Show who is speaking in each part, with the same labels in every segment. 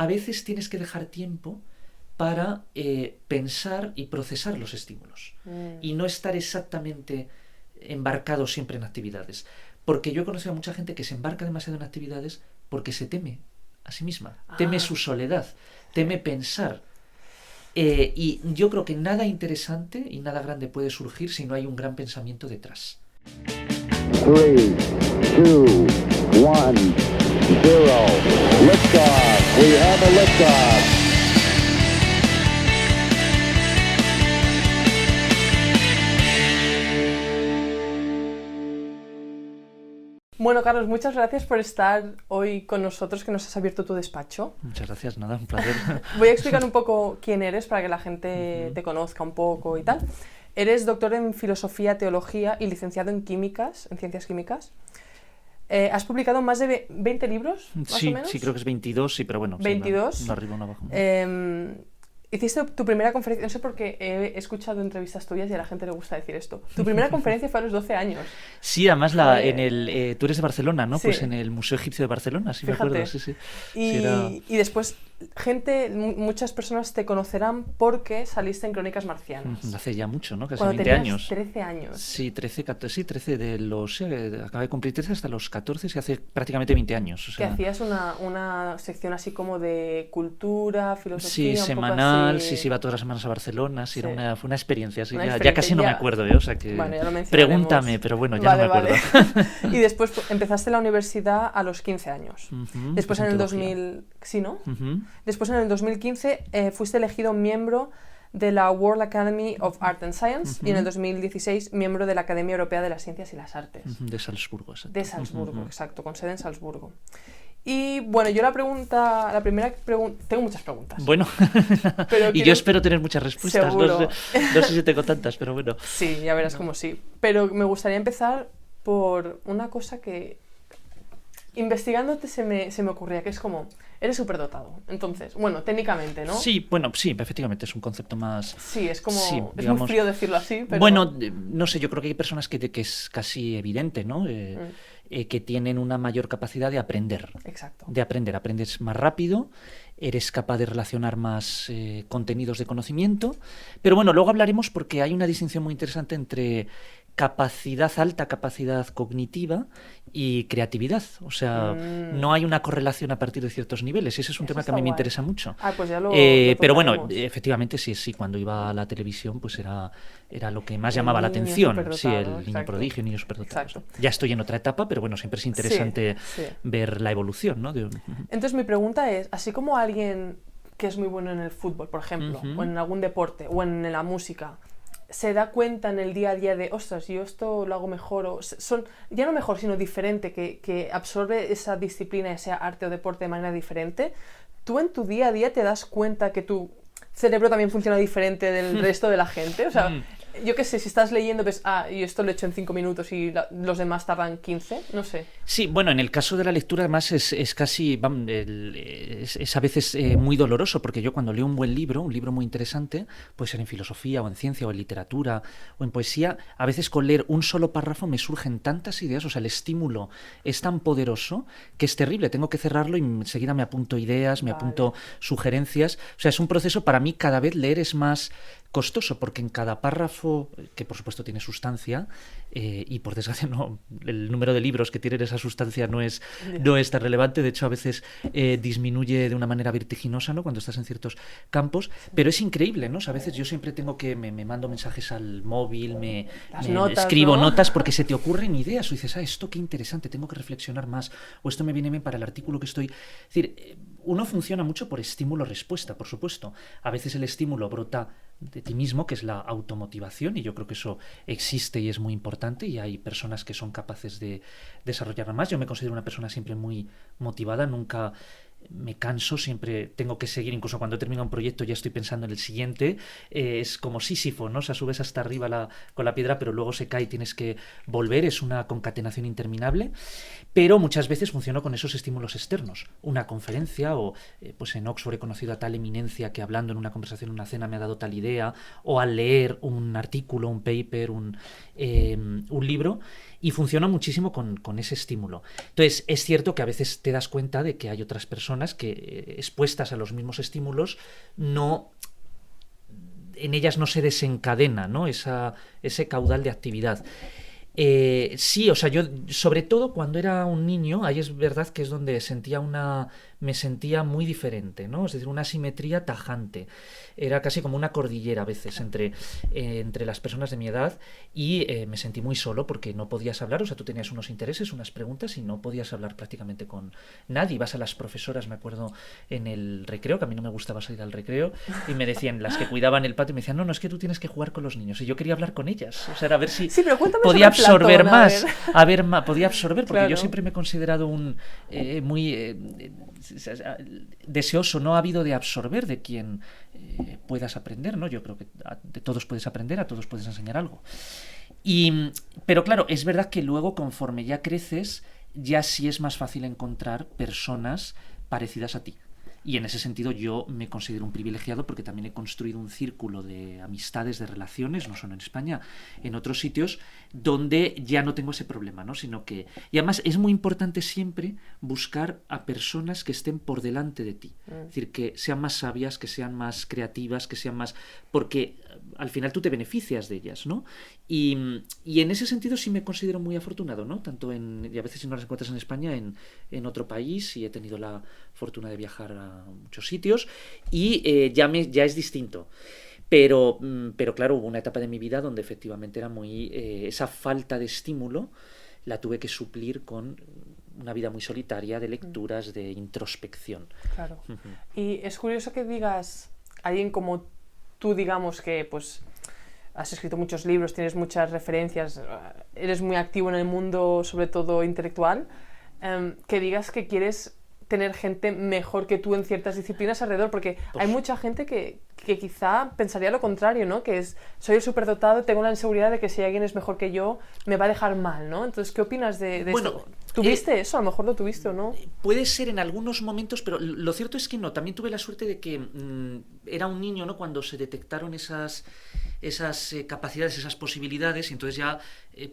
Speaker 1: a veces tienes que dejar tiempo para pensar y procesar los estímulos y no estar exactamente embarcado siempre en actividades. Porque yo he conocido a mucha gente que se embarca demasiado en actividades porque se teme a sí misma, teme su soledad, teme pensar. Y yo creo que nada interesante y nada grande puede surgir si no hay un gran pensamiento detrás.
Speaker 2: 3, 2, 1, 0. Liftoff. We have a liftoff.
Speaker 3: Bueno, Carlos, muchas gracias por estar hoy con nosotros, que nos has abierto tu despacho.
Speaker 1: Muchas gracias, nada, un placer.
Speaker 3: Voy a explicar un poco quién eres para que la gente te conozca un poco y tal. Eres doctor en Filosofía, Teología y licenciado en Químicas, en Ciencias Químicas. Has publicado más de 20 libros, más o menos.
Speaker 1: Sí, creo que es 22, sí, pero bueno.
Speaker 3: 22.
Speaker 1: Sí, no arriba, no abajo.
Speaker 3: Hiciste tu primera conferencia, no sé por qué he escuchado entrevistas tuyas y a la gente le gusta decir esto. Tu primera conferencia fue a los 12 años.
Speaker 1: Sí, además tú eres de Barcelona, ¿no? Sí. Pues en el Museo Egipcio de Barcelona, sí. Fíjate. Me acuerdo. Sí.
Speaker 3: Y después, muchas personas te conocerán porque saliste en Crónicas Marcianas.
Speaker 1: Hace ya mucho, ¿no? Casi
Speaker 3: cuando
Speaker 1: 20 años.
Speaker 3: 13 años.
Speaker 1: Sí, 13 de los... acabé de cumplir 13 hasta los 14, sí, hace prácticamente 20 años. O sea,
Speaker 3: que hacías una sección así como de cultura, filosofía,
Speaker 1: sí,
Speaker 3: un
Speaker 1: semanal,
Speaker 3: poco así...
Speaker 1: sí, iba todas las semanas a Barcelona, sí. Fue una experiencia, sí,
Speaker 3: ya
Speaker 1: casi no me acuerdo, o sea que...
Speaker 3: Bueno, ya lo
Speaker 1: pregúntame, pero bueno, ya no me acuerdo.
Speaker 3: Y después empezaste la universidad a los 15 años. Después en el 2000... ¿Sí, no? Después en el 2015 fuiste elegido miembro de la World Academy of Art and Science y en el 2016 miembro de la Academia Europea de las Ciencias y las Artes.
Speaker 1: De Salzburgo, exacto.
Speaker 3: De Salzburgo, exacto, con sede en Salzburgo. Y bueno, yo la primera pregunta... Tengo muchas preguntas.
Speaker 1: Bueno, pero yo espero tener muchas respuestas.
Speaker 3: Seguro.
Speaker 1: No sé si tengo tantas, pero bueno.
Speaker 3: Sí, ya verás como sí. Pero me gustaría empezar por una cosa que... Investigándote se me ocurría, que es como... Eres superdotado, entonces, bueno, técnicamente, ¿no?
Speaker 1: Sí, bueno, sí, efectivamente, es un concepto más...
Speaker 3: Sí, es como...
Speaker 1: Sí,
Speaker 3: es muy frío decirlo así, pero...
Speaker 1: Bueno, no sé, yo creo que hay personas que es casi evidente, ¿no? Que tienen una mayor capacidad de aprender.
Speaker 3: Exacto.
Speaker 1: De aprender, aprendes más rápido, eres capaz de relacionar más contenidos de conocimiento, pero bueno, luego hablaremos porque hay una distinción muy interesante entre alta capacidad cognitiva y creatividad. O sea, no hay una correlación a partir de ciertos niveles. Ese es un tema que a mí me interesa mucho.
Speaker 3: Pues ya lo
Speaker 1: pero bueno, efectivamente sí, cuando iba a la televisión pues era lo que más llamaba la atención. Sí, el niño prodigio, el niño superdotado. Exacto. Ya estoy en otra etapa, pero bueno, siempre es interesante ver la evolución, ¿no?
Speaker 3: Entonces mi pregunta es, así como alguien que es muy bueno en el fútbol, por ejemplo, o en algún deporte, o en la música, se da cuenta en el día a día de, ostras, yo esto lo hago mejor, o ya no mejor, sino diferente, que absorbe esa disciplina, ese arte o deporte de manera diferente, ¿tú en tu día a día te das cuenta que tu cerebro también funciona diferente del resto de la gente? O sea, yo qué sé, si estás leyendo, ves, y esto lo he hecho en 5 minutos y los demás tardan 15, no sé.
Speaker 1: Sí, bueno, en el caso de la lectura además es casi, es a veces muy doloroso, porque yo cuando leo un buen libro, un libro muy interesante, puede ser en filosofía o en ciencia o en literatura o en poesía, a veces con leer un solo párrafo me surgen tantas ideas, o sea, el estímulo es tan poderoso que es terrible, tengo que cerrarlo y enseguida me apunto ideas, me apunto sugerencias, o sea, es un proceso, para mí cada vez leer es más costoso, porque en cada párrafo, que por supuesto tiene sustancia, y por desgracia el número de libros que tienen esa sustancia no es tan relevante, de hecho a veces disminuye de una manera vertiginosa, ¿no?, cuando estás en ciertos campos, pero es increíble, ¿no? O sea, a veces yo siempre tengo que, me mando mensajes al móvil, escribo notas, porque se te ocurren ideas, o dices, esto qué interesante, tengo que reflexionar más, o esto me viene bien para el artículo que estoy... Es decir, uno funciona mucho por estímulo-respuesta, por supuesto. A veces el estímulo brota de ti mismo, que es la automotivación, y yo creo que eso existe y es muy importante, y hay personas que son capaces de desarrollarla más. Yo me considero una persona siempre muy motivada, nunca me canso, siempre tengo que seguir, incluso cuando termino un proyecto ya estoy pensando en el siguiente, es como Sísifo, ¿no? O sea, subes hasta arriba con la piedra, pero luego se cae y tienes que volver, es una concatenación interminable, pero muchas veces funciono con esos estímulos externos, una conferencia, o pues en Oxford he conocido a tal eminencia que hablando en una conversación, en una cena me ha dado tal idea, o al leer un artículo, un paper, un libro, Y funciona muchísimo con ese estímulo. Entonces, es cierto que a veces te das cuenta de que hay otras personas que, expuestas a los mismos estímulos, en ellas no se desencadena, ¿no? Ese caudal de actividad. Sí, o sea, yo sobre todo cuando era un niño, ahí es verdad que es donde me sentía muy diferente, ¿no? Es decir, una simetría tajante. Era casi como una cordillera a veces entre las personas de mi edad, y me sentí muy solo porque no podías hablar. O sea, tú tenías unos intereses, unas preguntas, y no podías hablar prácticamente con nadie. Ibas a las profesoras, me acuerdo, en el recreo, que a mí no me gustaba salir al recreo, y me decían, las que cuidaban el patio, me decían, no, es que tú tienes que jugar con los niños. Y yo quería hablar con ellas, o sea, era a ver si
Speaker 3: Sí, pero cuéntame
Speaker 1: podía
Speaker 3: sobre
Speaker 1: absorber
Speaker 3: Platón,
Speaker 1: más, podía absorber, porque
Speaker 3: Claro.
Speaker 1: yo siempre me he considerado muy deseoso, no ha habido de absorber de quien puedas aprender, ¿no? Yo creo que de todos puedes aprender, a todos puedes enseñar algo. Pero claro, es verdad que luego, conforme ya creces, ya sí es más fácil encontrar personas parecidas a ti. Y en ese sentido yo me considero un privilegiado, porque también he construido un círculo de amistades, de relaciones, no solo en España, en otros sitios, donde ya no tengo ese problema, ¿no? Sino que... Y además es muy importante siempre buscar a personas que estén por delante de ti. Es decir, que sean más sabias, que sean más creativas, que sean más... Porque al final tú te beneficias de ellas, ¿no? Y en ese sentido sí me considero muy afortunado, ¿no? Tanto y a veces si no las encuentras en España, en otro país, y he tenido la fortuna de viajar a muchos sitios, y ya es distinto. Pero claro, hubo una etapa de mi vida donde efectivamente era esa falta de estímulo la tuve que suplir con una vida muy solitaria, de lecturas, de introspección.
Speaker 3: Claro. Y es curioso que digas, alguien como tú, digamos que pues has escrito muchos libros, tienes muchas referencias, eres muy activo en el mundo, sobre todo intelectual, que digas que quieres tener gente mejor que tú en ciertas disciplinas alrededor, porque hay mucha gente que quizá pensaría lo contrario, ¿no? Que soy el superdotado, tengo la inseguridad de que si alguien es mejor que yo, me va a dejar mal, ¿no? Entonces, ¿qué opinas de esto? ¿Tuviste eso? A lo mejor lo tuviste o no.
Speaker 1: Puede ser en algunos momentos, pero lo cierto es que no. También tuve la suerte de que era un niño, ¿no? Cuando se detectaron esas capacidades, esas posibilidades, y entonces ya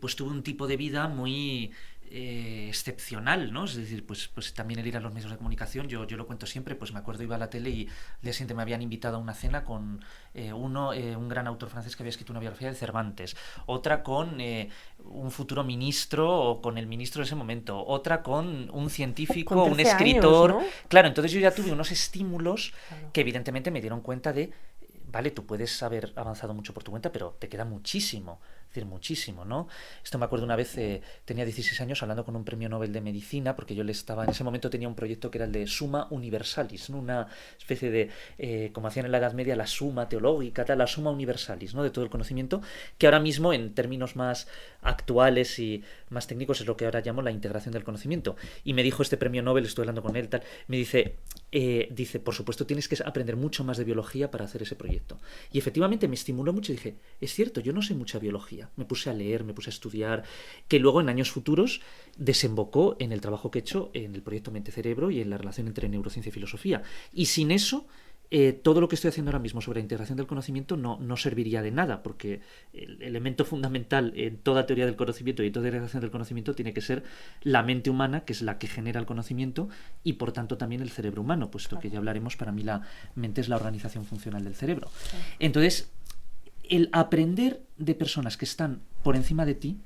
Speaker 1: pues tuve un tipo de vida muy excepcional, ¿no? Es decir, pues también el ir a los medios de comunicación, yo lo cuento siempre, pues me acuerdo, iba a la tele y al día siguiente me habían invitado a una cena con un gran autor francés que había escrito una biografía de Cervantes, otra con un futuro ministro o con el ministro de ese momento, otra con un científico,
Speaker 3: con
Speaker 1: un escritor,
Speaker 3: años, ¿no?
Speaker 1: Claro, entonces yo ya tuve unos estímulos que evidentemente me dieron cuenta de, vale, tú puedes haber avanzado mucho por tu cuenta, pero te queda muchísimo, es decir, muchísimo, ¿no? Esto me acuerdo una vez, tenía 16 años, hablando con un premio Nobel de Medicina, porque yo en ese momento tenía un proyecto que era el de Summa Universalis, ¿no? Una especie de, como hacían en la Edad Media, la suma teológica, la Summa Universalis, ¿no? De todo el conocimiento, que ahora mismo, en términos más actuales y más técnicos, es lo que ahora llamo la integración del conocimiento. Y me dijo este premio Nobel, estoy hablando con él, tal, me dice, por supuesto, tienes que aprender mucho más de biología para hacer ese proyecto. Y efectivamente me estimuló mucho y dije, es cierto, yo no sé mucha biología. Me puse a leer, me puse a estudiar, que luego en años futuros desembocó en el trabajo que he hecho en el proyecto Mente-Cerebro y en la relación entre neurociencia y filosofía. Y sin eso, todo lo que estoy haciendo ahora mismo sobre la integración del conocimiento no serviría de nada, porque el elemento fundamental en toda teoría del conocimiento y toda integración del conocimiento tiene que ser la mente humana, que es la que genera el conocimiento, y por tanto también el cerebro humano, puesto que ya hablaremos, para mí la mente es la organización funcional del cerebro. Entonces, el aprender de personas que están por encima de ti,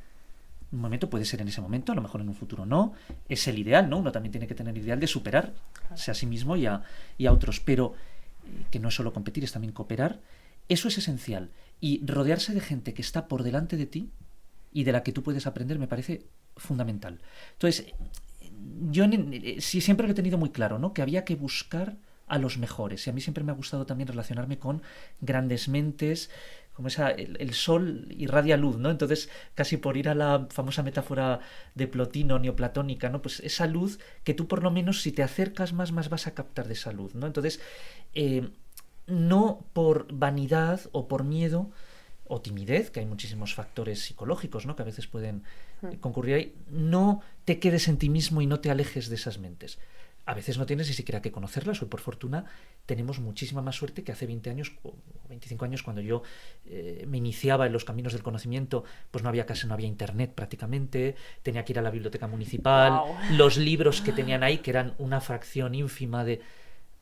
Speaker 1: un momento puede ser en ese momento, a lo mejor en un futuro no, es el ideal, ¿no? Uno también tiene que tener el ideal de superarse a sí mismo y a otros, pero que no es solo competir, es también cooperar. Eso es esencial, y rodearse de gente que está por delante de ti y de la que tú puedes aprender me parece fundamental. Entonces, yo sí, siempre lo he tenido muy claro, ¿no? Que había que buscar a los mejores, y a mí siempre me ha gustado también relacionarme con grandes mentes, como el sol irradia luz, ¿no? Entonces, casi por ir a la famosa metáfora de Plotino, neoplatónica, ¿no? Pues esa luz que tú, por lo menos, si te acercas más vas a captar de esa luz, ¿no? Entonces, no por vanidad o por miedo o timidez, que hay muchísimos factores psicológicos, ¿no? Que a veces pueden concurrir ahí, no te quedes en ti mismo y no te alejes de esas mentes. a veces no tienes ni siquiera que conocerlas. Hoy, por fortuna, tenemos muchísima más suerte que hace 20 años o 25 años, cuando yo me iniciaba en los caminos del conocimiento, pues no había internet prácticamente, tenía que ir a la biblioteca municipal,
Speaker 3: Wow.
Speaker 1: los libros que tenían ahí, que eran una fracción ínfima de...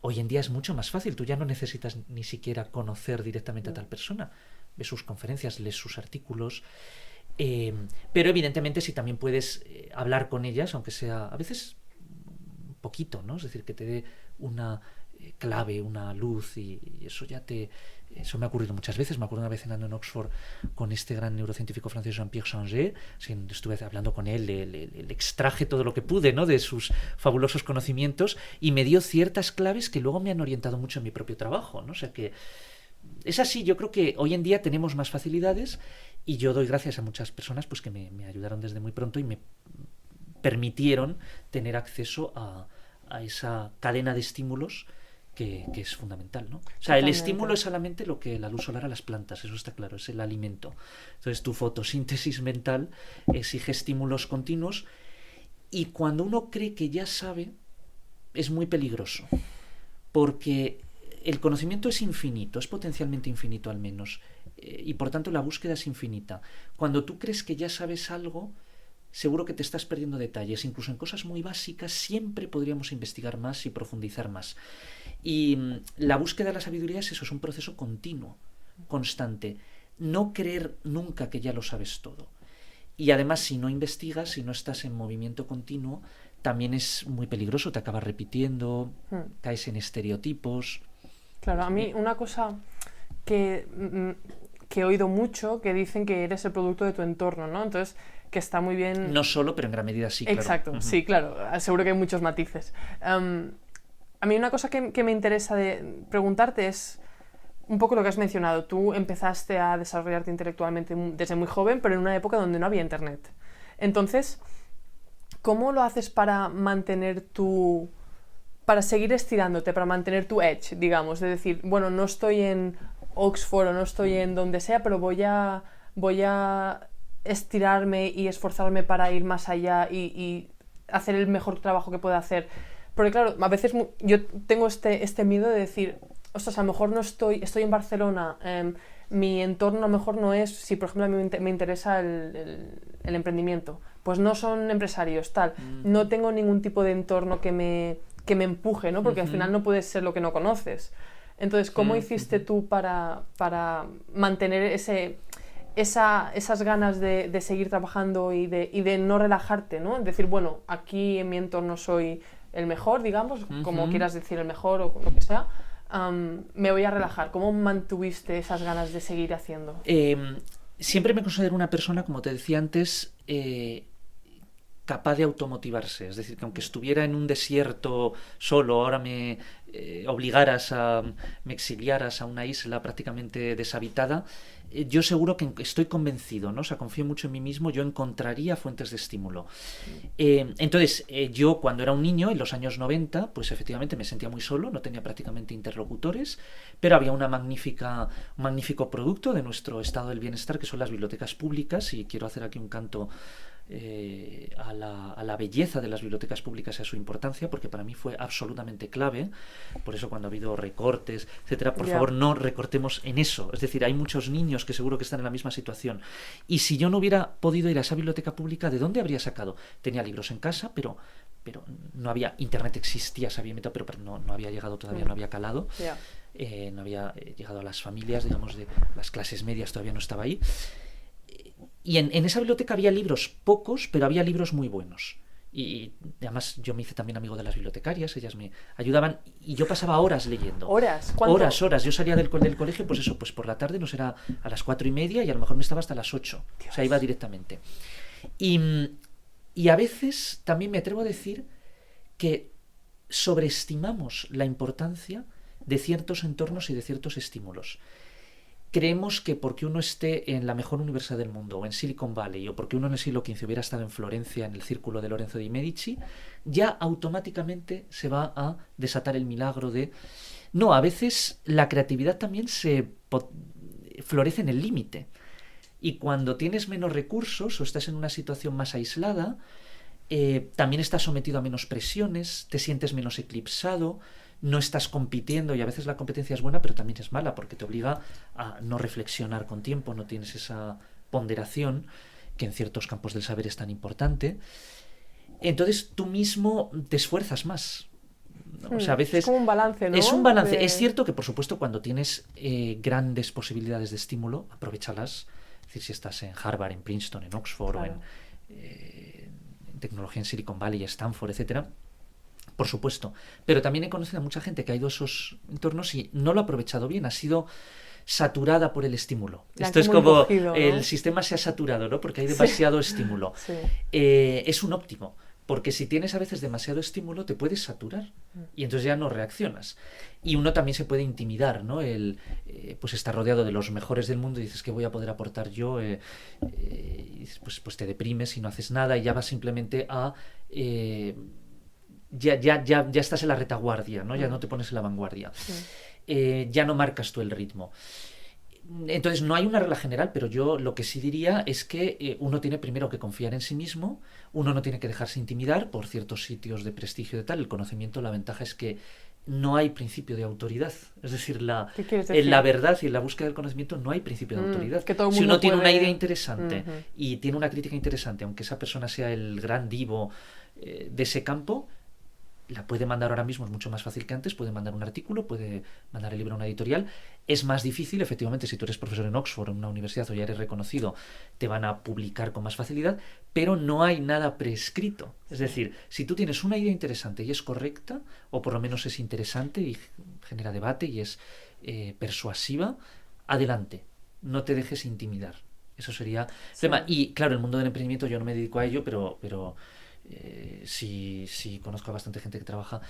Speaker 1: Hoy en día es mucho más fácil, tú ya no necesitas ni siquiera conocer directamente a tal persona, ves sus conferencias, lees sus artículos, pero evidentemente si también puedes hablar con ellas, aunque sea a veces poquito, ¿no? Es decir, que te dé una clave, una luz, y eso eso me ha ocurrido muchas veces. Me acuerdo una vez cenando en Oxford con este gran neurocientífico francés Jean-Pierre Changé. Estuve hablando con él, le extraje todo lo que pude, ¿no?, de sus fabulosos conocimientos, y me dio ciertas claves que luego me han orientado mucho en mi propio trabajo, ¿no? O sea que es así. Yo creo que hoy en día tenemos más facilidades, y yo doy gracias a muchas personas pues que me ayudaron desde muy pronto y me permitieron tener acceso a esa cadena de estímulos que es fundamental, ¿no? O sea,
Speaker 3: Totalmente.
Speaker 1: el estímulo es solamente lo que la luz solar a las plantas, eso está claro, es el alimento. Entonces tu fotosíntesis mental exige estímulos continuos, y cuando uno cree que ya sabe, es muy peligroso, porque el conocimiento es infinito, es potencialmente infinito al menos, y por tanto la búsqueda es infinita. Cuando tú crees que ya sabes algo, seguro que te estás perdiendo detalles. Incluso en cosas muy básicas siempre podríamos investigar más y profundizar más. Y la búsqueda de la sabiduría es eso, es un proceso continuo, constante. No creer nunca que ya lo sabes todo. Y además, si no investigas, si no estás en movimiento continuo, también es muy peligroso, te acabas repitiendo, caes en estereotipos.
Speaker 3: Claro, a mí una cosa que he oído mucho, que dicen que eres el producto de tu entorno, ¿no? Entonces, que está muy bien...
Speaker 1: No solo, pero en gran medida sí, claro.
Speaker 3: Exacto, sí, claro. Seguro que hay muchos matices. A mí una cosa que me interesa de preguntarte es un poco lo que has mencionado. Tú empezaste a desarrollarte intelectualmente desde muy joven, pero en una época donde no había internet. Entonces, ¿cómo lo haces para mantener para seguir estirándote, para mantener tu edge, digamos? De decir, bueno, no estoy en Oxford o no estoy en donde sea, pero voy a estirarme y esforzarme para ir más allá y hacer el mejor trabajo que pueda hacer. Porque claro, a veces yo tengo este miedo de decir, ostras, a lo mejor no estoy en Barcelona, mi entorno a lo mejor no es, si por ejemplo a mí me interesa el emprendimiento, pues no son empresarios, tal, no tengo ningún tipo de entorno que me empuje, ¿no? Porque al final no puedes ser lo que no conoces. Entonces, ¿cómo hiciste tú para mantener esas ganas de seguir trabajando y de no relajarte, ¿no? Decir, bueno, aquí en mi entorno soy el mejor, digamos, como quieras decir, el mejor o lo que sea, me voy a relajar. ¿Cómo mantuviste esas ganas de seguir haciendo?
Speaker 1: Siempre me considero una persona, como te decía antes, capaz de automotivarse. Es decir, que aunque estuviera en un desierto solo, ahora me exiliaras a una isla prácticamente deshabitada, yo seguro que estoy convencido, ¿no? O sea, confío mucho en mí mismo, yo encontraría fuentes de estímulo. Entonces, yo cuando era un niño, en los años 90, pues efectivamente me sentía muy solo, no tenía prácticamente interlocutores, pero había un magnífico producto de nuestro estado del bienestar, que son las bibliotecas públicas, y quiero hacer aquí un canto a la belleza de las bibliotecas públicas y a su importancia, porque para mí fue absolutamente clave. Por eso cuando ha habido recortes, etcétera, por favor no recortemos en eso. Es decir, hay muchos niños que seguro que están en la misma situación, y si yo no hubiera podido ir a esa biblioteca pública, ¿de dónde habría sacado? Tenía libros en casa, pero no había internet, existía, se había metido, pero no había llegado todavía, no había calado, no había llegado a las familias, digamos, de las clases medias, todavía no estaba ahí. Y en esa biblioteca había libros pocos, pero había libros muy buenos. Y además yo me hice también amigo de las bibliotecarias, ellas me ayudaban y yo pasaba horas leyendo.
Speaker 3: ¿Horas? ¿Cuánto?
Speaker 1: Horas. Yo salía del colegio, pues eso, pues por la tarde, nos era a las 4:30 y a lo mejor me estaba hasta las 8. Dios. O sea, iba directamente. Y a veces también me atrevo a decir que sobreestimamos la importancia de ciertos entornos y de ciertos estímulos. Creemos que porque uno esté en la mejor universidad del mundo, o en Silicon Valley, o porque uno en el siglo XV hubiera estado en Florencia, en el círculo de Lorenzo de Medici, ya automáticamente se va a desatar el milagro de... No, a veces la creatividad también florece en el límite. Y cuando tienes menos recursos o estás en una situación más aislada, también estás sometido a menos presiones, te sientes menos eclipsado, no estás compitiendo, y a veces la competencia es buena, pero también es mala porque te obliga a no reflexionar con tiempo, no tienes esa ponderación que en ciertos campos del saber es tan importante. Entonces tú mismo te esfuerzas más. O sea, a veces
Speaker 3: es como un balance, ¿no?
Speaker 1: Es un balance. Es cierto que, por supuesto, cuando tienes grandes posibilidades de estímulo, aprovéchalas. Es decir, si estás en Harvard, en Princeton, en Oxford,
Speaker 3: Claro.
Speaker 1: o en tecnología en Silicon Valley, Stanford, etcétera, por supuesto. Pero también he conocido a mucha gente que ha ido a esos entornos y no lo ha aprovechado bien. Ha sido saturada por el estímulo.
Speaker 3: La han
Speaker 1: Esto es
Speaker 3: como
Speaker 1: como
Speaker 3: encogido, ¿no?
Speaker 1: el sistema se ha saturado, ¿no? Porque hay demasiado estímulo.
Speaker 3: Sí.
Speaker 1: Es un óptimo. Porque si tienes a veces demasiado estímulo, te puedes saturar y entonces ya no reaccionas. Y uno también se puede intimidar, ¿no? Pues estar rodeado de los mejores del mundo y dices, ¿qué voy a poder aportar yo? Y pues te deprimes y no haces nada y ya vas simplemente a... ya estás en la retaguardia, ¿no? Ya no te pones en la vanguardia. Ya no marcas tú el ritmo. Entonces no hay una regla general, pero yo lo que sí diría es que uno tiene primero que confiar en sí mismo, uno no tiene que dejarse intimidar por ciertos sitios de prestigio y tal. El conocimiento, la ventaja es que no hay principio de autoridad. Es decir,
Speaker 3: ¿Qué quieres decir?
Speaker 1: en la verdad y en la búsqueda del conocimiento no hay principio de autoridad.
Speaker 3: Que todo el
Speaker 1: Si
Speaker 3: mundo
Speaker 1: uno tiene
Speaker 3: puede...
Speaker 1: una idea interesante y tiene una crítica interesante, aunque esa persona sea el gran divo de ese campo, la puede mandar ahora mismo, es mucho más fácil que antes, puede mandar un artículo, puede mandar el libro a una editorial. Es más difícil, efectivamente, si tú eres profesor en Oxford, en una universidad o ya eres reconocido, te van a publicar con más facilidad, pero no hay nada prescrito. Es decir, si tú tienes una idea interesante y es correcta, o por lo menos es interesante y genera debate y es persuasiva, adelante, no te dejes intimidar. Eso sería el tema. Y claro, el mundo del emprendimiento, yo no me dedico a ello, pero sí conozco a bastante gente que trabaja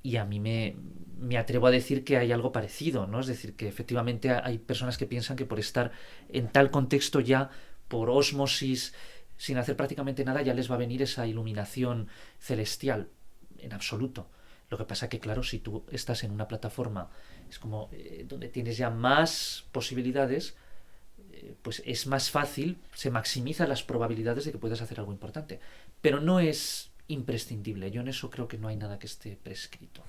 Speaker 1: y a mí me atrevo a decir que hay algo parecido, ¿no? Es decir, que efectivamente hay personas que piensan que por estar en tal contexto ya, por ósmosis, sin hacer prácticamente nada, ya les va a venir esa iluminación celestial. En absoluto. Lo que pasa que, claro, si tú estás en una plataforma, es como donde tienes ya más posibilidades, pues es más fácil, se maximizan las probabilidades de que puedas hacer algo importante. Pero no es imprescindible. Yo en eso creo que no hay nada que esté prescrito.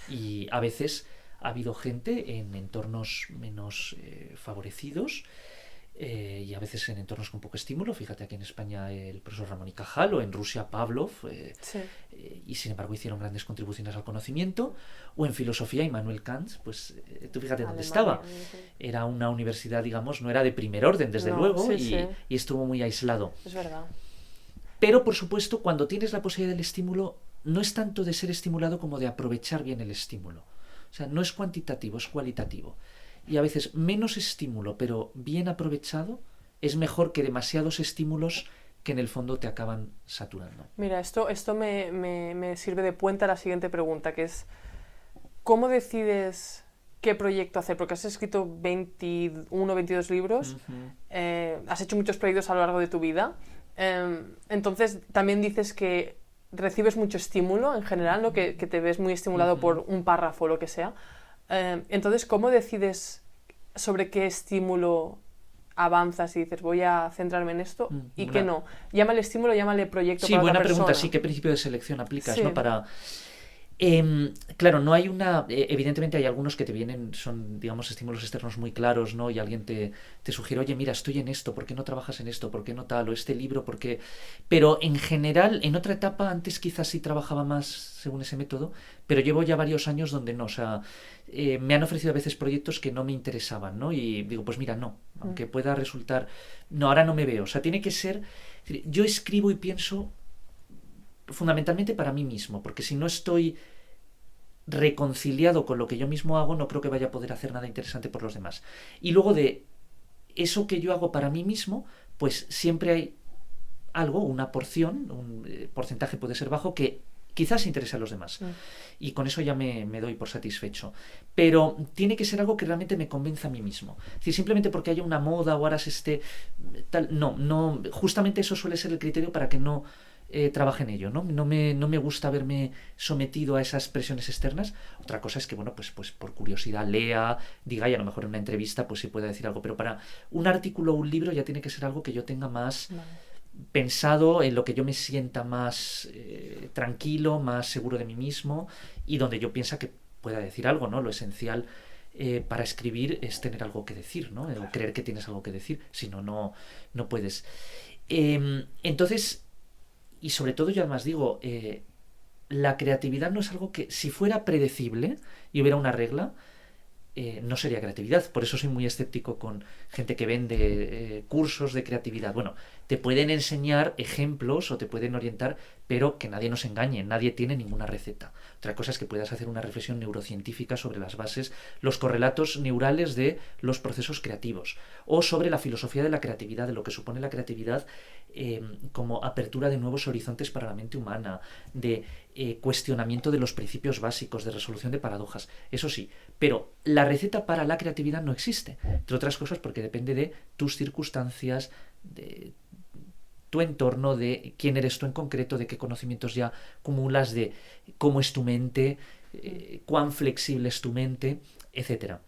Speaker 1: Y a veces ha habido gente en entornos menos favorecidos y a veces en entornos con poco estímulo. Fíjate aquí en España el profesor Ramón y Cajal o en Rusia Pavlov y sin embargo hicieron grandes contribuciones al conocimiento. O en filosofía Immanuel Kant, pues tú fíjate dónde estaba. Era una universidad, digamos, no era de primer orden desde luego y estuvo muy aislado.
Speaker 3: Es verdad.
Speaker 1: Pero, por supuesto, cuando tienes la posibilidad del estímulo, no es tanto de ser estimulado como de aprovechar bien el estímulo. O sea, no es cuantitativo, es cualitativo. Y a veces menos estímulo, pero bien aprovechado, es mejor que demasiados estímulos que en el fondo te acaban saturando.
Speaker 3: Mira, esto me sirve de puente a la siguiente pregunta, que es ¿cómo decides qué proyecto hacer? Porque has escrito 21, 22 libros, has hecho muchos proyectos a lo largo de tu vida. Entonces también dices que recibes mucho estímulo en general, ¿no? Que te ves muy estimulado por un párrafo o lo que sea. Entonces, ¿cómo decides sobre qué estímulo avanzas y dices voy a centrarme en esto y qué no? Llámale estímulo, llámale proyecto para otra persona. Sí, buena pregunta.
Speaker 1: Sí, ¿qué principio de selección aplicas, ¿no? Para... claro, no hay una... evidentemente hay algunos que te vienen, son, digamos, estímulos externos muy claros, ¿no? Y alguien te sugiere, oye, mira, estoy en esto, ¿por qué no trabajas en esto? ¿Por qué no tal? O este libro, ¿por qué...? Pero en general, en otra etapa, antes quizás sí trabajaba más según ese método, pero llevo ya varios años donde no, o sea, me han ofrecido a veces proyectos que no me interesaban, ¿no? Y digo, pues mira, no, aunque pueda resultar... No, ahora no me veo, o sea, tiene que ser... Yo escribo y pienso... fundamentalmente para mí mismo, porque si no estoy reconciliado con lo que yo mismo hago, no creo que vaya a poder hacer nada interesante por los demás. Y luego de eso que yo hago para mí mismo, pues siempre hay algo, una porción, un porcentaje puede ser bajo, que quizás interese a los demás. Y con eso ya me doy por satisfecho. Pero tiene que ser algo que realmente me convenza a mí mismo. Es decir, simplemente porque haya una moda o ahora tal, no, justamente eso suele ser el criterio para que no trabaje en ello, ¿no? No me gusta verme sometido a esas presiones externas. Otra cosa es que, bueno, pues por curiosidad lea, diga, y a lo mejor en una entrevista pues sí pueda decir algo, pero para un artículo o un libro ya tiene que ser algo que yo tenga más pensado en lo que yo me sienta más tranquilo, más seguro de mí mismo y donde yo piensa que pueda decir algo, ¿no? Lo esencial para escribir es tener algo que decir, ¿no? O creer que tienes algo que decir, si no, no puedes. Entonces, y sobre todo yo además digo, la creatividad no es algo que, si fuera predecible y hubiera una regla, no sería creatividad. Por eso soy muy escéptico con gente que vende cursos de creatividad. Bueno, te pueden enseñar ejemplos o te pueden orientar, pero que nadie nos engañe, nadie tiene ninguna receta. Otra cosa es que puedas hacer una reflexión neurocientífica sobre las bases, los correlatos neurales de los procesos creativos, o sobre la filosofía de la creatividad, de lo que supone la creatividad como apertura de nuevos horizontes para la mente humana, de cuestionamiento de los principios básicos, de resolución de paradojas. Eso sí, pero la receta para la creatividad no existe, entre otras cosas porque depende de tus circunstancias, de tu entorno, de quién eres tú en concreto, de qué conocimientos ya acumulas, de cómo es tu mente, cuán flexible es tu mente, etcétera.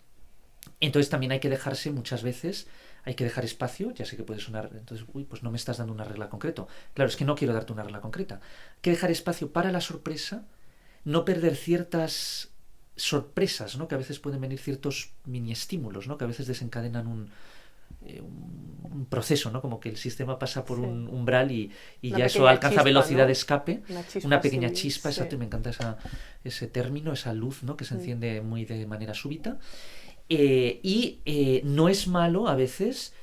Speaker 1: Entonces también hay que dejarse muchas veces, hay que dejar espacio, ya sé que puede sonar, entonces, pues no me estás dando una regla concreta. Claro, es que no quiero darte una regla concreta. Hay que dejar espacio para la sorpresa, no perder ciertas sorpresas, ¿no? Que a veces pueden venir ciertos mini estímulos, ¿no? Que a veces desencadenan un proceso, ¿no? Como que el sistema pasa por un umbral y ya eso alcanza
Speaker 3: chispa,
Speaker 1: velocidad
Speaker 3: ¿no?
Speaker 1: de escape, una pequeña chispa,
Speaker 3: sí.
Speaker 1: exacto, y me encanta ese término, esa luz, ¿no? Que se enciende muy de manera súbita. No es malo a veces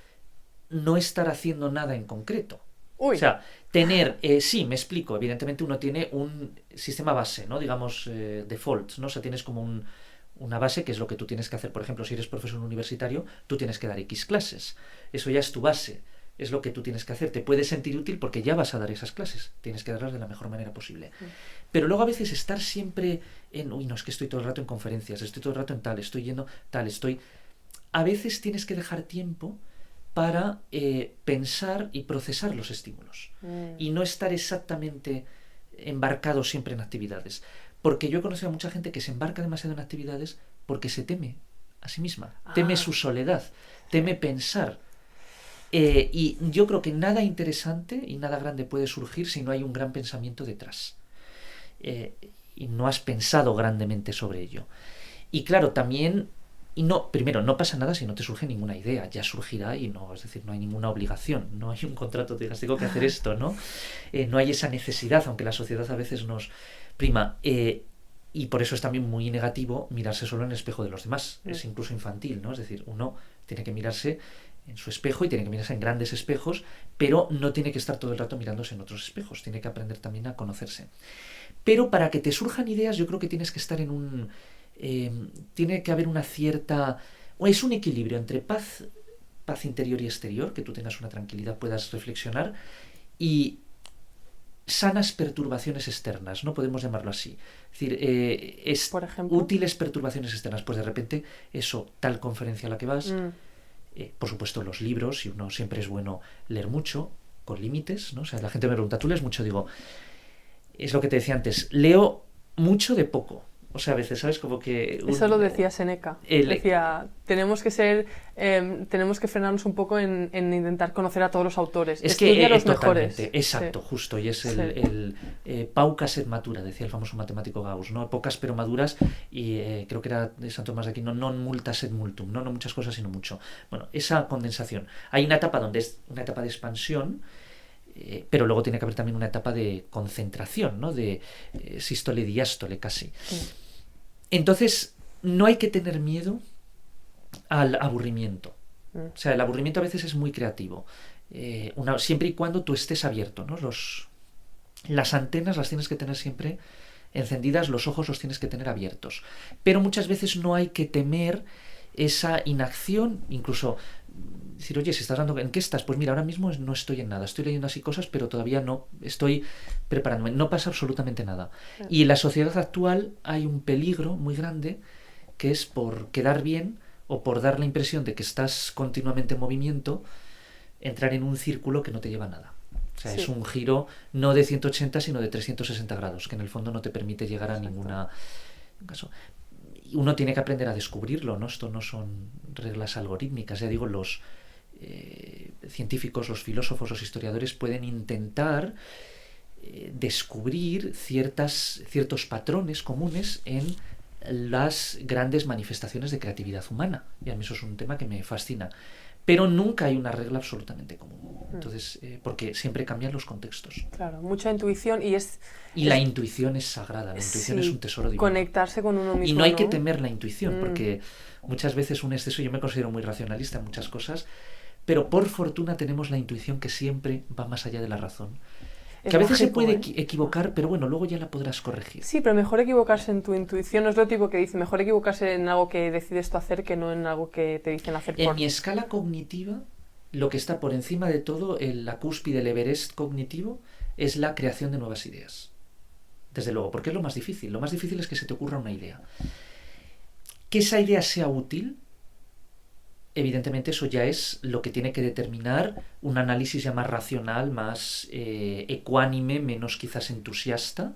Speaker 1: no estar haciendo nada en concreto.
Speaker 3: Uy.
Speaker 1: O sea, tener, sí, me explico, evidentemente uno tiene un sistema base, ¿no? Digamos, default, ¿no? O sea, tienes como una base que es lo que tú tienes que hacer. Por ejemplo, si eres profesor universitario, tú tienes que dar X clases. Eso ya es tu base, es lo que tú tienes que hacer. Te puedes sentir útil porque ya vas a dar esas clases. Tienes que darlas de la mejor manera posible. Pero luego a veces estar siempre uy, no, es que estoy todo el rato en conferencias, estoy todo el rato en tal, estoy yendo tal, estoy... A veces tienes que dejar tiempo para pensar y procesar los estímulos. Y no estar exactamente embarcado siempre en actividades. Porque yo he conocido a mucha gente que se embarca demasiado en actividades porque se teme a sí misma, teme su soledad, teme pensar. Y yo creo que nada interesante y nada grande puede surgir si no hay un gran pensamiento detrás. Y no has pensado grandemente sobre ello. Y claro, también... Y no, primero, no pasa nada si no te surge ninguna idea, ya surgirá y no, es decir, no hay ninguna obligación, no hay un contrato, te digas, tengo que hacer esto, ¿no? No hay esa necesidad, aunque la sociedad a veces nos prima. Y por eso es también muy negativo mirarse solo en el espejo de los demás, es incluso infantil, ¿no? Es decir, uno tiene que mirarse en su espejo y tiene que mirarse en grandes espejos, pero no tiene que estar todo el rato mirándose en otros espejos, tiene que aprender también a conocerse. Pero para que te surjan ideas, yo creo que tienes que estar en un... tiene que haber una cierta... es un equilibrio entre paz interior y exterior, que tú tengas una tranquilidad, puedas reflexionar, y sanas perturbaciones externas, no podemos llamarlo así. Es decir,
Speaker 3: ¿por ejemplo?
Speaker 1: Útiles perturbaciones externas, pues de repente eso, tal conferencia a la que vas, por supuesto los libros, y uno siempre es bueno leer mucho, con límites, ¿no? O sea, la gente me pregunta, ¿tú lees mucho? Digo, es lo que te decía antes, leo mucho de poco. O sea, a veces, ¿sabes? Como que...
Speaker 3: Eso lo decía Séneca. Decía, tenemos que frenarnos un poco en intentar conocer a todos los autores.
Speaker 1: Es
Speaker 3: Estudia
Speaker 1: que
Speaker 3: los
Speaker 1: mejores.
Speaker 3: Mejores.
Speaker 1: Exacto, justo. Y es el paucas et matura, decía el famoso matemático Gauss, ¿no? Pocas pero maduras, y creo que era de San Tomás de Aquino, non multas et multum, ¿no? No muchas cosas, sino mucho. Bueno, esa condensación. Hay una etapa donde es una etapa de expansión, pero luego tiene que haber también una etapa de concentración, ¿no? De sístole diástole casi. Entonces, no hay que tener miedo al aburrimiento. O sea, el aburrimiento a veces es muy creativo. Siempre y cuando tú estés abierto, ¿no? Las antenas las tienes que tener siempre encendidas, los ojos los tienes que tener abiertos. Pero muchas veces no hay que temer esa inacción, incluso decir, oye, si estás dando, ¿en qué estás? Pues mira, ahora mismo no estoy en nada, estoy leyendo así cosas, pero todavía no estoy preparándome, no pasa absolutamente nada. Y en la sociedad actual hay un peligro muy grande, que es por quedar bien o por dar la impresión de que estás continuamente en movimiento, entrar en un círculo que no te lleva a nada. O sea, es un giro no de 180, sino de 360 grados, que en el fondo no te permite llegar a ninguna caso. Uno tiene que aprender a descubrirlo, ¿no? Esto no son reglas algorítmicas, ya digo, científicos, los filósofos, los historiadores pueden intentar descubrir ciertos patrones comunes en las grandes manifestaciones de creatividad humana. Y a mí eso es un tema que me fascina. Pero nunca hay una regla absolutamente común. Entonces, porque siempre cambian los contextos.
Speaker 3: Claro, mucha intuición
Speaker 1: y la intuición es sagrada, la intuición es un tesoro divino.
Speaker 3: Conectarse con uno mismo.
Speaker 1: Y no hay que temer la intuición, porque muchas veces un exceso, yo me considero muy racionalista en muchas cosas, pero por fortuna tenemos la intuición que siempre va más allá de la razón. Que a veces se puede equivocar, pero bueno, luego ya la podrás corregir.
Speaker 3: Sí, pero mejor equivocarse en tu intuición. No es lo tipo que dice, mejor equivocarse en algo que decides tú hacer que no en algo que te dicen hacer por ti.
Speaker 1: En mi escala cognitiva, lo que está por encima de todo, la cúspide del Everest cognitivo, es la creación de nuevas ideas. Desde luego, porque es lo más difícil. Lo más difícil es que se te ocurra una idea. Que esa idea sea útil, evidentemente eso ya es lo que tiene que determinar un análisis ya más racional, más ecuánime, menos quizás entusiasta.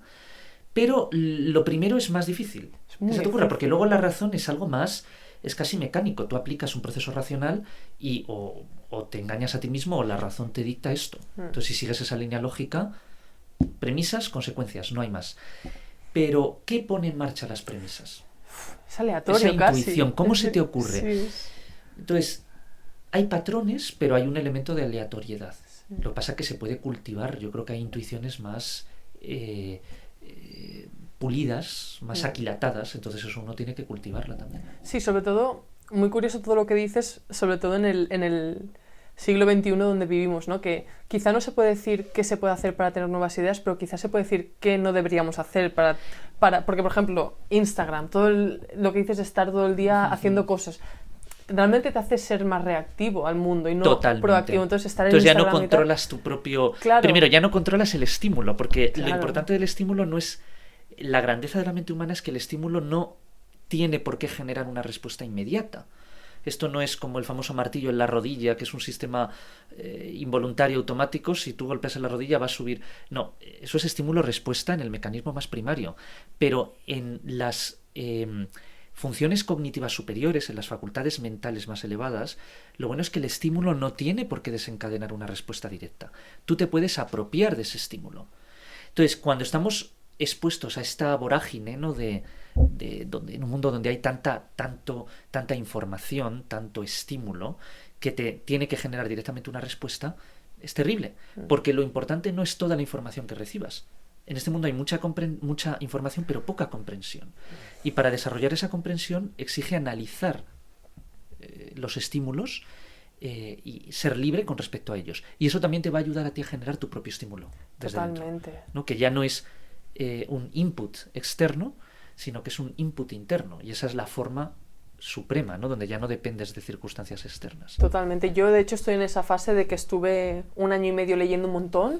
Speaker 1: Pero lo primero es más difícil. Que se te ocurra, porque luego la razón es algo más, es casi mecánico. Tú aplicas un proceso racional y o te engañas a ti mismo o la razón te dicta esto. Entonces, si sigues esa línea lógica, premisas, consecuencias, no hay más. Pero, ¿qué pone en marcha las premisas?
Speaker 3: Es aleatorio,
Speaker 1: esa intuición, ¿cómo se te ocurre?
Speaker 3: Sí.
Speaker 1: Entonces, hay patrones, pero hay un elemento de aleatoriedad. Lo que pasa es que se puede cultivar. Yo creo que hay intuiciones más pulidas, más aquilatadas, entonces eso uno tiene que cultivarla también.
Speaker 3: Sí, sobre todo, muy curioso todo lo que dices, sobre todo en el siglo XXI donde vivimos, ¿no? Que quizá no se puede decir qué se puede hacer para tener nuevas ideas, pero quizá se puede decir qué no deberíamos hacer para porque, por ejemplo, Instagram, lo que dices de estar todo el día haciendo cosas, realmente te hace ser más reactivo al mundo y no
Speaker 1: Totalmente.
Speaker 3: Proactivo. Entonces
Speaker 1: ya no controlas tu propio...
Speaker 3: Claro.
Speaker 1: Primero, ya no controlas el estímulo, porque
Speaker 3: Claro.
Speaker 1: Lo importante del estímulo no es... La grandeza de la mente humana es que el estímulo no tiene por qué generar una respuesta inmediata. Esto no es como el famoso martillo en la rodilla, que es un sistema involuntario automático. Si tú golpeas en la rodilla va a subir. No, eso es estímulo-respuesta en el mecanismo más primario. Pero en las funciones cognitivas superiores, en las facultades mentales más elevadas, lo bueno es que el estímulo no tiene por qué desencadenar una respuesta directa. Tú te puedes apropiar de ese estímulo. Entonces, cuando estamos expuestos a esta vorágine, ¿no? Donde en un mundo donde hay tanta información, tanto estímulo, que te tiene que generar directamente una respuesta, es terrible, porque lo importante no es toda la información que recibas. En este mundo hay mucha información, pero poca comprensión. Y para desarrollar esa comprensión exige analizar los estímulos y ser libre con respecto a ellos. Y eso también te va a ayudar a ti a generar tu propio estímulo desde
Speaker 3: Totalmente.
Speaker 1: dentro, ¿no? Que ya no es un input externo, sino que es un input interno. Y esa es la forma suprema, ¿no? Donde ya no dependes de circunstancias externas.
Speaker 3: Totalmente. Yo, de hecho, estoy en esa fase de que estuve 1 año y medio leyendo un montón.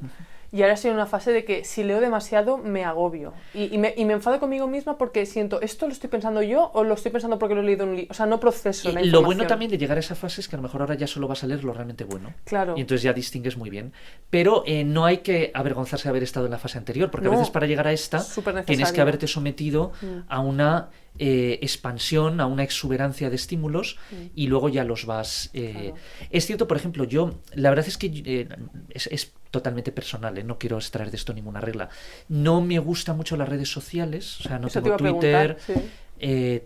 Speaker 3: Y ahora estoy en una fase de que si leo demasiado me agobio. Y me enfado conmigo misma porque siento, ¿esto lo estoy pensando yo o lo estoy pensando porque lo he leído en un libro? O sea, no proceso la información.
Speaker 1: Lo bueno también de llegar a esa fase es que a lo mejor ahora ya solo vas a leer lo realmente bueno.
Speaker 3: Claro.
Speaker 1: Y entonces ya distingues muy bien. Pero no hay que avergonzarse de haber estado en la fase anterior, porque a veces para llegar a esta tienes que haberte sometido a una expansión, a una exuberancia de estímulos y luego ya los vas...
Speaker 3: Claro.
Speaker 1: Es cierto, por ejemplo, la verdad es que es totalmente personal, no quiero extraer de esto ninguna regla. No me gustan mucho las redes sociales, o sea, no tengo Twitter,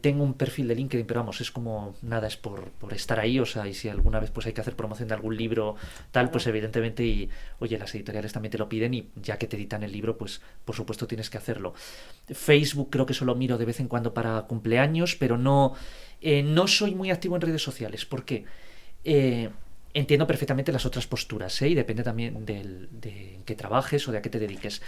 Speaker 1: tengo un perfil de LinkedIn, pero vamos, es como nada, es por estar ahí, o sea, y si alguna vez pues hay que hacer promoción de algún libro, tal, pues evidentemente, y oye, las editoriales también te lo piden y ya que te editan el libro, pues por supuesto tienes que hacerlo. Facebook creo que solo miro de vez en cuando para cumpleaños, pero no soy muy activo en redes sociales. ¿Por qué? Entiendo perfectamente las otras posturas, y depende también de en qué trabajes o de a qué te dediques.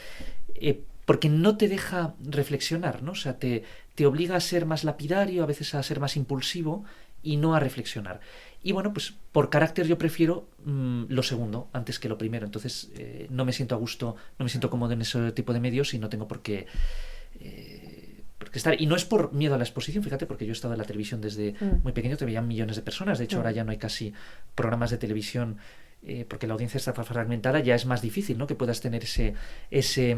Speaker 1: Porque no te deja reflexionar, ¿no? O sea, te obliga a ser más lapidario, a veces a ser más impulsivo y no a reflexionar. Y bueno, pues por carácter yo prefiero lo segundo antes que lo primero. Entonces no me siento a gusto, no me siento cómodo en ese tipo de medios y no tengo por qué estar. Y no es por miedo a la exposición, fíjate, porque yo he estado en la televisión desde muy pequeño, te veían millones de personas. De hecho, ahora ya no hay casi programas de televisión porque la audiencia está fragmentada, ya es más difícil, ¿no? Que puedas tener ese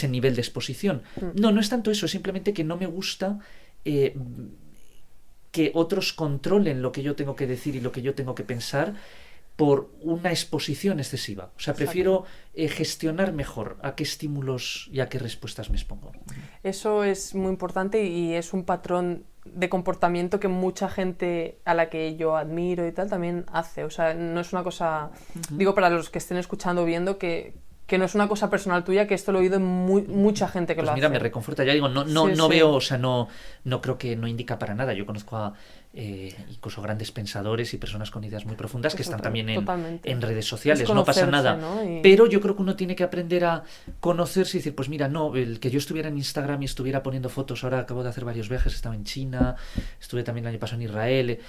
Speaker 1: nivel de exposición. No es tanto eso, simplemente que no me gusta que otros controlen lo que yo tengo que decir y lo que yo tengo que pensar, por una exposición excesiva. O sea, prefiero gestionar mejor a qué estímulos y a qué respuestas me expongo.
Speaker 3: Eso es muy importante y es un patrón de comportamiento que mucha gente a la que yo admiro y tal también hace. O sea, no es una cosa, digo para los que estén escuchando o viendo, que no es una cosa personal tuya, que esto lo he oído en mucha gente que
Speaker 1: Pues
Speaker 3: lo
Speaker 1: mira,
Speaker 3: hace.
Speaker 1: me reconforta. Ya digo, no
Speaker 3: Sí.
Speaker 1: veo, o sea, no creo que no indica para nada. Yo conozco a incluso grandes pensadores y personas con ideas muy profundas que están también en redes sociales. No pasa nada.
Speaker 3: ¿No?
Speaker 1: Pero yo creo que uno tiene que aprender a conocerse y decir, pues mira, no, el que yo estuviera en Instagram y estuviera poniendo fotos, ahora acabo de hacer varios viajes, estaba en China, estuve también el año pasado en Israel.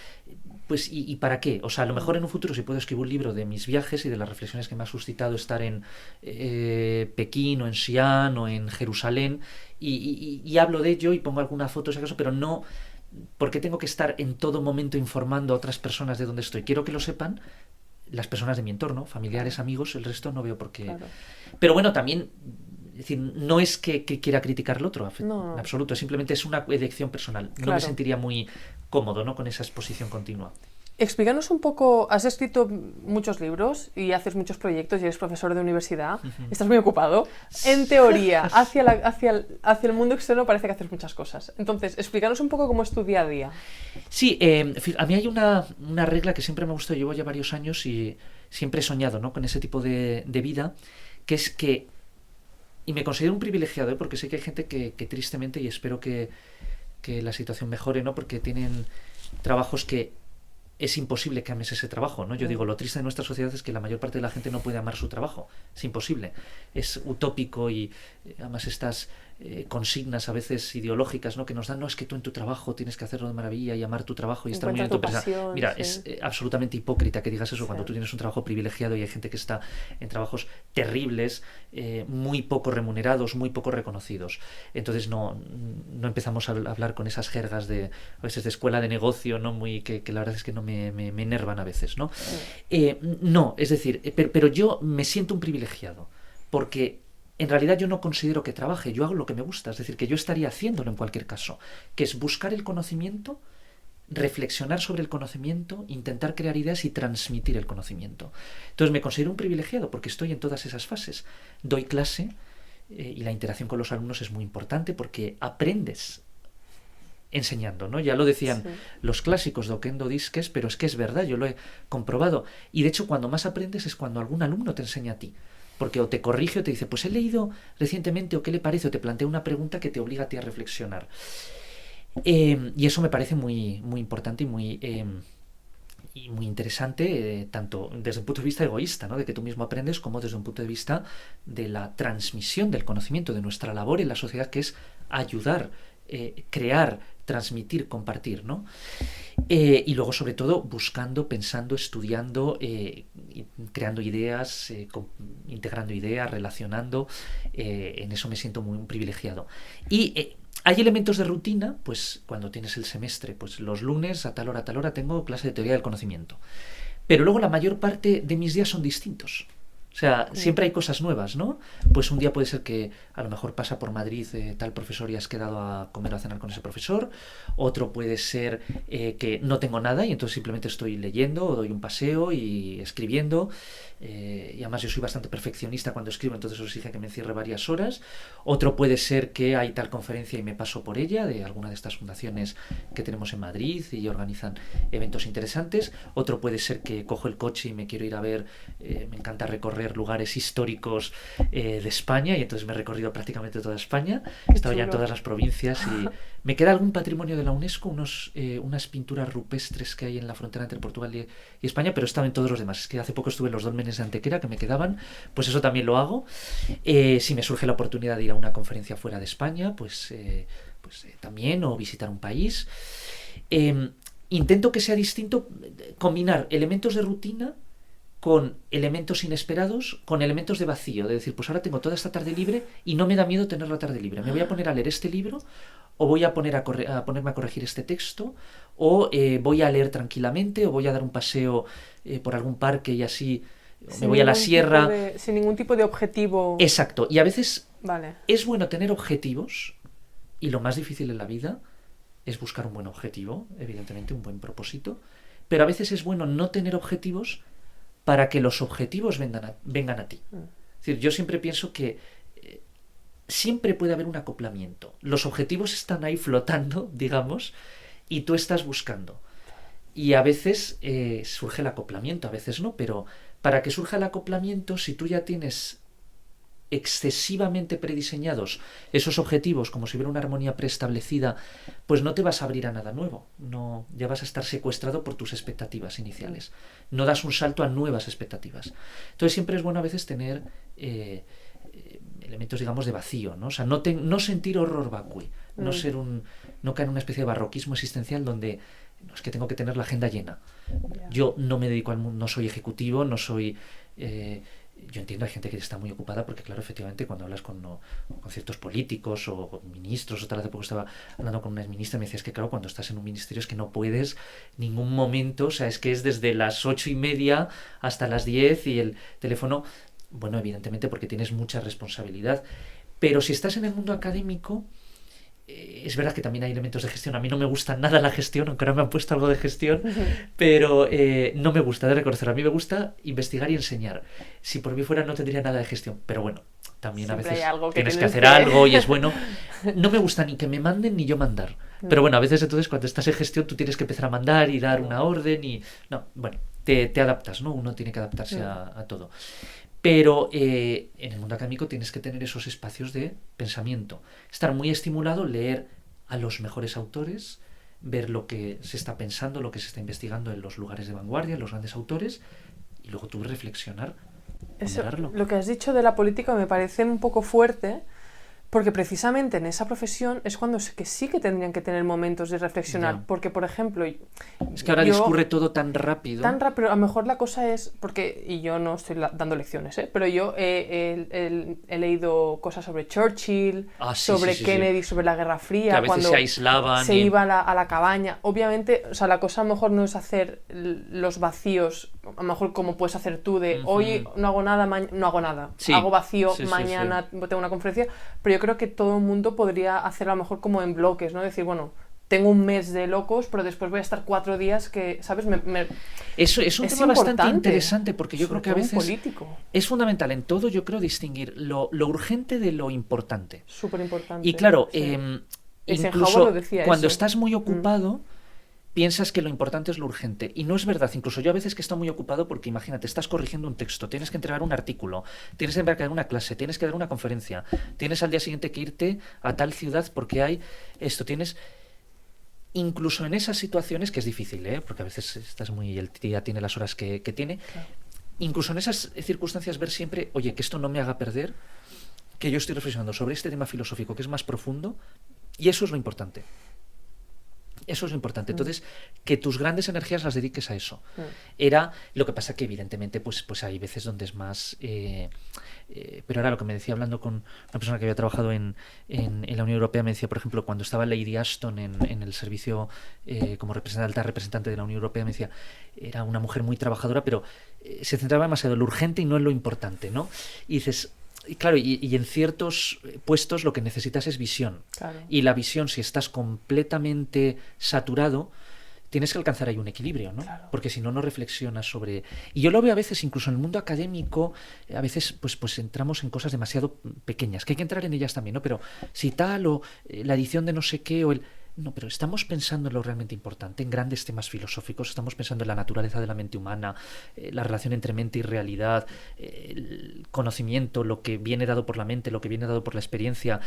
Speaker 1: Pues, ¿y para qué? O sea, a lo mejor en un futuro, si puedo escribir un libro de mis viajes y de las reflexiones que me ha suscitado estar en Pekín o en Xi'an o en Jerusalén y hablo de ello y pongo alguna foto, si acaso, pero no porque tengo que estar en todo momento informando a otras personas de dónde estoy. Quiero que lo sepan las personas de mi entorno, familiares, amigos, el resto no veo por qué.
Speaker 3: Claro.
Speaker 1: Pero bueno, también, es decir, no es que quiera criticar al otro,
Speaker 3: No.
Speaker 1: en absoluto, simplemente es una elección personal. No me sentiría muy cómodo, ¿no?, con esa exposición continua.
Speaker 3: Explícanos un poco, has escrito muchos libros y haces muchos proyectos y eres profesor de universidad, estás muy ocupado. En teoría, hacia el mundo externo parece que haces muchas cosas. Entonces, explícanos un poco cómo es tu día a día.
Speaker 1: Sí, a mí hay una regla que siempre me gustó, llevo ya varios años y siempre he soñado, ¿no?, con ese tipo de vida, que es que, y me considero un privilegiado, porque sé que hay gente que tristemente, y espero que la situación mejore, ¿no?, porque tienen trabajos que es imposible que ames ese trabajo, ¿no? Yo digo, lo triste de nuestra sociedad es que la mayor parte de la gente no puede amar su trabajo. Es imposible. Es utópico y además estas consignas a veces ideológicas, ¿no?, que nos dan, no, es que tú en tu trabajo tienes que hacerlo de maravilla y amar tu trabajo y estar muy bien en tu empresa. Mira, sí, es absolutamente hipócrita que digas eso cuando tú tienes un trabajo privilegiado y hay gente que está en trabajos terribles, muy poco remunerados, muy poco reconocidos. Entonces no empezamos a hablar con esas jergas a veces de escuela de negocio, ¿no?, muy que la verdad es que no me enervan a veces, ¿no? No, es decir, pero yo me siento un privilegiado porque en realidad yo no considero que trabaje, yo hago lo que me gusta, es decir, que yo estaría haciéndolo en cualquier caso, que es buscar el conocimiento, reflexionar sobre el conocimiento, intentar crear ideas y transmitir el conocimiento. Entonces me considero un privilegiado porque estoy en todas esas fases. Doy clase y la interacción con los alumnos es muy importante porque aprendes enseñando, ¿no? Ya lo decían los clásicos de Oquendo Disques, pero es que es verdad, yo lo he comprobado. Y de hecho, cuando más aprendes es cuando algún alumno te enseña a ti. Porque o te corrige o te dice, pues he leído recientemente, o qué le parece, o te plantea una pregunta que te obliga a ti a reflexionar. Y eso me parece muy, muy importante y muy interesante, tanto desde un punto de vista egoísta, ¿no?, de que tú mismo aprendes, como desde un punto de vista de la transmisión del conocimiento, de nuestra labor en la sociedad, que es ayudar, crear, transmitir, compartir, ¿no? Y luego, sobre todo, buscando, pensando, estudiando, creando ideas, integrando ideas, relacionando. En eso me siento muy privilegiado. Y hay elementos de rutina, pues cuando tienes el semestre, pues los lunes a tal hora tengo clase de teoría del conocimiento. Pero luego la mayor parte de mis días son distintos. O sea, siempre hay cosas nuevas, ¿no? Pues un día puede ser que a lo mejor pasa por Madrid tal profesor y has quedado a comer o a cenar con ese profesor. Otro puede ser que no tengo nada y entonces simplemente estoy leyendo o doy un paseo y escribiendo. Y además yo soy bastante perfeccionista cuando escribo, entonces eso exige que me encierre varias horas. Otro puede ser que hay tal conferencia y me paso por ella, de alguna de estas fundaciones que tenemos en Madrid y organizan eventos interesantes. Otro puede ser que cojo el coche y me quiero ir a ver, me encanta recorrer lugares históricos de España, y entonces me he recorrido prácticamente toda España. He estado ya en todas las provincias y me queda algún patrimonio de la UNESCO, unas pinturas rupestres que hay en la frontera entre Portugal y España, pero he estado en todos los demás. Es que hace poco estuve en los dólmenes de Antequera que me quedaban, pues eso también lo hago. Si me surge la oportunidad de ir a una conferencia fuera de España, pues también, o visitar un país. Intento que sea distinto, combinar elementos de rutina con elementos inesperados, con elementos de vacío, de decir, pues ahora tengo toda esta tarde libre y no me da miedo tener la tarde libre. Me voy a poner a leer este libro, o voy a ponerme a corregir este texto, o voy a leer tranquilamente, o voy a dar un paseo por algún parque y así me voy a la sierra.
Speaker 3: Sin ningún tipo de objetivo.
Speaker 1: Exacto. Y a veces es bueno tener objetivos, y lo más difícil en la vida es buscar un buen objetivo, evidentemente, un buen propósito, pero a veces es bueno no tener objetivos para que los objetivos vengan a ti. Es decir, yo siempre pienso que siempre puede haber un acoplamiento. Los objetivos están ahí flotando, digamos, y tú estás buscando. Y a veces surge el acoplamiento, a veces no, pero para que surja el acoplamiento, si tú ya tienes excesivamente prediseñados esos objetivos, como si hubiera una armonía preestablecida, pues no te vas a abrir a nada nuevo. No, ya vas a estar secuestrado por tus expectativas iniciales. No das un salto a nuevas expectativas. Entonces siempre es bueno a veces tener elementos, digamos, de vacío, ¿no? O sea, no sentir horror vacui, no caer en una especie de barroquismo existencial donde no, es que tengo que tener la agenda llena. Yo no me dedico al mundo, no soy ejecutivo, no soy... yo entiendo, hay gente que está muy ocupada porque, claro, efectivamente, cuando hablas con ciertos políticos o con ministros, o tal, hace poco estaba hablando con una ministra y me decía, es que, claro, cuando estás en un ministerio es que no puedes ningún momento, o sea, es que es desde las 8:30 hasta las 10 y el teléfono, bueno, evidentemente porque tienes mucha responsabilidad, pero si estás en el mundo académico, es verdad que también hay elementos de gestión. A mí no me gusta nada la gestión, aunque ahora me han puesto algo de gestión, pero no me gusta, de reconocerlo. A mí me gusta investigar y enseñar. Si por mí fuera no tendría nada de gestión, pero bueno, también siempre a veces tienes que hacer algo y es bueno. No me gusta ni que me manden ni yo mandar. Pero bueno, a veces entonces cuando estás en gestión tú tienes que empezar a mandar y dar una orden y... No, bueno, te adaptas, ¿no? Uno tiene que adaptarse a todo. Pero en el mundo académico tienes que tener esos espacios de pensamiento. Estar muy estimulado, leer a los mejores autores, ver lo que se está pensando, lo que se está investigando en los lugares de vanguardia, en los grandes autores, y luego tú reflexionar, ponderarlo.
Speaker 3: Lo que has dicho de la política me parece un poco fuerte, porque precisamente en esa profesión es cuando que sí que tendrían que tener momentos de reflexionar. Ya. Porque, por ejemplo...
Speaker 1: Es que ahora discurre todo tan rápido.
Speaker 3: Tan rápido. A lo mejor la cosa es... porque y yo no estoy dando lecciones, pero yo he leído cosas sobre Churchill, sobre Kennedy, sobre la Guerra Fría.
Speaker 1: Que a veces
Speaker 3: cuando
Speaker 1: se aislaban.
Speaker 3: Se iba a la cabaña. Obviamente, o sea, la cosa a lo mejor no es hacer los vacíos, a lo mejor como puedes hacer tú, de hoy no hago nada, no hago nada. Sí. Hago vacío, mañana tengo una conferencia. Pero yo creo que todo el mundo podría hacer a lo mejor como en bloques, ¿no? Decir, bueno, tengo un mes de locos, pero después voy a estar 4 días que, ¿sabes?
Speaker 1: Eso es un tema bastante interesante, porque yo creo que a veces
Speaker 3: político.
Speaker 1: Es fundamental en todo, yo creo, distinguir lo urgente de lo importante.
Speaker 3: Súper importante.
Speaker 1: Y claro,
Speaker 3: sí.
Speaker 1: incluso cuando estás muy ocupado... piensas que lo importante es lo urgente. Y no es verdad. Incluso yo a veces que estoy muy ocupado porque, imagínate, estás corrigiendo un texto, tienes que entregar un artículo, tienes que dar una clase, tienes que dar una conferencia, tienes al día siguiente que irte a tal ciudad porque hay esto, tienes... Incluso en esas situaciones, que es difícil, porque a veces estás muy... el día tiene las horas que tiene. Claro. Incluso en esas circunstancias ver siempre, oye, que esto no me haga perder, que yo estoy reflexionando sobre este tema filosófico que es más profundo, y eso es lo importante. Eso es lo importante. Entonces, que tus grandes energías las dediques a eso. Era lo que pasa que, evidentemente, pues hay veces donde es más... pero ahora lo que me decía, hablando con una persona que había trabajado en la Unión Europea, me decía, por ejemplo, cuando estaba Lady Ashton en el servicio como alta representante de la Unión Europea, me decía, era una mujer muy trabajadora, pero se centraba demasiado en lo urgente y no en lo importante, ¿no? Y dices... Y claro, y en ciertos puestos lo que necesitas es visión. Claro. Y la visión, si estás completamente saturado, tienes que alcanzar ahí un equilibrio, ¿no? Claro. Porque si no, no reflexionas sobre... Y yo lo veo a veces, incluso en el mundo académico, a veces pues entramos en cosas demasiado pequeñas, que hay que entrar en ellas también, ¿no? Pero si tal, o la edición de no sé qué, o el... No, pero estamos pensando en lo realmente importante, en grandes temas filosóficos, estamos pensando en la naturaleza de la mente humana, la relación entre mente y realidad, el conocimiento, lo que viene dado por la mente, lo que viene dado por la experiencia,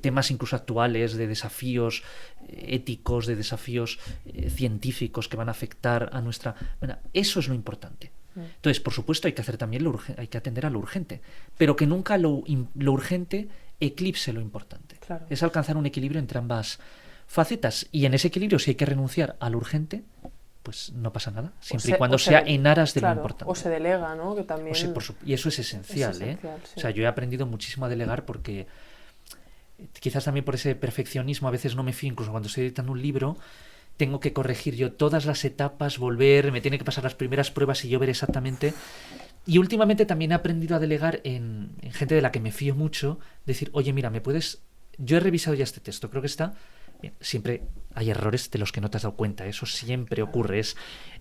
Speaker 1: temas incluso actuales de desafíos éticos, de desafíos científicos que van a afectar a nuestra... Bueno, eso es lo importante. Entonces, por supuesto, hay que hacer también hay que atender a lo urgente, pero que nunca lo urgente eclipse lo importante. Claro. Es alcanzar un equilibrio entre ambas facetas, y en ese equilibrio, si hay que renunciar a lo urgente, pues no pasa nada, siempre y cuando sea en aras de lo importante.
Speaker 3: O se delega, ¿no? Que también...
Speaker 1: y eso es esencial, sí. O sea, yo he aprendido muchísimo a delegar porque quizás también por ese perfeccionismo a veces no me fío, incluso cuando estoy editando un libro, tengo que corregir yo todas las etapas, volver, me tiene que pasar las primeras pruebas y yo ver exactamente... Y últimamente también he aprendido a delegar en gente de la que me fío mucho, decir, oye, mira, ¿me puedes...? Yo he revisado ya este texto, creo que está... Bien, siempre hay errores de los que no te has dado cuenta, eso siempre ocurre,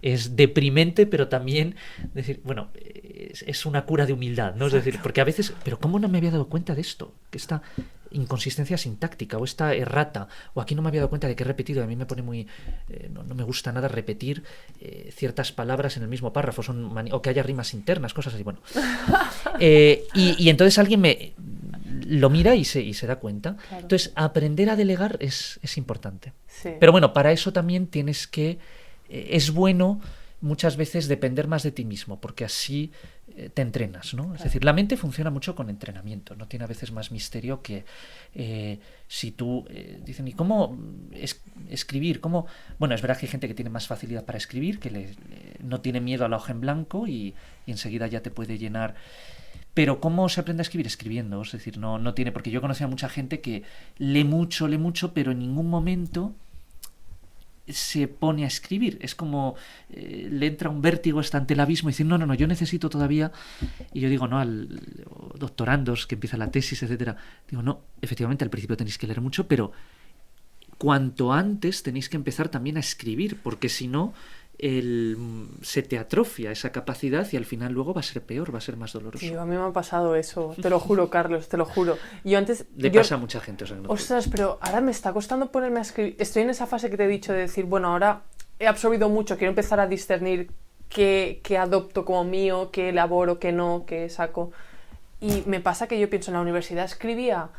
Speaker 1: es deprimente, pero también decir, bueno, es una cura de humildad, ¿no? Es decir, porque a veces, pero ¿cómo no me había dado cuenta de esto? Que esta inconsistencia sintáctica o esta errata, o aquí no me había dado cuenta de que he repetido, a mí me pone muy... no me gusta nada repetir ciertas palabras en el mismo párrafo, o que haya rimas internas, cosas así, bueno. Y entonces alguien lo mira y se da cuenta. Claro. Entonces, aprender a delegar es importante.
Speaker 3: Sí.
Speaker 1: Pero bueno, para eso también tienes que... es bueno muchas veces depender más de ti mismo, porque así te entrenas, ¿no? Claro. Es decir, la mente funciona mucho con entrenamiento, no tiene a veces más misterio que si tú... dicen, ¿y cómo escribir? ¿Cómo? Bueno, es verdad que hay gente que tiene más facilidad para escribir, que no tiene miedo a la hoja en blanco y enseguida ya te puede llenar... Pero ¿cómo se aprende a escribir? Escribiendo, es decir, no tiene... Porque yo conocí a mucha gente que lee mucho, pero en ningún momento se pone a escribir. Es como le entra un vértigo hasta ante el abismo y decir, no, yo necesito todavía... Y yo digo, no, al doctorandos que empieza la tesis, etcétera, digo, no, efectivamente al principio tenéis que leer mucho, pero cuanto antes tenéis que empezar también a escribir, porque si no... se te atrofia esa capacidad y al final luego va a ser peor, va a ser más doloroso.
Speaker 3: Tío, a mí me ha pasado eso, te lo juro, Carlos, te lo juro. Yo antes...
Speaker 1: pasa a mucha gente. O sea, no
Speaker 3: ostras, pero ahora me está costando ponerme a escribir. Estoy en esa fase que te he dicho de decir, bueno, ahora he absorbido mucho, quiero empezar a discernir qué adopto como mío, qué elaboro, qué no, qué saco. Y me pasa que yo pienso, en la universidad escribía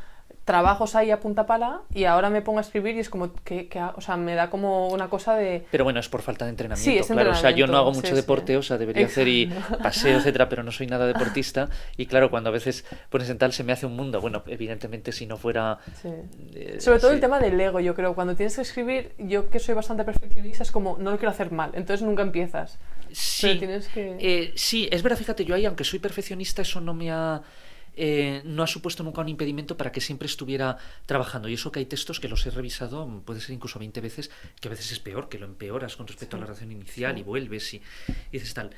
Speaker 3: trabajos ahí a punta pala y ahora me pongo a escribir y es como que o sea, me da como una cosa de...
Speaker 1: Pero bueno, es por falta de entrenamiento,
Speaker 3: sí, es
Speaker 1: claro.
Speaker 3: Entrenamiento,
Speaker 1: o sea, yo no hago mucho deporte,
Speaker 3: sí.
Speaker 1: O sea, debería hacer y paseo, etcétera, pero no soy nada deportista y claro, cuando a veces pones en tal se me hace un mundo. Bueno, evidentemente si no fuera...
Speaker 3: Sí. Sobre todo el tema del ego, yo creo. Cuando tienes que escribir, yo que soy bastante perfeccionista, es como, no lo quiero hacer mal, entonces nunca empiezas.
Speaker 1: Sí,
Speaker 3: pero tienes que...
Speaker 1: sí, es verdad, fíjate, yo ahí, aunque soy perfeccionista, eso no me ha... no ha supuesto nunca un impedimento para que siempre estuviera trabajando. Y eso que hay textos que los he revisado, puede ser incluso 20 veces, que a veces es peor, que lo empeoras con respecto a la redacción inicial y vuelves y dices tal.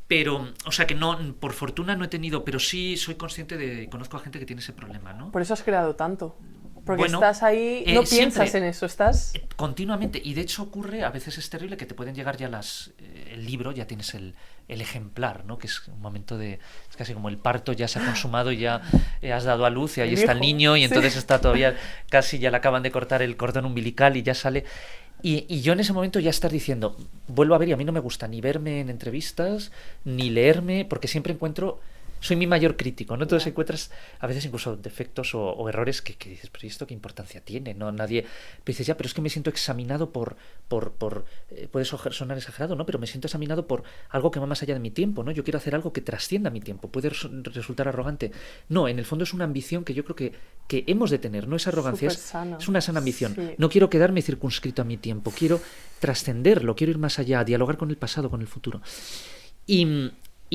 Speaker 1: Pero, o sea que no, por fortuna no he tenido, pero sí soy consciente conozco a gente que tiene ese problema, ¿no?
Speaker 3: Por eso has creado tanto. Porque
Speaker 1: bueno,
Speaker 3: estás ahí, no piensas en eso, estás...
Speaker 1: Continuamente, y de hecho ocurre, a veces es terrible que te pueden llegar ya el libro, ya tienes el ejemplar, ¿no? Que es un momento es casi como el parto, ya se ha consumado y ya has dado a luz y ahí está el niño y entonces está todavía, casi ya le acaban de cortar el cordón umbilical y ya sale... Y yo en ese momento ya estar diciendo, vuelvo a ver, y a mí no me gusta ni verme en entrevistas, ni leerme, porque siempre soy mi mayor crítico, ¿no? Entonces encuentras a veces incluso defectos o errores que dices, pero ¿y esto qué importancia tiene? No, nadie... Pero dices, ya, pero es que me siento examinado por puede sonar exagerado, ¿no? Pero me siento examinado por algo que va más allá de mi tiempo, ¿no? Yo quiero hacer algo que trascienda mi tiempo. Puede resultar arrogante. No, en el fondo es una ambición que yo creo que hemos de tener, no es arrogancia, es una sana ambición. Sí. No quiero quedarme circunscrito a mi tiempo, quiero trascenderlo, quiero ir más allá, dialogar con el pasado, con el futuro.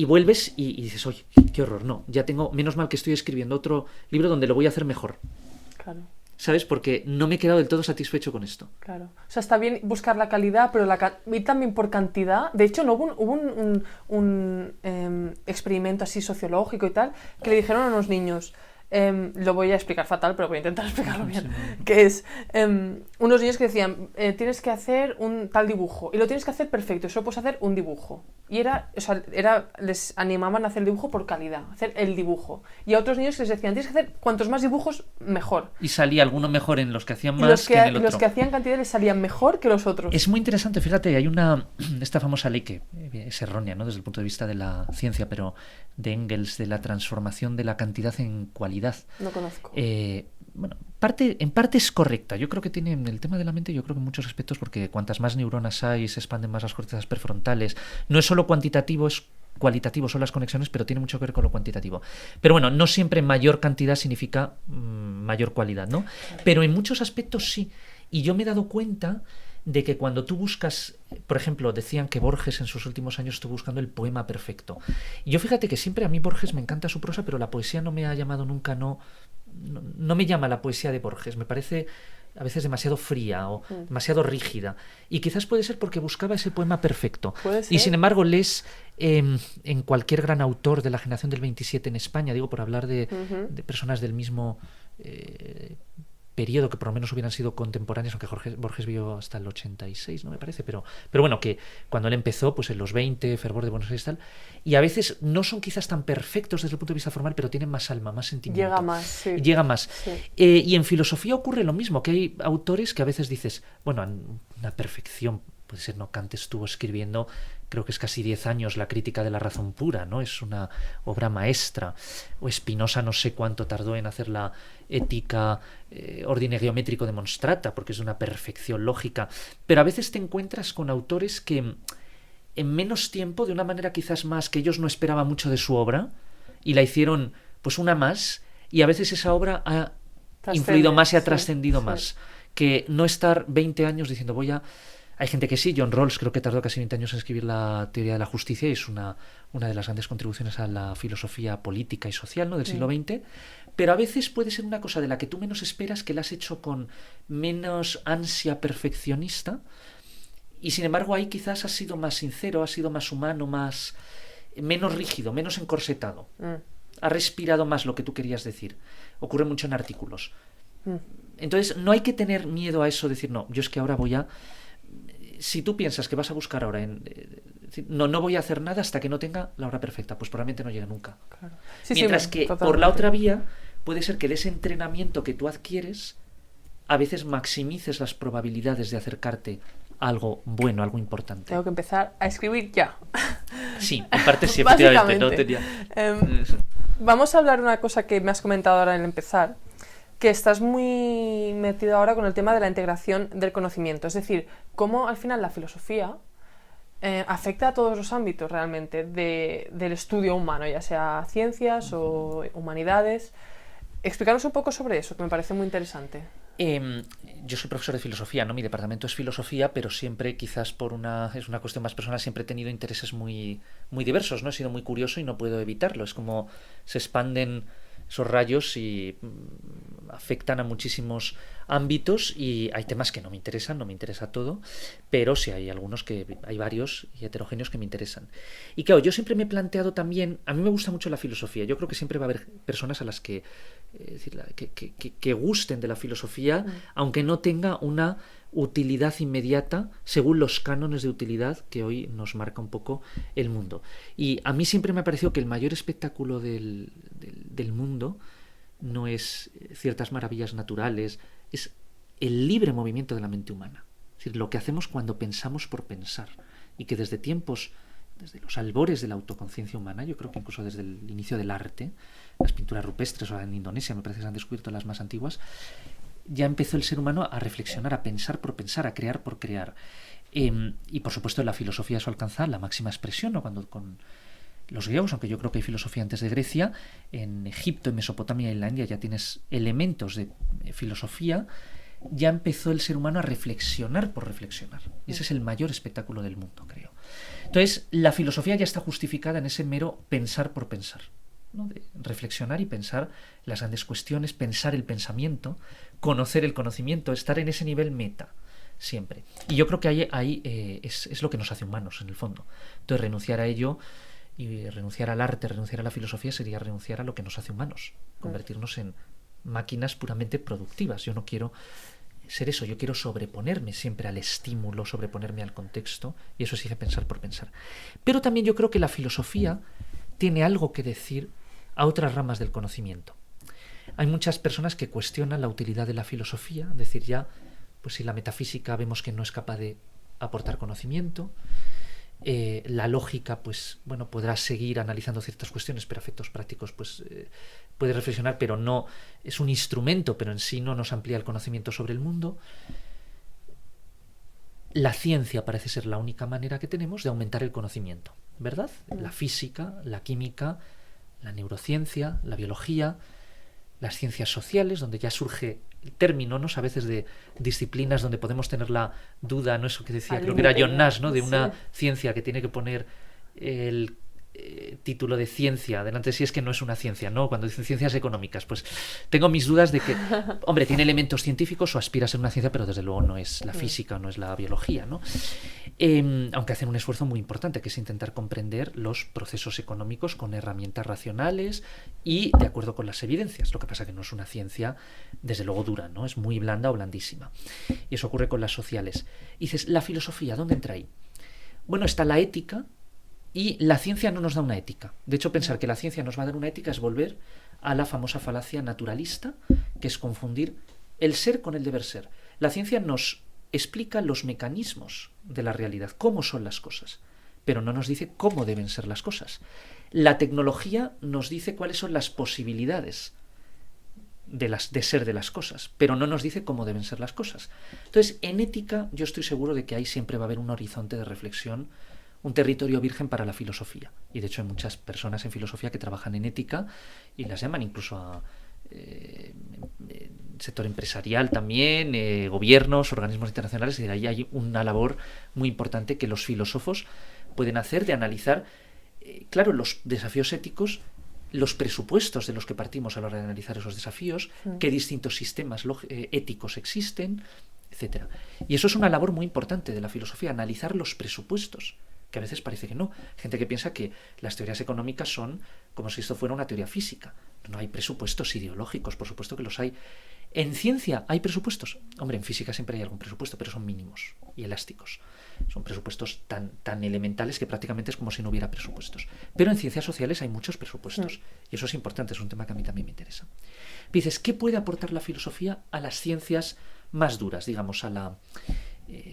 Speaker 1: Y vuelves y dices, oye, qué horror, no, ya tengo, menos mal que estoy escribiendo otro libro donde lo voy a hacer mejor.
Speaker 3: Claro.
Speaker 1: ¿Sabes? Porque no me he quedado del todo satisfecho con esto.
Speaker 3: Claro. O sea, está bien buscar la calidad, pero ir también por cantidad. De hecho, no hubo un experimento así sociológico y tal, que le dijeron a unos niños... lo voy a explicar fatal, pero voy a intentar explicarlo bien. Sí. Que es unos niños que decían, tienes que hacer un tal dibujo y lo tienes que hacer perfecto, y solo puedes hacer un dibujo. Y les animaban a hacer el dibujo por calidad, hacer el dibujo. Y a otros niños que les decían, tienes que hacer cuantos más dibujos, mejor.
Speaker 1: Y salía alguno mejor en los que hacían más que en el otro.
Speaker 3: Los que hacían cantidad les salían mejor que los otros.
Speaker 1: Es muy interesante, fíjate, hay esta famosa ley que es errónea, ¿no? Desde el punto de vista de la ciencia, pero de Engels, de la transformación de la cantidad en cualidad.
Speaker 3: No conozco.
Speaker 1: Bueno, en parte es correcta. Yo creo que tiene el tema de la mente, yo creo que en muchos aspectos, porque cuantas más neuronas hay, se expanden más las cortezas prefrontales. No es solo cuantitativo, es cualitativo, son las conexiones, pero tiene mucho que ver con lo cuantitativo. Pero bueno, no siempre mayor cantidad significa mayor cualidad, ¿no? Pero en muchos aspectos sí. Y yo me he dado cuenta de que cuando tú buscas, por ejemplo, decían que Borges en sus últimos años estuvo buscando el poema perfecto. Y yo fíjate que siempre a mí Borges me encanta su prosa, pero la poesía no me ha llamado nunca, no me llama la poesía de Borges. Me parece a veces demasiado fría o demasiado rígida. Y quizás puede ser porque buscaba ese poema perfecto. Y sin embargo lees en cualquier gran autor de la generación del 27 en España, digo por hablar de personas del mismo... periodo que por lo menos hubieran sido contemporáneos, aunque Borges vivió hasta el 86, no me parece, pero bueno, que cuando él empezó, pues en los 20, fervor de Buenos Aires y tal, y a veces no son quizás tan perfectos desde el punto de vista formal, pero tienen más alma, más sentimiento.
Speaker 3: Llega más, sí.
Speaker 1: Llega más.
Speaker 3: Sí.
Speaker 1: Y en filosofía ocurre lo mismo, que hay autores que a veces dices, bueno, una perfección, puede ser, no, Kant estuvo escribiendo, creo que es casi 10 años, La crítica de la razón pura, ¿no? Es una obra maestra. O Spinoza no sé cuánto tardó en hacer la ética ordine geométrico de Monstrata, porque es una perfección lógica. Pero a veces te encuentras con autores que en menos tiempo, de una manera quizás más que ellos no esperaban mucho de su obra, y la hicieron pues una más, y a veces esa obra ha influido más y ha trascendido más. Que no estar 20 años diciendo voy a... Hay gente que sí, John Rawls creo que tardó casi 20 años en escribir la teoría de la justicia y es una de las grandes contribuciones a la filosofía política y social, ¿no?, del siglo XX, pero a veces puede ser una cosa de la que tú menos esperas, que la has hecho con menos ansia perfeccionista y sin embargo ahí quizás has sido más sincero, has sido más humano, menos rígido, menos encorsetado. Has respirado más lo que tú querías decir. Ocurre mucho en artículos. Entonces no hay que tener miedo a eso, decir, no, yo es que ahora voy a... Si tú piensas que vas a buscar ahora no voy a hacer nada hasta que no tenga la hora perfecta, pues probablemente no llegue nunca. Claro. Sí, mientras que totalmente. Por la otra vía puede ser que de ese entrenamiento que tú adquieres a veces maximices las probabilidades de acercarte a algo bueno, algo importante.
Speaker 3: Tengo que empezar a escribir ya.
Speaker 1: Sí, en parte sí, efectivamente. No tenía...
Speaker 3: Vamos a hablar de una cosa que me has comentado ahora en empezar, que estás muy metido ahora con el tema de la integración del conocimiento, es decir, cómo al final la filosofía afecta a todos los ámbitos realmente del estudio humano, ya sea ciencias o humanidades. Explícanos un poco sobre eso, que me parece muy interesante.
Speaker 1: Yo soy profesor de filosofía, ¿no? Mi departamento es filosofía, pero siempre, quizás es una cuestión más personal, siempre he tenido intereses muy, muy diversos, ¿no? He sido muy curioso y no puedo evitarlo. Es como se expanden esos rayos y afectan a muchísimos ámbitos y hay temas que no me interesa todo, pero sí hay varios y heterogéneos que me interesan. Y claro, yo siempre me he planteado también, a mí me gusta mucho la filosofía, yo creo que siempre va a haber personas a las que gusten de la filosofía, aunque no tenga una utilidad inmediata según los cánones de utilidad que hoy nos marca un poco el mundo. Y a mí siempre me ha parecido que el mayor espectáculo del mundo no es ciertas maravillas naturales, es el libre movimiento de la mente humana. Es decir, lo que hacemos cuando pensamos por pensar. Y que desde los albores de la autoconciencia humana, yo creo que incluso desde el inicio del arte, las pinturas rupestres, o en Indonesia me parece que se han descubierto las más antiguas, ya empezó el ser humano a reflexionar, a pensar por pensar, a crear por crear. Y por supuesto en la filosofía eso alcanza la máxima expresión, ¿no? Cuando con los griegos, aunque yo creo que hay filosofía antes de Grecia, en Egipto, en Mesopotamia y en la India ya tienes elementos de filosofía, ya empezó el ser humano a reflexionar por reflexionar. Y ese es el mayor espectáculo del mundo, creo. Entonces, la filosofía ya está justificada en ese mero pensar por pensar, ¿no? De reflexionar y pensar las grandes cuestiones, pensar el pensamiento, conocer el conocimiento, estar en ese nivel meta, siempre. Y yo creo que ahí es lo que nos hace humanos, en el fondo. Entonces, renunciar a ello y renunciar al arte, renunciar a la filosofía sería renunciar a lo que nos hace humanos, convertirnos en máquinas puramente productivas. Yo no quiero ser eso, yo quiero sobreponerme siempre al estímulo, sobreponerme al contexto, y eso exige pensar por pensar. Pero también yo creo que la filosofía tiene algo que decir a otras ramas del conocimiento. Hay muchas personas que cuestionan la utilidad de la filosofía, es decir, ya, pues si la metafísica vemos que no es capaz de aportar conocimiento, la lógica, pues bueno, podrá seguir analizando ciertas cuestiones, pero a efectos prácticos, pues puede reflexionar, pero no es un instrumento, pero en sí no nos amplía el conocimiento sobre el mundo. La ciencia parece ser la única manera que tenemos de aumentar el conocimiento, ¿verdad? La física, la química, la neurociencia, la biología, las ciencias sociales, donde ya surge el término, ¿no? A veces de disciplinas donde podemos tener la duda, ¿no? Eso que decía, creo que era John Nash, ¿no? De una ciencia que tiene que poner el título de ciencia delante de sí es que no es una ciencia, ¿no? Cuando dicen ciencias económicas, pues tengo mis dudas de que, hombre, tiene elementos científicos o aspira a ser una ciencia, pero desde luego no es la física o no es la biología, ¿no? Aunque hacen un esfuerzo muy importante, que es intentar comprender los procesos económicos con herramientas racionales y de acuerdo con las evidencias. Lo que pasa que no es una ciencia, desde luego, dura, ¿no? Es muy blanda o blandísima. Y eso ocurre con las sociales. Y dices, ¿la filosofía dónde entra ahí? Bueno, está la ética, y la ciencia no nos da una ética. De hecho, pensar que la ciencia nos va a dar una ética es volver a la famosa falacia naturalista, que es confundir el ser con el deber ser. La ciencia nos explica los mecanismos de la realidad, cómo son las cosas, pero no nos dice cómo deben ser las cosas. La tecnología nos dice cuáles son las posibilidades de ser de las cosas, pero no nos dice cómo deben ser las cosas. Entonces, en ética, yo estoy seguro de que ahí siempre va a haber un horizonte de reflexión, un territorio virgen para la filosofía. Y de hecho hay muchas personas en filosofía que trabajan en ética y las llaman incluso a sector empresarial también, gobiernos, organismos internacionales, y de ahí hay una labor muy importante que los filósofos pueden hacer de analizar, claro, los desafíos éticos, los presupuestos de los que partimos a la hora de analizar esos desafíos, qué distintos sistemas éticos existen, etcétera. Y eso es una labor muy importante de la filosofía, analizar los presupuestos, que a veces parece que no. Gente que piensa que las teorías económicas son como si esto fuera una teoría física. No hay presupuestos ideológicos, por supuesto que los hay. ¿En ciencia hay presupuestos? Hombre, en física siempre hay algún presupuesto, pero son mínimos y elásticos. Son presupuestos tan elementales que prácticamente es como si no hubiera presupuestos. Pero en ciencias sociales hay muchos presupuestos. Y eso es importante, es un tema que a mí también me interesa. Dices, ¿qué puede aportar la filosofía a las ciencias más duras? Digamos, a la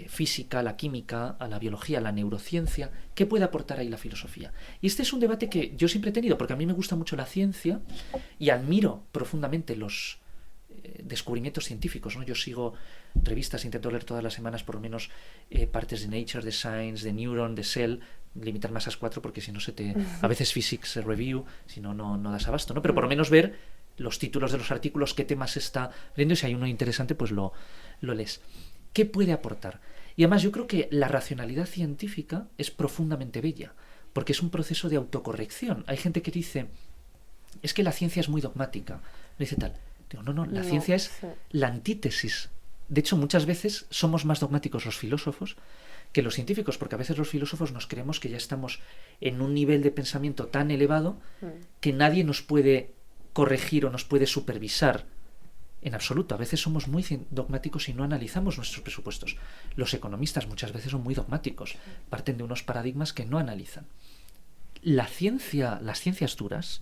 Speaker 1: física, a la química, a la biología, a la neurociencia. ¿Qué puede aportar ahí la filosofía? Y este es un debate que yo siempre he tenido, porque a mí me gusta mucho la ciencia y admiro profundamente los descubrimientos científicos, ¿no? Yo sigo revistas, intento leer todas las semanas por lo menos partes de Nature, de Science, de Neuron, de Cell, limitar más a 4 porque si no se te... A veces Physics Review, si no, no das abasto, ¿no? Pero por lo menos ver los títulos de los artículos, qué temas está leyendo, y si hay uno interesante, pues lo lees. ¿Qué puede aportar? Y además yo creo que la racionalidad científica es profundamente bella, porque es un proceso de autocorrección. Hay gente que dice, es que la ciencia es muy dogmática. Me dice tal. Digo, no, la ciencia es la antítesis. De hecho, muchas veces somos más dogmáticos los filósofos que los científicos, porque a veces los filósofos nos creemos que ya estamos en un nivel de pensamiento tan elevado que nadie nos puede corregir o nos puede supervisar en absoluto. A veces somos muy dogmáticos y no analizamos nuestros presupuestos. Los economistas muchas veces son muy dogmáticos, parten de unos paradigmas que no analizan. Las ciencias duras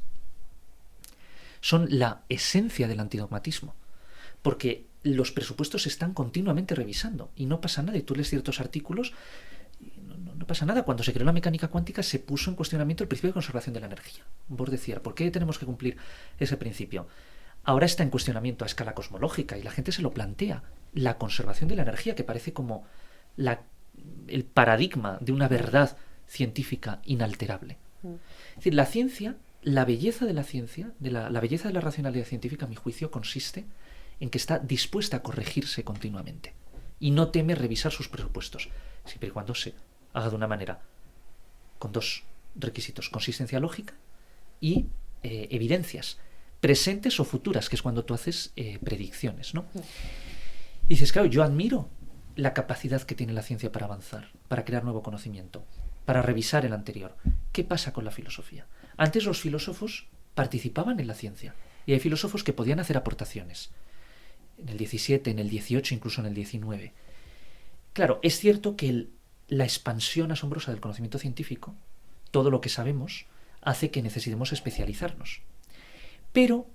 Speaker 1: son la esencia del antidogmatismo, porque los presupuestos se están continuamente revisando y no pasa nada. Y tú lees ciertos artículos y no pasa nada. Cuando se creó la mecánica cuántica se puso en cuestionamiento el principio de conservación de la energía. Bohr decía, ¿por qué tenemos que cumplir ese principio? Ahora está en cuestionamiento a escala cosmológica y la gente se lo plantea. La conservación de la energía, que parece como el paradigma de una verdad científica inalterable. Es decir, la ciencia, la belleza de la ciencia, la belleza de la racionalidad científica, a mi juicio, consiste en que está dispuesta a corregirse continuamente y no teme revisar sus presupuestos, siempre y cuando se haga de una manera con dos requisitos: consistencia lógica y evidencias presentes o futuras, que es cuando tú haces predicciones, ¿no? Y dices, claro, yo admiro la capacidad que tiene la ciencia para avanzar, para crear nuevo conocimiento, para revisar el anterior. ¿Qué pasa con la filosofía? Antes los filósofos participaban en la ciencia y hay filósofos que podían hacer aportaciones. En el 17, en el 18, incluso en el 19. Claro, es cierto que la expansión asombrosa del conocimiento científico, todo lo que sabemos, hace que necesitemos especializarnos. Pero,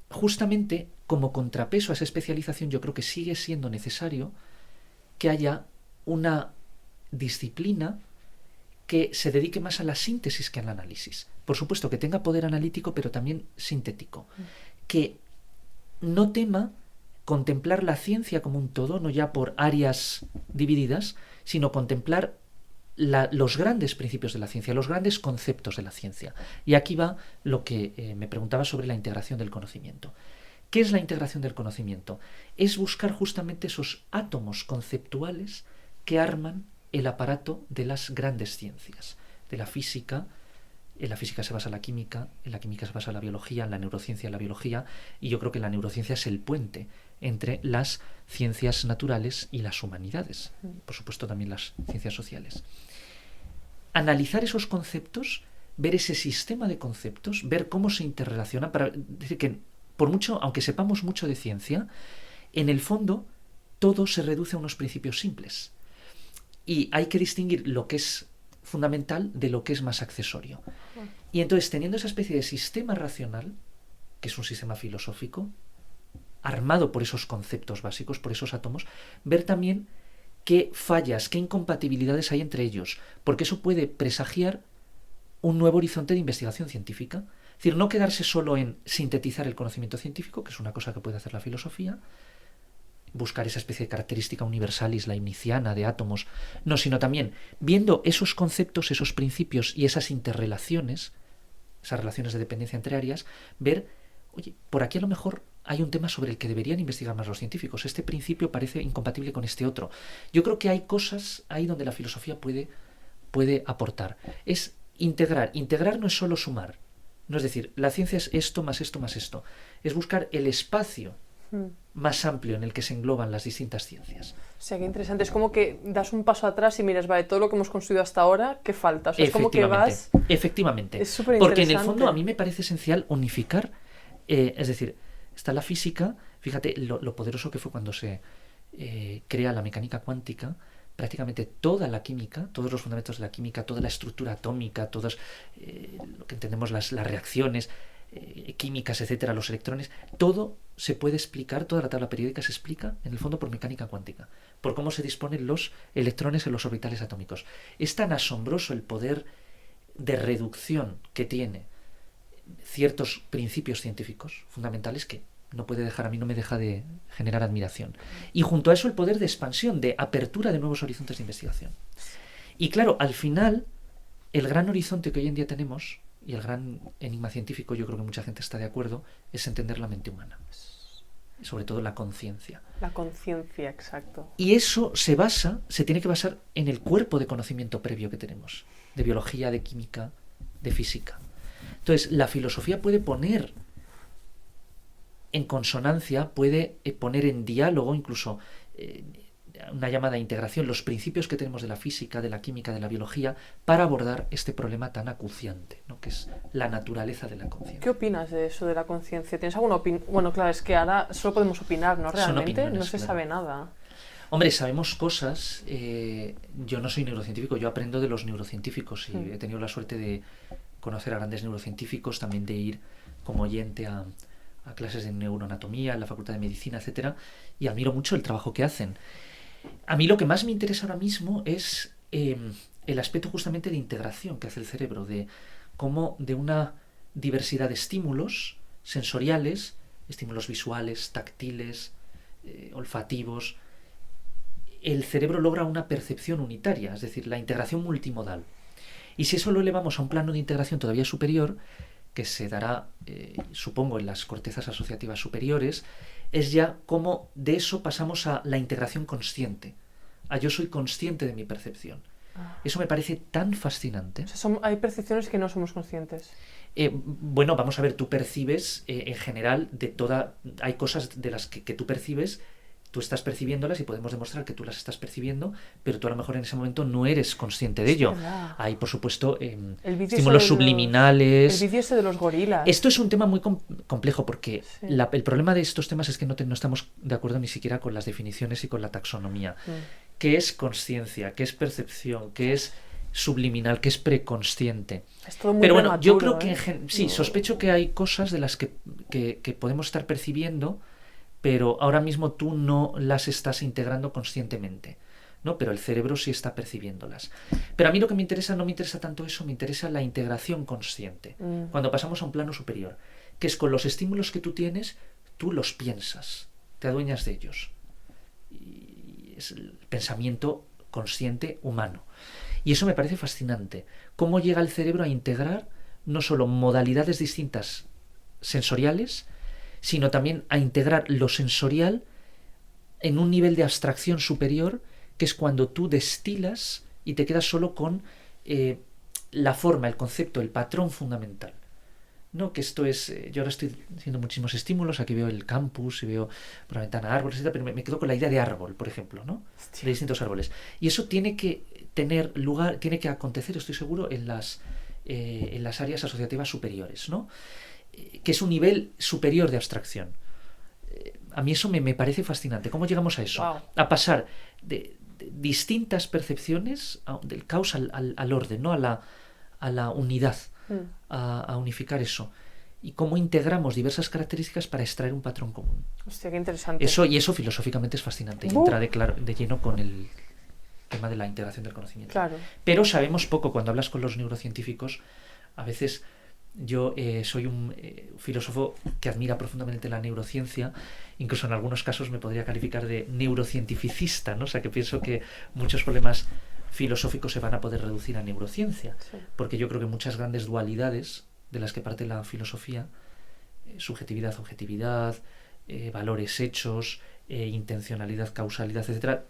Speaker 1: justamente, como contrapeso a esa especialización, yo creo que sigue siendo necesario que haya una disciplina que se dedique más a la síntesis que al análisis. Por supuesto, que tenga poder analítico, pero también sintético. Que no tema contemplar la ciencia como un todo, no ya por áreas divididas, sino contemplar los grandes principios de la ciencia, los grandes conceptos de la ciencia. Y aquí va lo que me preguntaba sobre la integración del conocimiento. ¿Qué es la integración del conocimiento? Es buscar justamente esos átomos conceptuales que arman el aparato de las grandes ciencias, de la física, En la física se basa la química, en la química se basa la biología, en la neurociencia la biología, y yo creo que la neurociencia es el puente entre las ciencias naturales y las humanidades, por supuesto también las ciencias sociales. Analizar esos conceptos, ver ese sistema de conceptos, ver cómo se interrelacionan, para decir que por mucho, aunque sepamos mucho de ciencia, en el fondo todo se reduce a unos principios simples. Y hay que distinguir lo que es fundamental de lo que es más accesorio. Y entonces, teniendo esa especie de sistema racional, que es un sistema filosófico, armado por esos conceptos básicos, por esos átomos, ver también qué fallas, qué incompatibilidades hay entre ellos, porque eso puede presagiar un nuevo horizonte de investigación científica. Es decir, no quedarse solo en sintetizar el conocimiento científico, que es una cosa que puede hacer la filosofía, buscar esa especie de característica universalis leibniziana de átomos, no, sino también viendo esos conceptos, esos principios y esas interrelaciones, esas relaciones de dependencia entre áreas, ver, oye, por aquí a lo mejor hay un tema sobre el que deberían investigar más los científicos. Este principio parece incompatible con este otro. Yo creo que hay cosas ahí donde la filosofía puede aportar. Es integrar. Integrar no es solo sumar. No es decir, la ciencia es esto más esto más esto. Es buscar el espacio más amplio en el que se engloban las distintas ciencias.
Speaker 3: O sea, qué interesante. Es como que das un paso atrás y miras, vale, todo lo que hemos construido hasta ahora, ¿qué falta? O sea, es como que vas...
Speaker 1: Efectivamente.
Speaker 3: Es súper interesante.
Speaker 1: Porque en el fondo a mí me parece esencial unificar, es decir, está la física, fíjate lo poderoso que fue cuando se crea la mecánica cuántica. Prácticamente toda la química, todos los fundamentos de la química, toda la estructura atómica, todos lo que entendemos las reacciones químicas, etcétera, los electrones, todo se puede explicar, toda la tabla periódica se explica en el fondo por mecánica cuántica, por cómo se disponen los electrones en los orbitales atómicos. Es tan asombroso el poder de reducción que tiene ciertos principios científicos fundamentales que no puede dejar, a mí no me deja de generar admiración. Y junto a eso el poder de expansión, de apertura de nuevos horizontes de investigación. Y claro, al final, el gran horizonte que hoy en día tenemos, y el gran enigma científico, yo creo que mucha gente está de acuerdo, es entender la mente humana. Sobre todo la conciencia.
Speaker 3: La conciencia, exacto.
Speaker 1: Y eso se tiene que basar en el cuerpo de conocimiento previo que tenemos, de biología, de química, de física. Entonces, la filosofía puede poner en consonancia, puede poner en diálogo, incluso una llamada integración, los principios que tenemos de la física, de la química, de la biología, para abordar este problema tan acuciante, ¿no? Que es la naturaleza de la conciencia.
Speaker 3: ¿Qué opinas de eso, de la conciencia? ¿Tienes alguna opinión? Bueno, claro, es que ahora solo podemos opinar, ¿no? Realmente no se sabe nada.
Speaker 1: Hombre, sabemos cosas. Yo no soy neurocientífico, yo aprendo de los neurocientíficos y he tenido la suerte de conocer a grandes neurocientíficos, también de ir como oyente a clases de neuroanatomía en la Facultad de Medicina, etcétera, y admiro mucho el trabajo que hacen. A mí lo que más me interesa ahora mismo es el aspecto justamente de integración que hace el cerebro, de cómo de una diversidad de estímulos sensoriales, estímulos visuales, táctiles, olfativos, el cerebro logra una percepción unitaria, es decir, la integración multimodal. Y si eso lo elevamos a un plano de integración todavía superior, que se dará, supongo, en las cortezas asociativas superiores, es ya como de eso pasamos a la integración consciente, a yo soy consciente de mi percepción. Eso me parece tan fascinante.
Speaker 3: O sea, hay percepciones que no somos conscientes.
Speaker 1: Bueno, vamos a ver, tú percibes en general hay cosas de las que tú percibes, tú estás percibiéndolas y podemos demostrar que tú las estás percibiendo, pero tú a lo mejor en ese momento no eres consciente de ello. Hay, por supuesto, estímulos subliminales.
Speaker 3: El vídeo ese de los gorilas.
Speaker 1: Esto es un tema muy complejo porque el problema de estos temas es que no estamos de acuerdo ni siquiera con las definiciones y con la taxonomía. ¿Qué es consciencia? ¿Qué es percepción? ¿Qué es subliminal? ¿Qué es preconsciente?
Speaker 3: Es todo muy
Speaker 1: pero bueno,
Speaker 3: prematuro,
Speaker 1: yo creo que sí, sospecho que hay cosas de las que podemos estar percibiendo, pero ahora mismo tú no las estás integrando conscientemente, ¿no? Pero el cerebro sí está percibiéndolas. Pero a mí lo que me interesa, no me interesa tanto eso, me interesa la integración consciente, cuando pasamos a un plano superior, que es con los estímulos que tú tienes, tú los piensas, te adueñas de ellos. Y es el pensamiento consciente humano. Y eso me parece fascinante. Cómo llega el cerebro a integrar no solo modalidades distintas sensoriales, sino también a integrar lo sensorial en un nivel de abstracción superior, que es cuando tú destilas y te quedas solo con la forma, el concepto, el patrón fundamental. ¿No? Que esto es... yo ahora estoy haciendo muchísimos estímulos, aquí veo el campus y veo por la ventana árboles, etc., pero me quedo con la idea de árbol, por ejemplo, ¿no? De distintos árboles. Y eso tiene que tener lugar, tiene que acontecer, estoy seguro, en las áreas asociativas superiores, ¿no? Que es un nivel superior de abstracción. A mí eso me parece fascinante. ¿Cómo llegamos a eso?
Speaker 3: Wow.
Speaker 1: A pasar de distintas percepciones del caos al orden, ¿no? A la unidad, a unificar eso. Y cómo integramos diversas características para extraer un patrón común.
Speaker 3: Hostia, qué interesante.
Speaker 1: Eso filosóficamente es fascinante. Y entra de lleno con el tema de la integración del conocimiento.
Speaker 3: Claro.
Speaker 1: Pero sabemos poco. Cuando hablas con los neurocientíficos, a veces... Yo soy un filósofo que admira profundamente la neurociencia, incluso en algunos casos me podría calificar de neurocientificista, ¿no? O sea, que pienso que muchos problemas filosóficos se van a poder reducir a neurociencia,
Speaker 3: Sí.
Speaker 1: porque yo creo que muchas grandes dualidades de las que parte la filosofía, subjetividad, objetividad, valores, hechos, intencionalidad, causalidad, etcétera,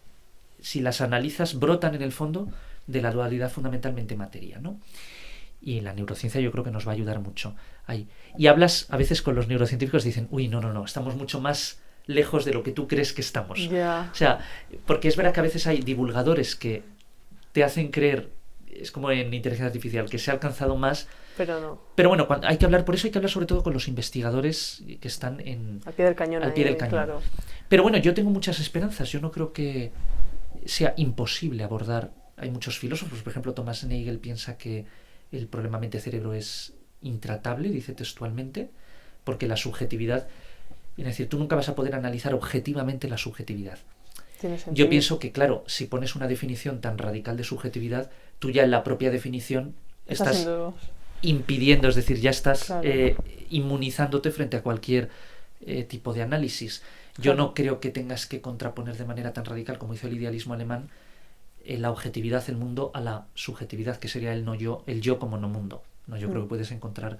Speaker 1: si las analizas, brotan en el fondo de la dualidad fundamentalmente materia, ¿no? Y la neurociencia yo creo que nos va a ayudar mucho ahí. Y hablas a veces con los neurocientíficos y dicen, uy, no, estamos mucho más lejos de lo que tú crees que estamos.
Speaker 3: Yeah.
Speaker 1: O sea, porque es verdad que a veces hay divulgadores que te hacen creer, es como en inteligencia artificial, que se ha alcanzado más.
Speaker 3: Pero no.
Speaker 1: Pero bueno, hay que hablar, por eso hay que hablar sobre todo con los investigadores que están
Speaker 3: Al pie del cañón.
Speaker 1: al pie del cañón.
Speaker 3: Claro.
Speaker 1: Pero bueno, yo tengo muchas esperanzas. Yo no creo que sea imposible abordar. Hay muchos filósofos, por ejemplo, Thomas Nagel piensa que el problema mente-cerebro es intratable, dice textualmente, porque la subjetividad, es decir, tú nunca vas a poder analizar objetivamente la subjetividad.
Speaker 3: Tiene sentido.
Speaker 1: Yo pienso que, claro, si pones una definición tan radical de subjetividad, tú ya en la propia definición estás
Speaker 3: haciendo...
Speaker 1: impidiendo, es decir, ya estás
Speaker 3: Claro.
Speaker 1: inmunizándote frente a cualquier tipo de análisis. Yo
Speaker 3: Claro.
Speaker 1: no creo que tengas que contraponer de manera tan radical como hizo el idealismo alemán la objetividad, el mundo, a la subjetividad, que sería el no yo, el yo como no mundo. No, yo creo que puedes encontrar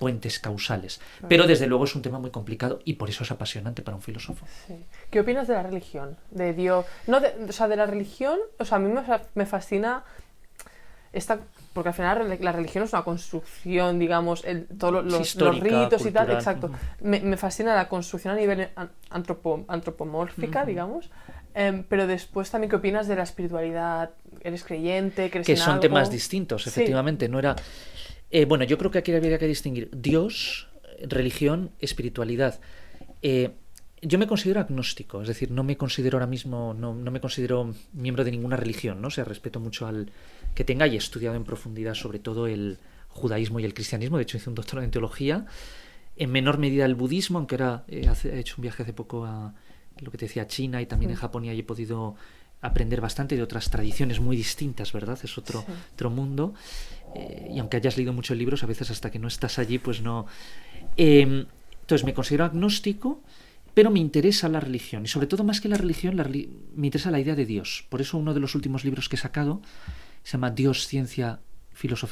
Speaker 1: puentes causales.
Speaker 3: Claro.
Speaker 1: Pero desde luego es un tema muy complicado y por eso es apasionante para un filósofo.
Speaker 3: Sí. ¿Qué opinas de la religión? De Dios. No, o sea, de la religión, o sea, a mí me fascina esta, porque al final la religión es una construcción, digamos, todos los
Speaker 1: histórica,
Speaker 3: ritos y tal,
Speaker 1: cultural.
Speaker 3: exacto. Me fascina la construcción a nivel antropomórfica, digamos. Pero después también, ¿qué opinas de la espiritualidad? ¿Eres creyente? ¿Crees
Speaker 1: Que
Speaker 3: en
Speaker 1: son
Speaker 3: algo?
Speaker 1: temas distintos,
Speaker 3: Sí.
Speaker 1: efectivamente. No era. Bueno, yo creo que aquí habría que distinguir Dios, religión, espiritualidad. Yo me considero agnóstico, es decir, no me considero ahora mismo, no me considero miembro de ninguna religión, ¿no? O sea, respeto mucho al que tenga y he estudiado en profundidad sobre todo el judaísmo y el cristianismo. De hecho, hice un doctorado en teología. En menor medida el budismo, aunque ahora he hecho un viaje hace poco a lo que te decía, China y también en Japón, y ahí he podido aprender bastante de otras tradiciones muy distintas, ¿verdad? Es otro mundo. Y aunque hayas leído muchos libros, a veces hasta que no estás allí, pues no... Entonces me considero agnóstico, pero me interesa la religión. Y sobre todo, más que la religión, me interesa la idea de Dios. Por eso uno de los últimos libros que he sacado se llama Dios, Ciencia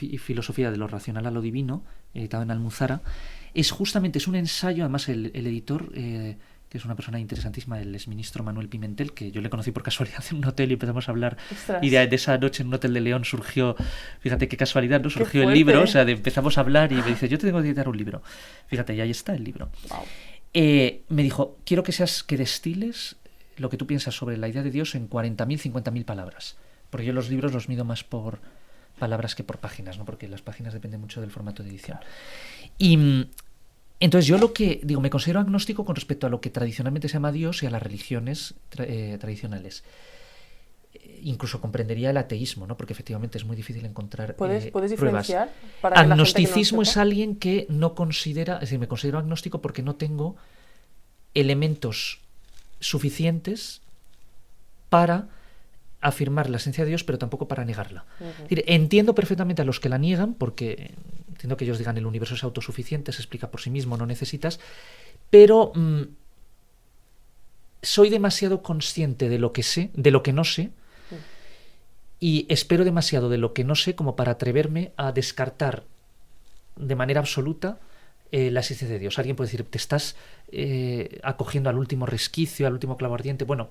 Speaker 1: y Filosofía de lo Racional a lo Divino, editado en Almuzara. Es un ensayo, además el editor... que es una persona interesantísima, el exministro Manuel Pimentel, que yo le conocí por casualidad en un hotel y empezamos a hablar.
Speaker 3: Ostras.
Speaker 1: Y de esa noche en un hotel de León surgió, fíjate qué casualidad, ¿no? Surgió el
Speaker 3: fuerte.
Speaker 1: libro, o sea, empezamos a hablar y me dice, yo te tengo que editar un libro. Fíjate, y ahí está el libro.
Speaker 3: Wow.
Speaker 1: Me dijo, quiero que destiles lo que tú piensas sobre la idea de Dios en 40.000, 50.000 palabras. Porque yo los libros los mido más por palabras que por páginas, ¿no? Porque las páginas dependen mucho del formato de edición. Y... entonces yo me considero agnóstico con respecto a lo que tradicionalmente se llama Dios y a las religiones tradicionales. Incluso comprendería el ateísmo, ¿no? Porque efectivamente es muy difícil encontrar
Speaker 3: ¿Puedes
Speaker 1: pruebas.
Speaker 3: diferenciar? Para que la gente que no
Speaker 1: Agnosticismo es
Speaker 3: sepa?
Speaker 1: alguien que no considera, es decir, me considero agnóstico porque no tengo elementos suficientes para afirmar la esencia de Dios, pero tampoco para negarla. Es decir, entiendo perfectamente a los que la niegan, porque entiendo que ellos digan el universo es autosuficiente, se explica por sí mismo, no necesitas, pero soy demasiado consciente de lo que sé, de lo que no sé, y espero demasiado de lo que no sé como para atreverme a descartar de manera absoluta la existencia de Dios. Alguien puede decir, te estás acogiendo al último resquicio, al último clavo ardiente. Bueno,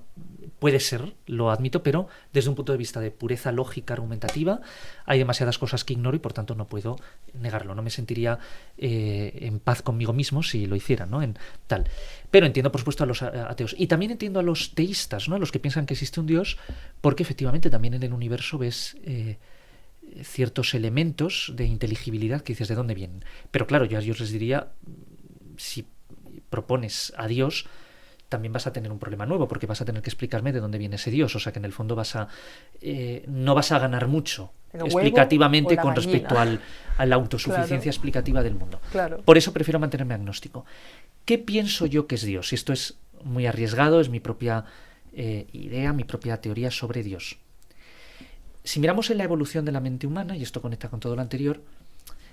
Speaker 1: puede ser, lo admito, pero desde un punto de vista de pureza lógica argumentativa hay demasiadas cosas que ignoro y por tanto no puedo negarlo. No me sentiría en paz conmigo mismo si lo hiciera, ¿no? Tal. Pero entiendo, por supuesto, a los ateos. Y también entiendo a los teístas, ¿no? A los que piensan que existe un Dios, porque efectivamente también en el universo ves ciertos elementos de inteligibilidad que dices de dónde vienen. Pero claro, yo les diría, si propones a Dios, también vas a tener un problema nuevo, porque vas a tener que explicarme de dónde viene ese Dios. O sea que en el fondo no vas a ganar mucho explicativamente con respecto a la autosuficiencia explicativa del mundo.
Speaker 3: Claro.
Speaker 1: Por eso prefiero mantenerme agnóstico. ¿Qué pienso yo que es Dios? Y esto es muy arriesgado, es mi propia idea, mi propia teoría sobre Dios. Si miramos en la evolución de la mente humana, y esto conecta con todo lo anterior,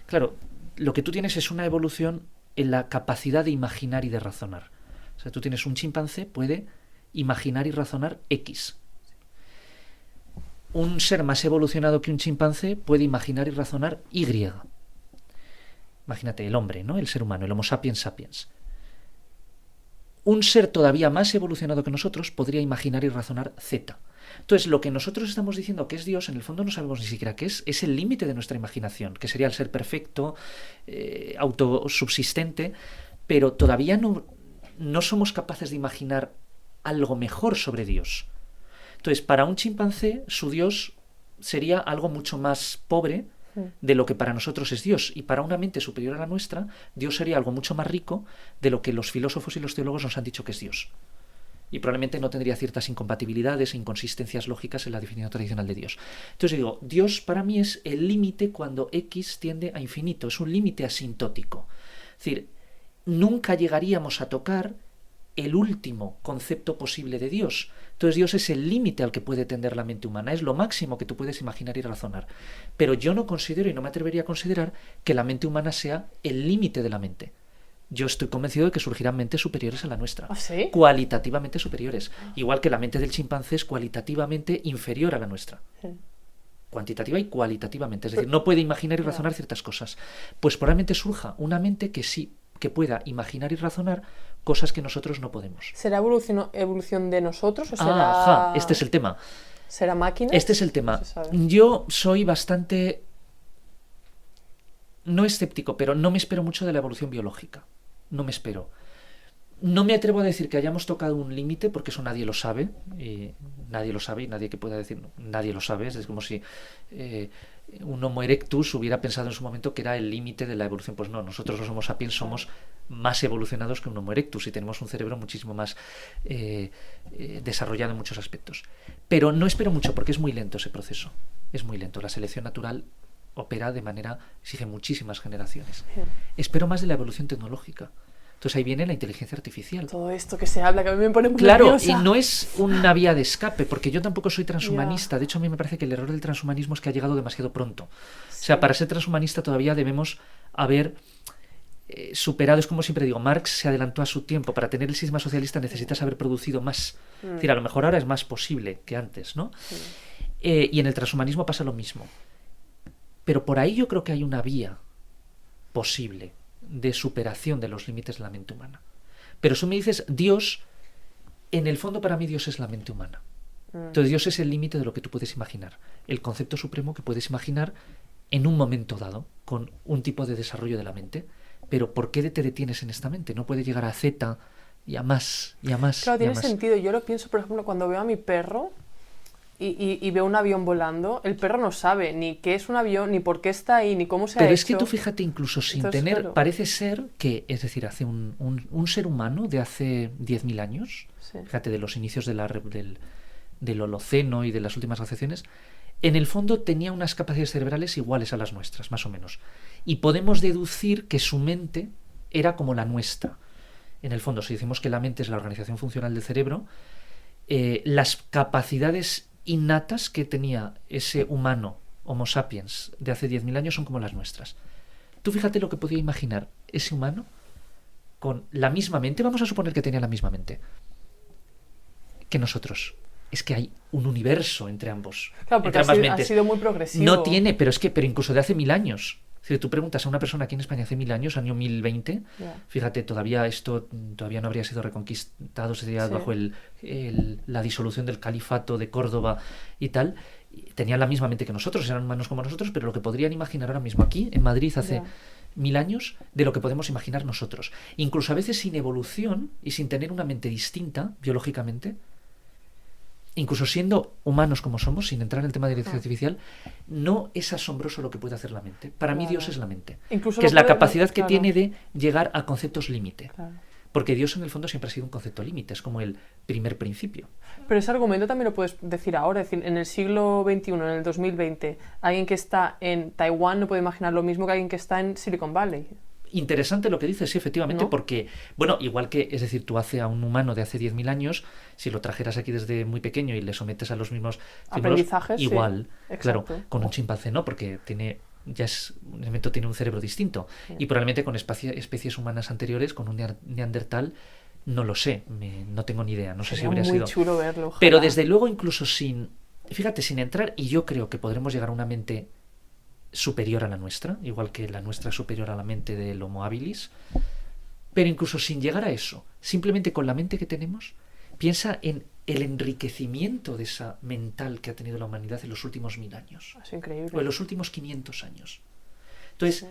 Speaker 1: claro, lo que tú tienes es una evolución en la capacidad de imaginar y de razonar. O sea, tú tienes un chimpancé, puede imaginar y razonar X. Un ser más evolucionado que un chimpancé puede imaginar y razonar Y. Imagínate, el hombre, ¿no? El ser humano, el Homo sapiens sapiens. Un ser todavía más evolucionado que nosotros podría imaginar y razonar Z. Entonces, lo que nosotros estamos diciendo que es Dios, en el fondo no sabemos ni siquiera qué es el límite de nuestra imaginación, que sería el ser perfecto, autosubsistente, pero todavía no somos capaces de imaginar algo mejor sobre Dios. Entonces, para un chimpancé, su Dios sería algo mucho más pobre de lo que para nosotros es Dios. Y para una mente superior a la nuestra, Dios sería algo mucho más rico de lo que los filósofos y los teólogos nos han dicho que es Dios. Y probablemente no tendría ciertas incompatibilidades e inconsistencias lógicas en la definición tradicional de Dios. Entonces digo, Dios para mí es el límite cuando X tiende a infinito, es un límite asintótico. Es decir, nunca llegaríamos a tocar el último concepto posible de Dios. Entonces Dios es el límite al que puede tender la mente humana, es lo máximo que tú puedes imaginar y razonar. Pero yo no considero y no me atrevería a considerar que la mente humana sea el límite de la mente. Yo estoy convencido de que surgirán mentes superiores a la nuestra.
Speaker 3: ¿Ah, sí?
Speaker 1: Cualitativamente superiores. Igual que la mente del chimpancé es cualitativamente inferior a la nuestra.
Speaker 3: Sí.
Speaker 1: Cuantitativa y cualitativamente. Es decir, no puede imaginar y razonar ciertas cosas. Pues probablemente surja una mente que sí, que pueda imaginar y razonar cosas que nosotros no podemos.
Speaker 3: ¿Será evolución de nosotros o será...
Speaker 1: Este es el tema.
Speaker 3: ¿Será máquina?
Speaker 1: Este es el tema.
Speaker 3: No se sabe.
Speaker 1: Yo soy bastante... no escéptico, pero no me espero mucho de la evolución biológica. No me espero. No me atrevo a decir que hayamos tocado un límite, porque eso nadie lo sabe. Nadie lo sabe y nadie que pueda decir nadie lo sabe. Es como si un Homo erectus hubiera pensado en su momento que era el límite de la evolución. Pues no, nosotros los Homo sapiens somos más evolucionados que un Homo erectus y tenemos un cerebro muchísimo más desarrollado en muchos aspectos. Pero no espero mucho porque es muy lento ese proceso. Es muy lento. La selección natural opera de manera, exige muchísimas generaciones. Espero más de la evolución tecnológica. Entonces ahí viene la inteligencia artificial.
Speaker 3: Todo esto que se habla, que a mí me pone muy
Speaker 1: Claro,
Speaker 3: nerviosa.
Speaker 1: y no es una vía de escape, porque yo tampoco soy transhumanista. De hecho, a mí me parece que el error del transhumanismo es que ha llegado demasiado pronto.
Speaker 3: Sí.
Speaker 1: O sea, para ser transhumanista todavía debemos haber superado, es como siempre digo, Marx se adelantó a su tiempo. Para tener el sistema socialista necesitas haber producido más. Es decir, a lo mejor ahora es más posible que antes, ¿no? Y en el transhumanismo pasa lo mismo. Pero por ahí yo creo que hay una vía posible de superación de los límites de la mente humana. Pero si me dices Dios, en el fondo para mí Dios es la mente humana. Entonces Dios es el límite de lo que tú puedes imaginar, el concepto supremo que puedes imaginar en un momento dado, con un tipo de desarrollo de la mente. Pero ¿por qué te detienes en esta mente? No puede llegar a Z y a más y a más.
Speaker 3: Claro,
Speaker 1: y a
Speaker 3: tiene
Speaker 1: más.
Speaker 3: sentido. Yo lo pienso, por ejemplo, cuando veo a mi perro y veo un avión volando, el perro no sabe ni qué es un avión, ni por qué está ahí, ni cómo se ha
Speaker 1: Pero
Speaker 3: hecho.
Speaker 1: es que tú fíjate, incluso sin
Speaker 3: Entonces,
Speaker 1: tener,
Speaker 3: claro.
Speaker 1: parece ser que, es decir, hace un ser humano de hace 10.000 años,
Speaker 3: Sí.
Speaker 1: fíjate, de los inicios del Holoceno y de las últimas glaciaciones, en el fondo tenía unas capacidades cerebrales iguales a las nuestras, más o menos. Y podemos deducir que su mente era como la nuestra. En el fondo, si decimos que la mente es la organización funcional del cerebro, las capacidades innatas que tenía ese humano, Homo sapiens, de hace 10.000 años son como las nuestras. Tú fíjate lo que podía imaginar ese humano con la misma mente, vamos a suponer que tenía la misma mente que nosotros. Es que hay un universo entre ambos.
Speaker 3: Claro, porque
Speaker 1: entre ambas
Speaker 3: ha
Speaker 1: mentes.
Speaker 3: sido muy progresivo.
Speaker 1: No tiene, pero incluso de hace 1000 años. Es decir, tú preguntas a una persona aquí en España hace 1000 años, año 1020, fíjate, todavía no habría sido reconquistado, sería bajo la disolución del califato de Córdoba y tal. Tenían la misma mente que nosotros, eran humanos como nosotros, pero lo que podrían imaginar ahora mismo aquí, en Madrid, hace 1000 años, de lo que podemos imaginar nosotros. Incluso a veces sin evolución y sin tener una mente distinta, biológicamente, incluso siendo humanos como somos, sin entrar en el tema de inteligencia artificial, no es asombroso lo que puede hacer la mente. Para mí Dios es la mente,
Speaker 3: Incluso
Speaker 1: que es la capacidad que
Speaker 3: claro.
Speaker 1: tiene de llegar a conceptos límite.
Speaker 3: Claro.
Speaker 1: Porque Dios en el fondo siempre ha sido un concepto límite, es como el primer principio.
Speaker 3: Pero ese argumento también lo puedes decir ahora, es decir, en el siglo XXI, en el 2020, alguien que está en Taiwán no puede imaginar lo mismo que alguien que está en Silicon Valley.
Speaker 1: Interesante lo que dices, sí, efectivamente,
Speaker 3: ¿No?
Speaker 1: Porque, bueno, igual que, es decir, tú hace a un humano de hace 10.000 años, si lo trajeras aquí desde muy pequeño y le sometes a los mismos
Speaker 3: aprendizajes,
Speaker 1: igual,
Speaker 3: sí.
Speaker 1: claro,
Speaker 3: Exacto.
Speaker 1: con un chimpancé no, porque un elemento tiene un cerebro distinto.
Speaker 3: Sí.
Speaker 1: Y probablemente con especies humanas anteriores, con un neandertal, no lo sé, no tengo ni idea, no sé si habría
Speaker 3: muy
Speaker 1: sido.
Speaker 3: chulo verlo. Ojalá.
Speaker 1: Pero desde luego, incluso sin entrar, y yo creo que podremos llegar a una mente superior a la nuestra, igual que la nuestra es superior a la mente del Homo habilis, pero incluso sin llegar a eso, simplemente con la mente que tenemos, piensa en el enriquecimiento de esa mental que ha tenido la humanidad en los últimos 1000 años,
Speaker 3: Es increíble.
Speaker 1: o en los últimos 500 años. Entonces,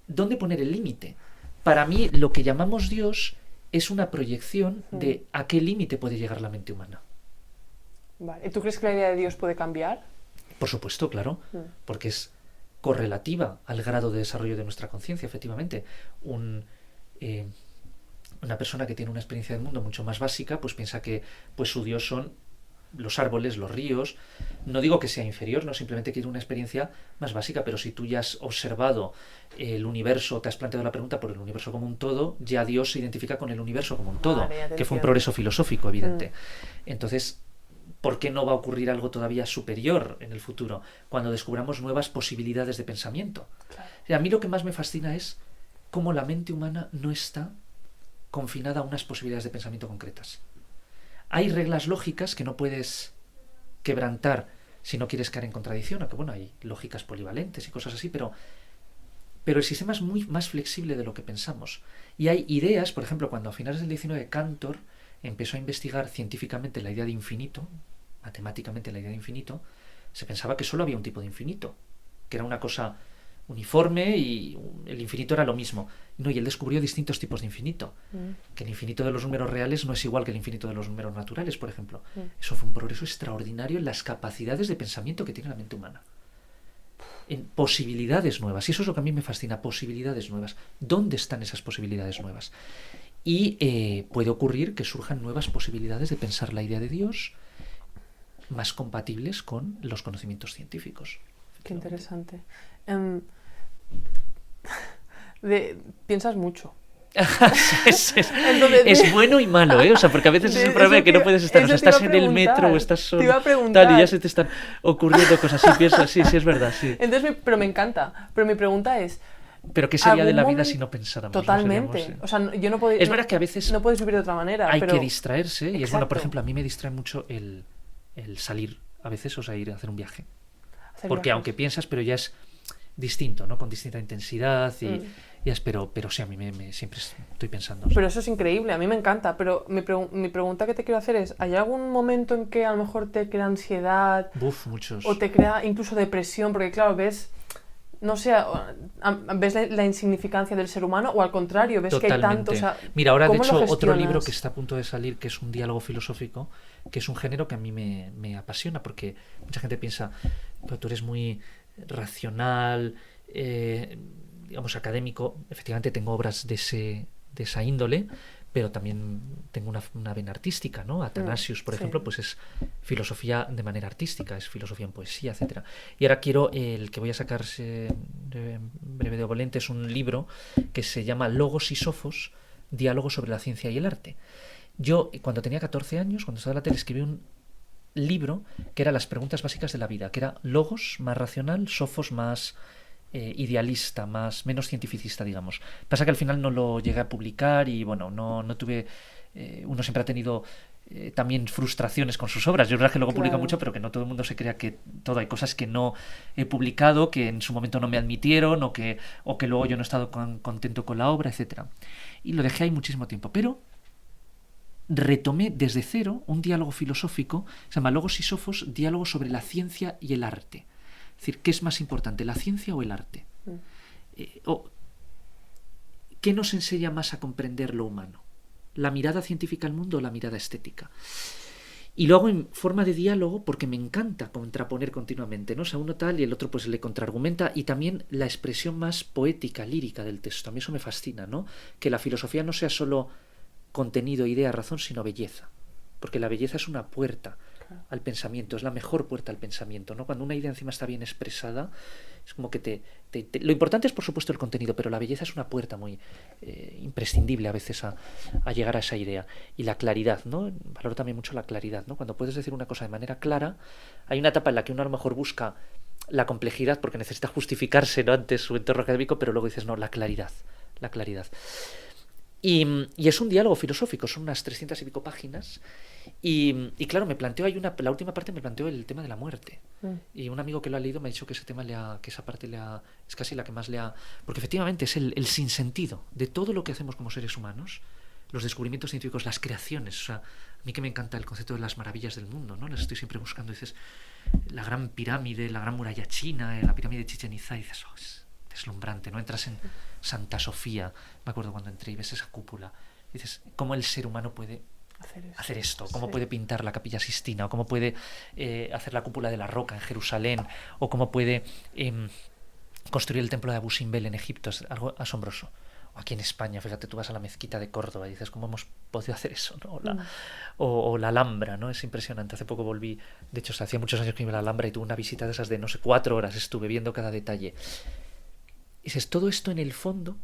Speaker 1: ¿dónde poner el límite? Para mí, lo que llamamos Dios es una proyección de a qué límite puede llegar la mente humana.
Speaker 3: Vale. ¿Y tú crees que la idea de Dios puede cambiar?
Speaker 1: Por supuesto, claro, porque es correlativa al grado de desarrollo de nuestra conciencia, efectivamente. Una persona que tiene una experiencia del mundo mucho más básica, pues piensa que pues su Dios son los árboles, los ríos. No digo que sea inferior, no, simplemente quiere una experiencia más básica, pero si tú ya has observado el universo, te has planteado la pregunta por el universo como un todo, ya Dios se identifica con el universo como un todo,
Speaker 3: Vale, ya te
Speaker 1: que fue un
Speaker 3: entiendo.
Speaker 1: progreso filosófico, evidente. Entonces, ¿por qué no va a ocurrir algo todavía superior en el futuro cuando descubramos nuevas posibilidades de pensamiento?
Speaker 3: Claro.
Speaker 1: A mí lo que más me fascina es cómo la mente humana no está confinada a unas posibilidades de pensamiento concretas. Hay reglas lógicas que no puedes quebrantar si no quieres caer en contradicción, aunque bueno, hay lógicas polivalentes y cosas así, pero el sistema es muy más flexible de lo que pensamos. Y hay ideas, por ejemplo, cuando a finales del 19 Cantor empezó a investigar científicamente la idea de infinito, matemáticamente la idea de infinito, se pensaba que solo había un tipo de infinito, que era una cosa uniforme y el infinito era lo mismo. No, y él descubrió distintos tipos de infinito. Que el infinito de los números reales no es igual que el infinito de los números naturales, por ejemplo. Eso fue un progreso extraordinario en las capacidades de pensamiento que tiene la mente humana. En posibilidades nuevas. Y eso es lo que a mí me fascina, posibilidades nuevas. ¿Dónde están esas posibilidades nuevas? Y puede ocurrir que surjan nuevas posibilidades de pensar la idea de Dios más compatibles con los conocimientos científicos.
Speaker 3: Qué interesante. Piensas mucho. Entonces,
Speaker 1: es bueno y malo, ¿eh? O sea, porque a veces es un problema que no puedes estar, o sea, estás en el metro o estás solo, tal, y ya se te están ocurriendo cosas, sí, piensas, sí, es verdad, sí.
Speaker 3: Entonces, pero me encanta, pero mi pregunta es,
Speaker 1: ¿pero qué sería de la vida si no pensáramos?
Speaker 3: Totalmente,
Speaker 1: no seríamos,
Speaker 3: o sea, yo no puedo,
Speaker 1: es verdad que a veces
Speaker 3: no puedes vivir de otra manera,
Speaker 1: hay
Speaker 3: pero
Speaker 1: que distraerse, y es bueno, por
Speaker 3: Exacto.
Speaker 1: ejemplo, a mí me distrae mucho el salir, a veces, o sea, ir a hacer un viaje,
Speaker 3: hacer
Speaker 1: porque
Speaker 3: viajes.
Speaker 1: aunque piensas, pero ya es distinto, ¿no? Con distinta intensidad y pero sí, a mí siempre estoy pensando.
Speaker 3: Pero eso es increíble, a mí me encanta, pero mi pregunta que te quiero hacer es, ¿hay algún momento en que a lo mejor te crea ansiedad?
Speaker 1: Muchos.
Speaker 3: O te crea incluso depresión, porque claro, ves, no sé, ves la insignificancia del ser humano, o al contrario, ves
Speaker 1: Totalmente.
Speaker 3: que hay tanto, o sea,
Speaker 1: mira, ahora de
Speaker 3: ¿cómo lo
Speaker 1: hecho otro
Speaker 3: gestionas?
Speaker 1: libro que está a punto de salir, que es un diálogo filosófico, que es un género que a mí me apasiona, porque mucha gente piensa, pero tú eres muy racional, digamos académico. Efectivamente tengo obras de esa índole, pero también tengo una vena artística, ¿no? Atanasius, por ejemplo, pues es filosofía de manera artística, es filosofía en poesía, etcétera. Y ahora quiero, el que voy a sacar en breve de Obolente, es un libro que se llama Logos y Sofos, diálogo sobre la ciencia y el arte. Yo, cuando tenía 14 años, cuando estaba en la tele, escribí un libro que era las preguntas básicas de la vida, que era Logos más racional, Sofos más idealista, menos cientificista, digamos. Pasa que al final no lo llegué a publicar y bueno, no tuve... uno siempre ha tenido también frustraciones con sus obras. Yo es verdad que luego publica
Speaker 3: Claro.
Speaker 1: mucho, pero que no todo el mundo se crea que todo. Hay cosas que no he publicado, que en su momento no me admitieron, o que luego yo no he estado contento con la obra, etcétera. Y lo dejé ahí muchísimo tiempo. Pero retomé desde cero un diálogo filosófico, se llama Logos y Sofos, diálogo sobre la ciencia y el arte. Es decir, ¿qué es más importante, la ciencia o el arte? ¿Qué nos enseña más a comprender lo humano? ¿La mirada científica al mundo o la mirada estética? Y lo hago en forma de diálogo porque me encanta contraponer continuamente, ¿no? O sea, uno tal y el otro pues le contraargumenta, y también la expresión más poética, lírica del texto. A mí eso me fascina, ¿no? Que la filosofía no sea solo contenido, idea, razón, sino belleza. Porque la belleza es una puerta al pensamiento, es la mejor puerta al pensamiento, ¿no? Cuando una idea encima está bien expresada, es como que lo importante es, por supuesto, el contenido, pero la belleza es una puerta muy imprescindible a veces a llegar a esa idea. Y la claridad, ¿no? Valoro también mucho la claridad, ¿no? Cuando puedes decir una cosa de manera clara, hay una etapa en la que uno a lo mejor busca la complejidad porque necesita justificarse, ¿no?, ante su entorno académico, pero luego dices, no, la claridad. Y es un diálogo filosófico, son unas 300 y pico páginas. Y claro, me planteó, la última parte me planteó el tema de la muerte. Y un amigo que lo ha leído me ha dicho que ese tema que esa parte es casi la que más le ha... Porque efectivamente es el sinsentido de todo lo que hacemos como seres humanos, los descubrimientos científicos, las creaciones. O sea, a mí que me encanta el concepto de las maravillas del mundo, ¿no? Las estoy siempre buscando. Dices, la gran pirámide, la gran muralla china, la pirámide de Chichén Itzá, y dices, oh, es deslumbrante, ¿no? Entras en Santa Sofía, me acuerdo cuando entré y ves esa cúpula, y dices, ¿cómo el ser humano puede hacer esto? ¿Cómo puede pintar la Capilla Sistina? ¿O cómo puede hacer la cúpula de la roca en Jerusalén? ¿O cómo puede construir el templo de Abu Simbel en Egipto? Es algo asombroso. O aquí en España, fíjate, tú vas a la mezquita de Córdoba y dices, ¿cómo hemos podido hacer eso, ¿no? O la Alhambra, ¿no? Es impresionante. Hace poco volví, de hecho, hacía muchos años que iba a la Alhambra y tuve una visita de esas de, no sé, 4 horas, estuve viendo cada detalle. Y dices, todo esto en el fondo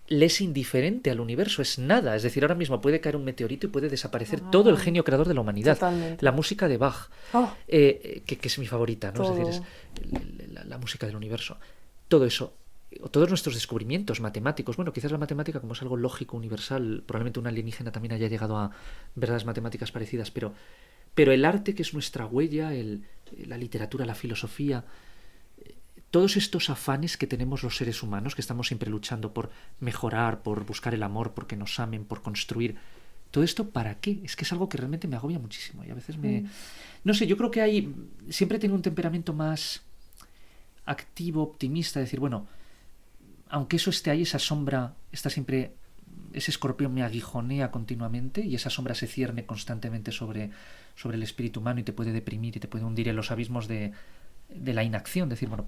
Speaker 1: le es indiferente al universo, es nada. Es decir, ahora mismo puede caer un meteorito y puede desaparecer todo el genio creador de la humanidad.
Speaker 3: Totalmente.
Speaker 1: La música de Bach, que es mi favorita, ¿no? Es decir, es la música del universo. Todo eso, o todos nuestros descubrimientos matemáticos, bueno, quizás la matemática, como es algo lógico, universal, probablemente un alienígena también haya llegado a verdades matemáticas parecidas, pero el arte, que es nuestra huella, la literatura, la filosofía, todos estos afanes que tenemos los seres humanos, que estamos siempre luchando por mejorar, por buscar el amor, por que nos amen, por construir, ¿todo esto para qué? Es que es algo que realmente me agobia muchísimo y a veces no sé, yo creo que siempre tengo un temperamento más activo, optimista, decir, bueno, aunque eso esté ahí, esa sombra está siempre, ese escorpión me aguijonea continuamente y esa sombra se cierne constantemente sobre el espíritu humano y te puede deprimir y te puede hundir en los abismos de la inacción, decir, bueno,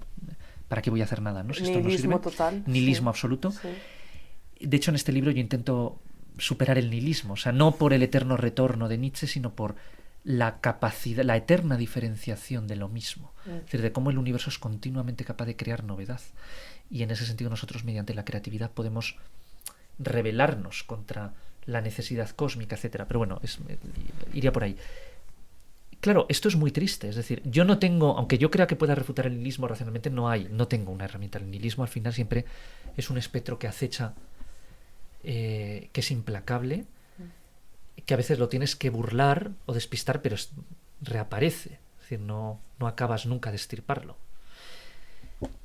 Speaker 1: ¿para qué voy a hacer nada? ¿No? Si esto no sirve,
Speaker 3: total.
Speaker 1: nihilismo absoluto.
Speaker 3: Sí.
Speaker 1: De hecho, en este libro yo intento superar el nihilismo, o sea, no por el eterno retorno de Nietzsche, sino por la capacidad, la eterna diferenciación de lo mismo. Es decir, de cómo el universo es continuamente capaz de crear novedad. Y en ese sentido nosotros, mediante la creatividad, podemos rebelarnos contra la necesidad cósmica, etcétera. Pero bueno, iría por ahí. Claro, esto es muy triste, es decir, yo no tengo, aunque yo crea que pueda refutar el nihilismo racionalmente, no tengo una herramienta. El nihilismo al final siempre es un espectro que acecha, que es implacable, que a veces lo tienes que burlar o despistar, pero reaparece, es decir, no acabas nunca de extirparlo.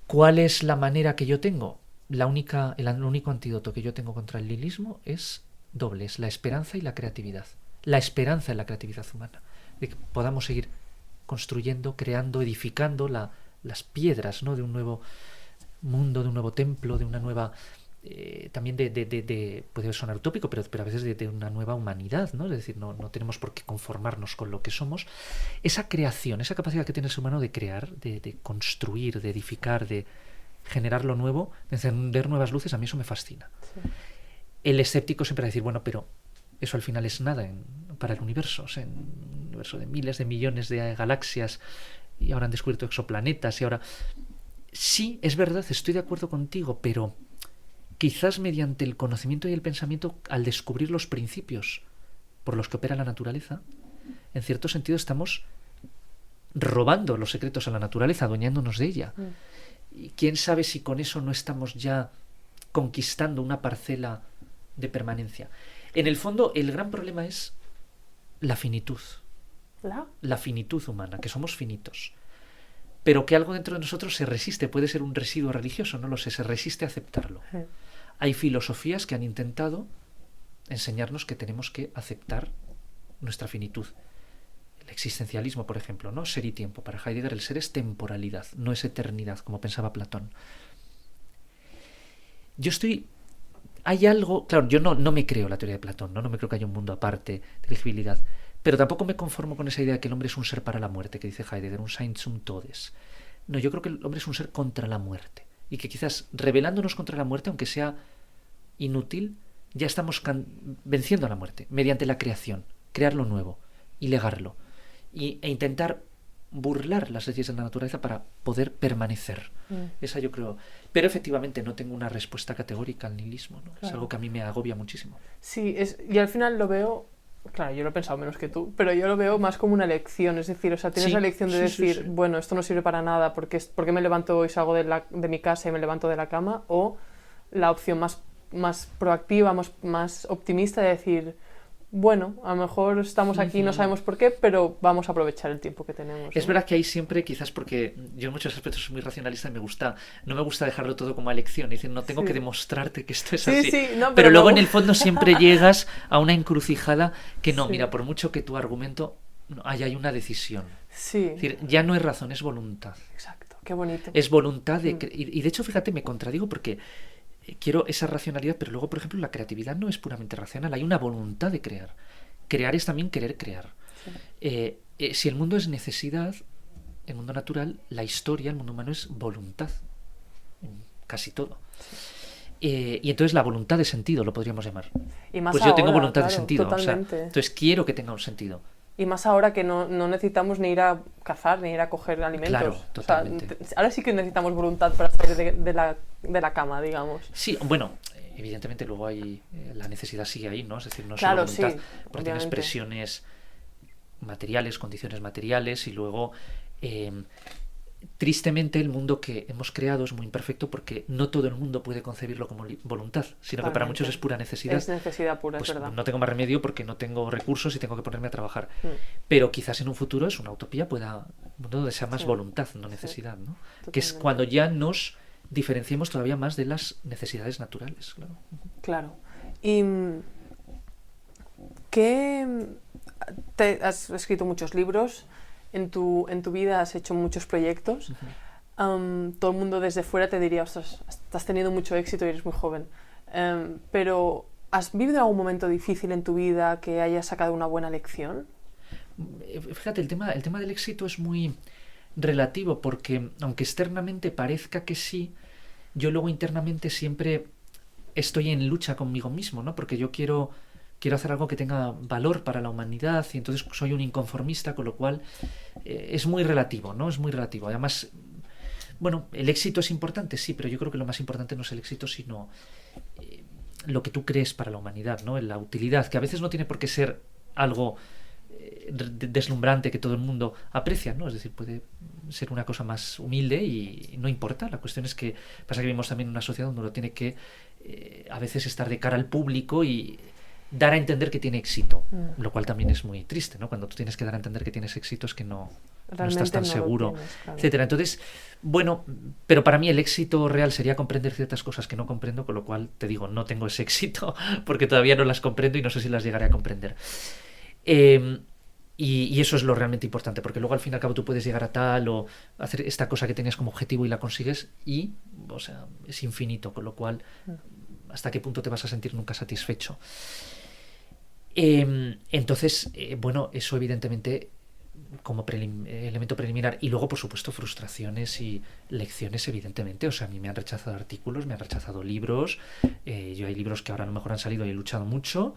Speaker 1: ¿Cuál es la manera que yo tengo? El único antídoto que yo tengo contra el nihilismo es doble, es la esperanza y la creatividad. La esperanza en la creatividad humana, de que podamos seguir construyendo, creando, edificando las piedras, ¿no?, de un nuevo mundo, de un nuevo templo, de una nueva... también puede sonar utópico, pero a veces de una nueva humanidad, ¿no? Es decir, no tenemos por qué conformarnos con lo que somos. Esa creación, esa capacidad que tiene el ser humano de crear, de construir, de edificar, de generar lo nuevo, de encender nuevas luces, a mí eso me fascina. Sí. El escéptico siempre va a decir, bueno, pero eso al final es nada para el universo, o sea, en un universo de miles de millones de galaxias, y ahora han descubierto exoplanetas, y ahora... Sí, es verdad, estoy de acuerdo contigo, pero quizás mediante el conocimiento y el pensamiento, al descubrir los principios por los que opera la naturaleza, en cierto sentido estamos robando los secretos a la naturaleza, adueñándonos de ella. Y quién sabe si con eso no estamos ya conquistando una parcela de permanencia. En el fondo, el gran problema es la finitud.
Speaker 3: ¿La?
Speaker 1: Finitud humana, que somos finitos. Pero que algo dentro de nosotros se resiste, puede ser un residuo religioso, no lo sé, se resiste a aceptarlo.
Speaker 3: Sí.
Speaker 1: Hay filosofías que han intentado enseñarnos que tenemos que aceptar nuestra finitud. El existencialismo, por ejemplo, ¿no? Ser y tiempo. Para Heidegger el ser es temporalidad, no es eternidad, como pensaba Platón. Hay algo... Claro, yo no me creo la teoría de Platón, ¿no? No me creo que haya un mundo aparte de elegibilidad. Pero tampoco me conformo con esa idea de que el hombre es un ser para la muerte, que dice Heidegger, un Sein zum Todes. No, yo creo que el hombre es un ser contra la muerte. Y que quizás rebelándonos contra la muerte, aunque sea inútil, ya estamos venciendo a la muerte, mediante la creación, crear lo nuevo y legarlo. E intentar burlar las leyes de la naturaleza para poder permanecer. Esa yo creo. Pero efectivamente no tengo una respuesta categórica al nihilismo, ¿no? Claro. Es algo que a mí me agobia muchísimo.
Speaker 3: Sí, y al final lo veo... Claro, yo lo he pensado menos que tú, pero yo lo veo más como una elección, es decir, o sea, tienes la elección de decir, bueno, esto no sirve para nada porque me levanto y salgo de mi casa y me levanto de la cama, o la opción más proactiva, más optimista de decir, bueno, a lo mejor estamos aquí, no sabemos por qué, pero vamos a aprovechar el tiempo que tenemos.
Speaker 1: Es verdad que hay siempre, quizás porque yo en muchos aspectos soy muy racionalista y no me gusta dejarlo todo como a elección, es decir, no tengo que demostrarte que esto es así. Pero luego en el fondo siempre llegas a una encrucijada que no, mira, por mucho que tu argumento, hay una decisión.
Speaker 3: Sí.
Speaker 1: Es decir, ya no es razón, es voluntad.
Speaker 3: Exacto, qué bonito.
Speaker 1: Es voluntad de... Y de hecho, fíjate, me contradigo porque quiero esa racionalidad, pero luego, por ejemplo, la creatividad no es puramente racional, hay una voluntad de crear. Crear es también querer crear. Sí. Si el mundo es necesidad, el mundo natural, la historia, el mundo humano es voluntad. Casi todo. Sí. Y entonces la voluntad de sentido, lo podríamos llamar.
Speaker 3: Y más
Speaker 1: pues
Speaker 3: ahora,
Speaker 1: yo tengo voluntad
Speaker 3: claro,
Speaker 1: de sentido.
Speaker 3: Totalmente.
Speaker 1: O sea, entonces quiero que tenga un sentido.
Speaker 3: Y más ahora que no necesitamos ni ir a cazar, ni ir a coger alimentos.
Speaker 1: Claro, totalmente.
Speaker 3: O sea, ahora sí que necesitamos voluntad para salir de la cama, digamos.
Speaker 1: Sí, bueno, evidentemente luego hay la necesidad sigue ahí, ¿no? Es decir, no
Speaker 3: claro,
Speaker 1: solo voluntad,
Speaker 3: sí,
Speaker 1: porque tienes presiones materiales, condiciones materiales y luego tristemente el mundo que hemos creado es muy imperfecto porque no todo el mundo puede concebirlo como voluntad, sino que para muchos es pura necesidad.
Speaker 3: Es necesidad pura,
Speaker 1: pues
Speaker 3: es verdad.
Speaker 1: No tengo más remedio porque no tengo recursos y tengo que ponerme a trabajar. Pero quizás en un futuro es una utopía, pueda un mundo donde sea más voluntad, no necesidad, ¿no?
Speaker 3: Totalmente.
Speaker 1: Que es cuando ya nos diferenciemos todavía más de las necesidades naturales, claro.
Speaker 3: Claro. Y has escrito muchos libros, en tu vida has hecho muchos proyectos. Todo el mundo desde fuera te diría, ostras, has tenido mucho éxito y eres muy joven. Pero ¿has vivido algún momento difícil en tu vida que hayas sacado una buena lección?
Speaker 1: Fíjate, el tema del éxito es muy relativo porque aunque externamente parezca que sí, yo luego internamente siempre estoy en lucha conmigo mismo, ¿no? Porque yo quiero hacer algo que tenga valor para la humanidad y entonces soy un inconformista, con lo cual es muy relativo, ¿no? Es muy relativo. Además, bueno, el éxito es importante, sí, pero yo creo que lo más importante no es el éxito, sino lo que tú crees para la humanidad, ¿no? La utilidad, que a veces no tiene por qué ser algo deslumbrante que todo el mundo aprecia, ¿no? Es decir, puede ser una cosa más humilde y no importa. La cuestión es que pasa que vivimos también en una sociedad donde uno tiene que a veces estar de cara al público y dar a entender que tiene éxito, lo cual también es muy triste, ¿no? Cuando tú tienes que dar a entender que tienes éxito es que no estás tan seguro, claro. Etcétera. Entonces, bueno, pero para mí el éxito real sería comprender ciertas cosas que no comprendo, con lo cual te digo, no tengo ese éxito porque todavía no las comprendo y no sé si las llegaré a comprender. Y eso es lo realmente importante, porque luego al fin y al cabo tú puedes llegar a tal o hacer esta cosa que tenías como objetivo y la consigues y, o sea, es infinito, con lo cual hasta qué punto te vas a sentir nunca satisfecho. Entonces, bueno, eso evidentemente como elemento preliminar. Y luego, por supuesto, frustraciones y lecciones, evidentemente. O sea, a mí me han rechazado artículos, me han rechazado libros. Yo hay libros que ahora a lo mejor han salido y he luchado mucho.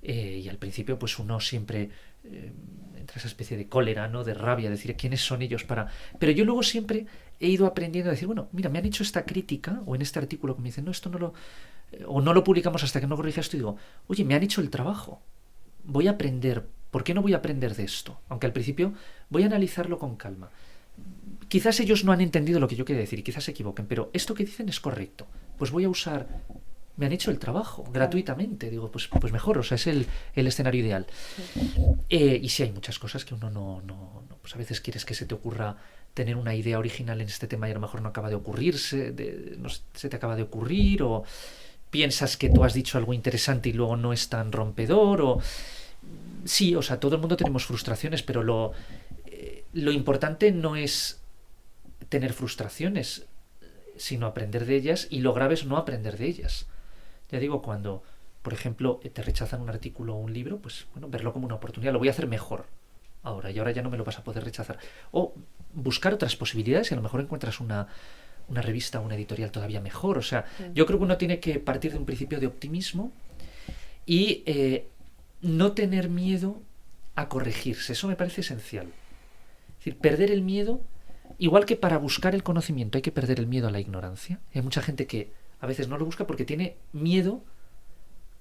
Speaker 1: Y al principio, pues uno siempre entra esa especie de cólera, ¿no? De rabia, decir, ¿quiénes son ellos para...? Pero yo luego siempre he ido aprendiendo a decir, bueno, mira, me han hecho esta crítica, o en este artículo que me dicen, no, esto no lo... o no lo publicamos hasta que no corrija esto, y digo, oye, me han hecho el trabajo. Voy a aprender. ¿Por qué no voy a aprender de esto? Aunque al principio voy a analizarlo con calma. Quizás ellos no han entendido lo que yo quería decir y quizás se equivoquen, pero esto que dicen es correcto. Pues voy a usar me han hecho el trabajo gratuitamente. Digo, pues mejor, o sea, es el escenario ideal. Y sí hay muchas cosas que uno no, pues a veces quieres que se te ocurra tener una idea original en este tema y a lo mejor no acaba de ocurrirse, no se te acaba de ocurrir, o piensas que tú has dicho algo interesante y luego no es tan rompedor, o... Sí, o sea, todo el mundo tenemos frustraciones, pero lo importante no es tener frustraciones, sino aprender de ellas, y lo grave es no aprender de ellas. Ya digo, cuando, por ejemplo, te rechazan un artículo o un libro, pues bueno, verlo como una oportunidad, lo voy a hacer mejor ahora, y ahora ya no me lo vas a poder rechazar. O buscar otras posibilidades y a lo mejor encuentras una revista o una editorial todavía mejor. O sea, yo creo que uno tiene que partir de un principio de optimismo y no tener miedo a corregirse. Eso me parece esencial. Es decir, perder el miedo, igual que para buscar el conocimiento hay que perder el miedo a la ignorancia. Hay mucha gente que a veces no lo busca porque tiene miedo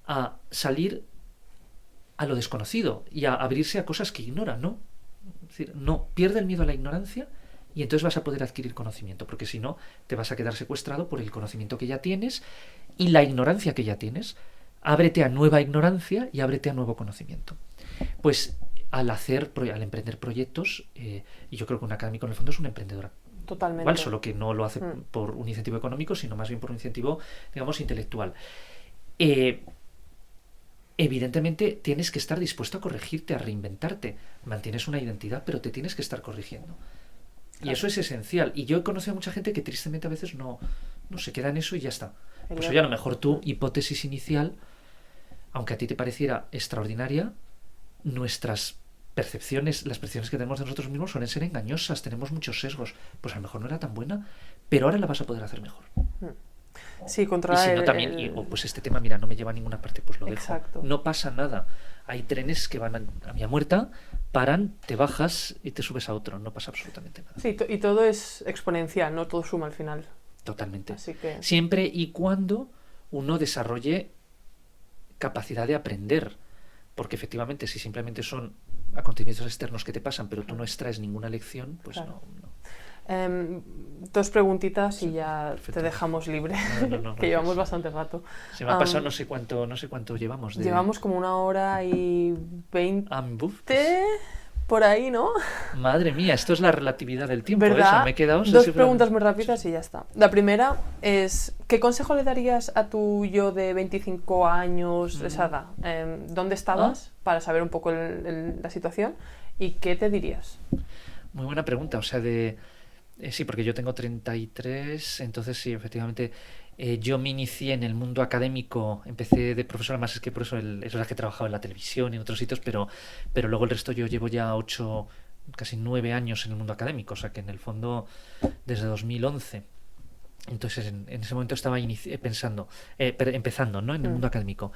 Speaker 1: a salir a lo desconocido y a abrirse a cosas que ignora, ¿no? Es decir, no, pierde el miedo a la ignorancia y entonces vas a poder adquirir conocimiento, porque si no, te vas a quedar secuestrado por el conocimiento que ya tienes y la ignorancia que ya tienes. Ábrete a nueva ignorancia y ábrete a nuevo conocimiento. Pues al emprender proyectos, y yo creo que un académico en el fondo es un emprendedor.
Speaker 3: Totalmente.
Speaker 1: Igual, solo que no lo hace por un incentivo económico, sino más bien por un incentivo, digamos, intelectual. Evidentemente tienes que estar dispuesto a corregirte, a reinventarte. Mantienes una identidad, pero te tienes que estar corrigiendo. Claro. Y eso es esencial. Y yo he conocido a mucha gente que tristemente a veces no se queda en eso y ya está. Pues oye, a lo mejor tu hipótesis inicial, aunque a ti te pareciera extraordinaria, nuestras percepciones, las percepciones que tenemos de nosotros mismos suelen ser engañosas, tenemos muchos sesgos. Pues a lo mejor no era tan buena, pero ahora la vas a poder hacer mejor.
Speaker 3: Sí, controlar.
Speaker 1: Y si no, también, pues este tema, mira, no me lleva a ninguna parte, pues lo dejo.
Speaker 3: Exacto.
Speaker 1: No pasa nada. Hay trenes que van a vía muerta, paran, te bajas y te subes a otro. No pasa absolutamente nada.
Speaker 3: Sí, y todo es exponencial, ¿no? Todo suma al final.
Speaker 1: Totalmente.
Speaker 3: Así que...
Speaker 1: Siempre y cuando uno desarrolle capacidad de aprender. Porque efectivamente, si simplemente son acontecimientos externos que te pasan, pero tú no extraes ninguna lección, pues claro. No.
Speaker 3: Dos preguntitas y ya te dejamos libre, que llevamos bastante rato.
Speaker 1: Se me ha pasado no sé cuánto llevamos.
Speaker 3: Llevamos como 1h20 por ahí, ¿no?
Speaker 1: Madre mía, esto es la relatividad del tiempo.
Speaker 3: ¿Verdad?
Speaker 1: Eso, me he quedado...
Speaker 3: Dos preguntas muy rápidas y ya está. La primera es, ¿qué consejo le darías a tu yo de 25 años, esa edad? ¿Dónde estabas? Para saber un poco la situación. ¿Y qué te dirías?
Speaker 1: Muy buena pregunta, o sea, sí, porque yo tengo 33, entonces sí, efectivamente, yo me inicié en el mundo académico, empecé de profesor, además es que por eso es verdad que he trabajado en la televisión y en otros sitios, pero luego el resto yo llevo ya 8, casi 9 años en el mundo académico, o sea que en el fondo desde 2011. Entonces en ese momento estaba empezando, ¿no? En el mundo académico.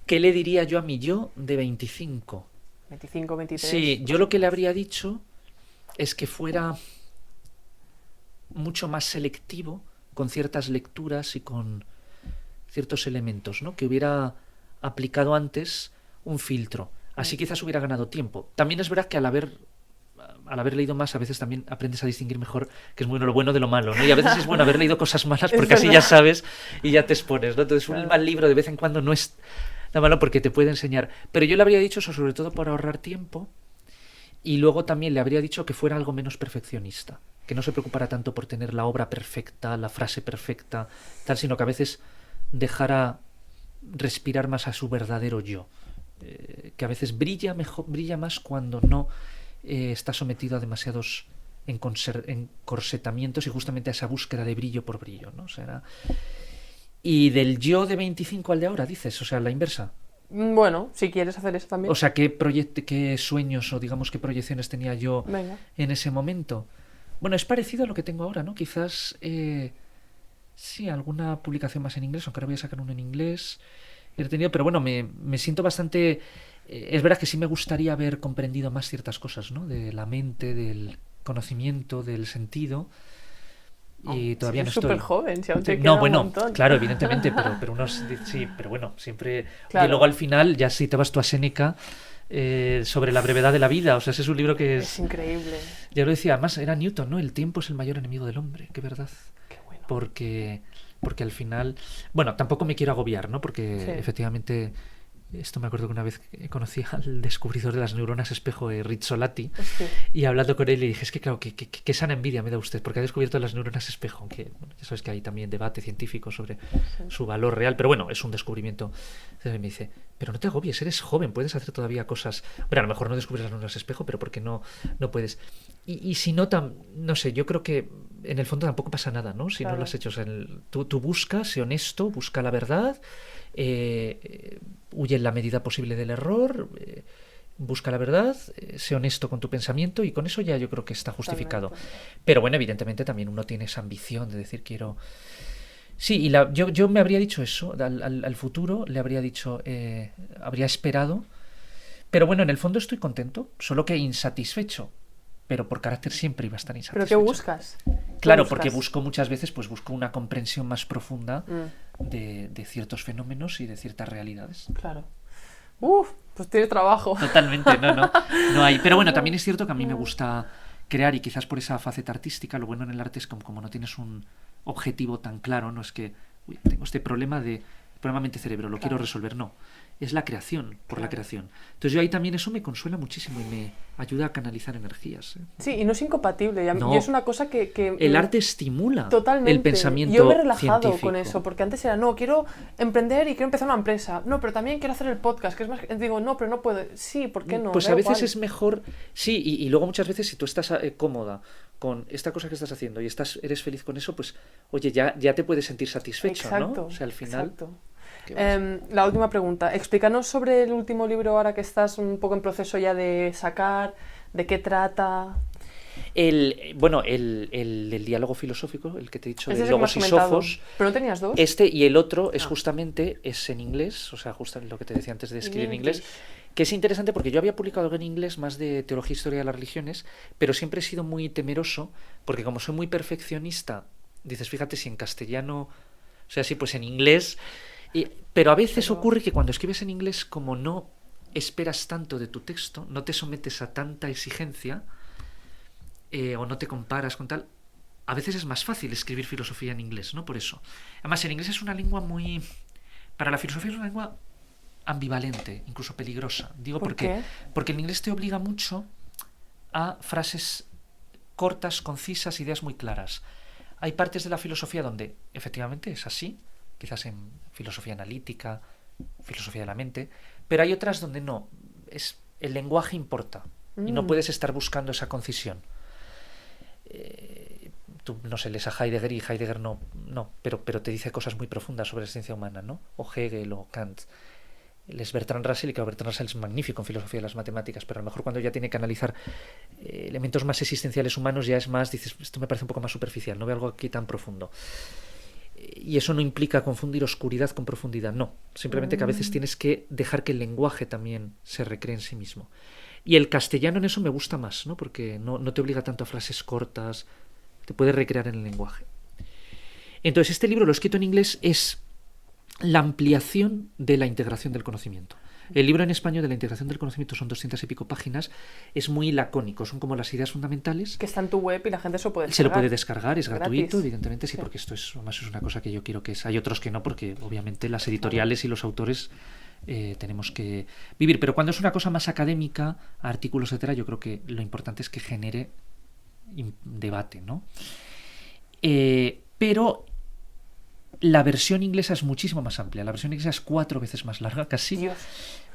Speaker 1: ¿Qué le diría yo a mi yo de 25?
Speaker 3: 25, 23.
Speaker 1: Sí, yo lo que le habría dicho es que fuera mucho más selectivo con ciertas lecturas y con ciertos elementos, ¿no? Que hubiera aplicado antes un filtro. Así quizás hubiera ganado tiempo. También es verdad que al haber leído más, a veces también aprendes a distinguir mejor que es lo bueno de lo malo, ¿no? Y a veces es bueno haber leído cosas malas porque así ya sabes y ya te expones, ¿no? Entonces un mal libro de vez en cuando no es tan malo porque te puede enseñar. Pero yo le habría dicho eso sobre todo por ahorrar tiempo, y luego también le habría dicho que fuera algo menos perfeccionista, que no se preocupara tanto por tener la obra perfecta, la frase perfecta, tal, sino que a veces dejara respirar más a su verdadero yo, que a veces brilla más cuando no está sometido a demasiados encorsetamientos y justamente a esa búsqueda de brillo por brillo, ¿no? O sea, y del yo de 25 al de ahora, dices, o sea, la inversa.
Speaker 3: Bueno, si quieres hacer eso también.
Speaker 1: O sea, ¿qué sueños o digamos qué proyecciones tenía yo en ese momento? Bueno, es parecido a lo que tengo ahora, ¿no? Quizás, sí, alguna publicación más en inglés, aunque ahora voy a sacar uno en inglés. Pero bueno, me siento bastante... es verdad que sí me gustaría haber comprendido más ciertas cosas, ¿no? De la mente, del conocimiento, del sentido... Y todavía no estoy.
Speaker 3: Súper joven, si aún te queda un montón.
Speaker 1: Claro, evidentemente, pero unos sí, pero bueno, siempre.
Speaker 3: Claro.
Speaker 1: Y luego al final, ya si te vas tú a Séneca, sobre la brevedad de la vida, o sea, ese es un libro que
Speaker 3: es increíble.
Speaker 1: Ya lo decía, además era Newton, ¿no? El tiempo es el mayor enemigo del hombre, qué verdad.
Speaker 3: Qué bueno.
Speaker 1: porque al final, bueno, tampoco me quiero agobiar, ¿no? Porque efectivamente, esto me acuerdo que una vez conocí al descubridor de las neuronas espejo, Rizzolatti, y hablando con él le dije, es que claro, que sana envidia me da usted, porque ha descubierto las neuronas espejo, aunque bueno, ya sabes que hay también debate científico sobre su valor real, pero bueno, es un descubrimiento. Entonces me dice, pero no te agobies, eres joven, puedes hacer todavía cosas. Bueno, a lo mejor no descubres las neuronas espejo, pero porque no puedes. Y si no, no sé, yo creo que en el fondo tampoco pasa nada, ¿no? Si no lo has hecho. O sea, tú busca, sé honesto, busca la verdad, huye en la medida posible del error, busca la verdad, sé honesto con tu pensamiento y con eso ya yo creo que está justificado. Totalmente. Pero bueno, evidentemente también uno tiene esa ambición de decir quiero... Sí, y yo me habría dicho eso, al futuro le habría dicho, habría esperado, pero bueno, en el fondo estoy contento, solo que insatisfecho. Pero por carácter siempre iba a estar insatisfecho.
Speaker 3: ¿Pero qué buscas?
Speaker 1: Claro, porque busco muchas veces, pues busco una comprensión más profunda de ciertos fenómenos y de ciertas realidades.
Speaker 3: Claro. Pues tiene trabajo.
Speaker 1: Totalmente, no hay. Pero bueno, también es cierto que a mí me gusta crear y quizás por esa faceta artística, lo bueno en el arte es como no tienes un objetivo tan claro, no es que tengo este problema mente-cerebro, lo quiero resolver, no. Es la creación, por la creación. Entonces yo ahí también eso me consuela muchísimo y me ayuda a canalizar energías.
Speaker 3: Sí, y no es incompatible. Y es una cosa que
Speaker 1: el arte estimula
Speaker 3: totalmente.
Speaker 1: El pensamiento
Speaker 3: Yo me he relajado
Speaker 1: científico.
Speaker 3: con eso, porque antes era, no, quiero emprender y quiero empezar una empresa. No, pero también quiero hacer el podcast, que es más... Digo, no, pero no puedo. Sí, ¿por qué no?
Speaker 1: Pues a veces es mejor... Sí, y luego muchas veces si tú estás cómoda con esta cosa que estás haciendo y eres feliz con eso, pues, oye, ya te puedes sentir satisfecho, ¿no? O sea, al final...
Speaker 3: Exacto. La última pregunta. Explícanos sobre el último libro ahora que estás un poco en proceso ya de sacar, de qué trata.
Speaker 1: El diálogo filosófico, el que te he dicho, de
Speaker 3: Logos
Speaker 1: y Sofos.
Speaker 3: ¿Pero no tenías dos?
Speaker 1: Este y el otro es justamente en inglés, o sea, justo lo que te decía antes de escribir en inglés, que es interesante porque yo había publicado en inglés más de teología e historia de las religiones, pero siempre he sido muy temeroso, porque como soy muy perfeccionista, dices, fíjate, si en castellano, o sea, sí, pues en inglés... Pero a veces ocurre que cuando escribes en inglés, como no esperas tanto de tu texto, no te sometes a tanta exigencia o no te comparas con tal, a veces es más fácil escribir filosofía en inglés, ¿no? Por eso. Además, en inglés es una lengua muy... Para la filosofía es una lengua ambivalente, incluso peligrosa. Digo,
Speaker 3: ¿Por qué?
Speaker 1: Porque el inglés te obliga mucho a frases cortas, concisas, ideas muy claras. Hay partes de la filosofía donde efectivamente es así, quizás en filosofía analítica, filosofía de la mente, pero hay otras donde no, el lenguaje importa y no puedes estar buscando esa concisión. Tú, no sé, lees a Heidegger y Heidegger no, pero te dice cosas muy profundas sobre la existencia humana, ¿no? O Hegel o Kant. Lees Bertrand Russell y claro, Bertrand Russell es magnífico en filosofía de las matemáticas, pero a lo mejor cuando ya tiene que analizar elementos más existenciales humanos ya es más, dices, esto me parece un poco más superficial, no veo algo aquí tan profundo. Y eso no implica confundir oscuridad con profundidad, no. Simplemente que a veces tienes que dejar que el lenguaje también se recree en sí mismo. Y el castellano en eso me gusta más, ¿no? Porque no te obliga tanto a frases cortas, te puedes recrear en el lenguaje. Entonces este libro, lo escrito en inglés, es la ampliación de la integración del conocimiento. El libro en español de la integración del conocimiento son 200 y pico páginas, es muy lacónico, son como las ideas fundamentales.
Speaker 3: Que está en tu web y la gente se lo puede descargar.
Speaker 1: Se lo puede descargar, es gratuito,
Speaker 3: gratis.
Speaker 1: Evidentemente sí, porque esto además es una cosa que yo quiero que es. Hay otros que no, porque obviamente las editoriales y los autores tenemos que vivir. Pero cuando es una cosa más académica, artículos, etcétera, yo creo que lo importante es que genere debate, ¿no? Pero la versión inglesa es muchísimo más amplia. La versión inglesa es 4 veces más larga, casi.
Speaker 3: Dios.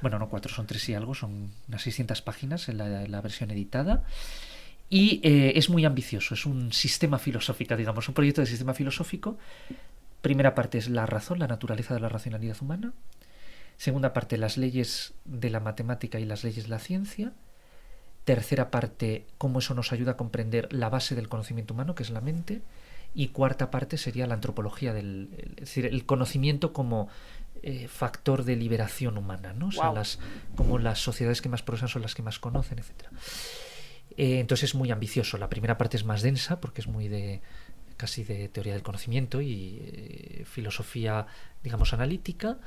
Speaker 1: Bueno, no 4, son 3 y algo, son unas 600 páginas en la versión editada. Y es muy ambicioso, es un sistema filosófico, digamos, un proyecto de sistema filosófico. Primera parte es la razón, la naturaleza de la racionalidad humana. Segunda parte, las leyes de la matemática y las leyes de la ciencia. Tercera parte, cómo eso nos ayuda a comprender la base del conocimiento humano, que es la mente. Y cuarta parte sería la antropología, es decir, el conocimiento como factor de liberación humana, ¿no? O sea, como las sociedades que más progresan son las que más conocen, etcétera. Entonces es muy ambicioso. La primera parte es más densa porque es muy casi de teoría del conocimiento y filosofía, digamos, analítica.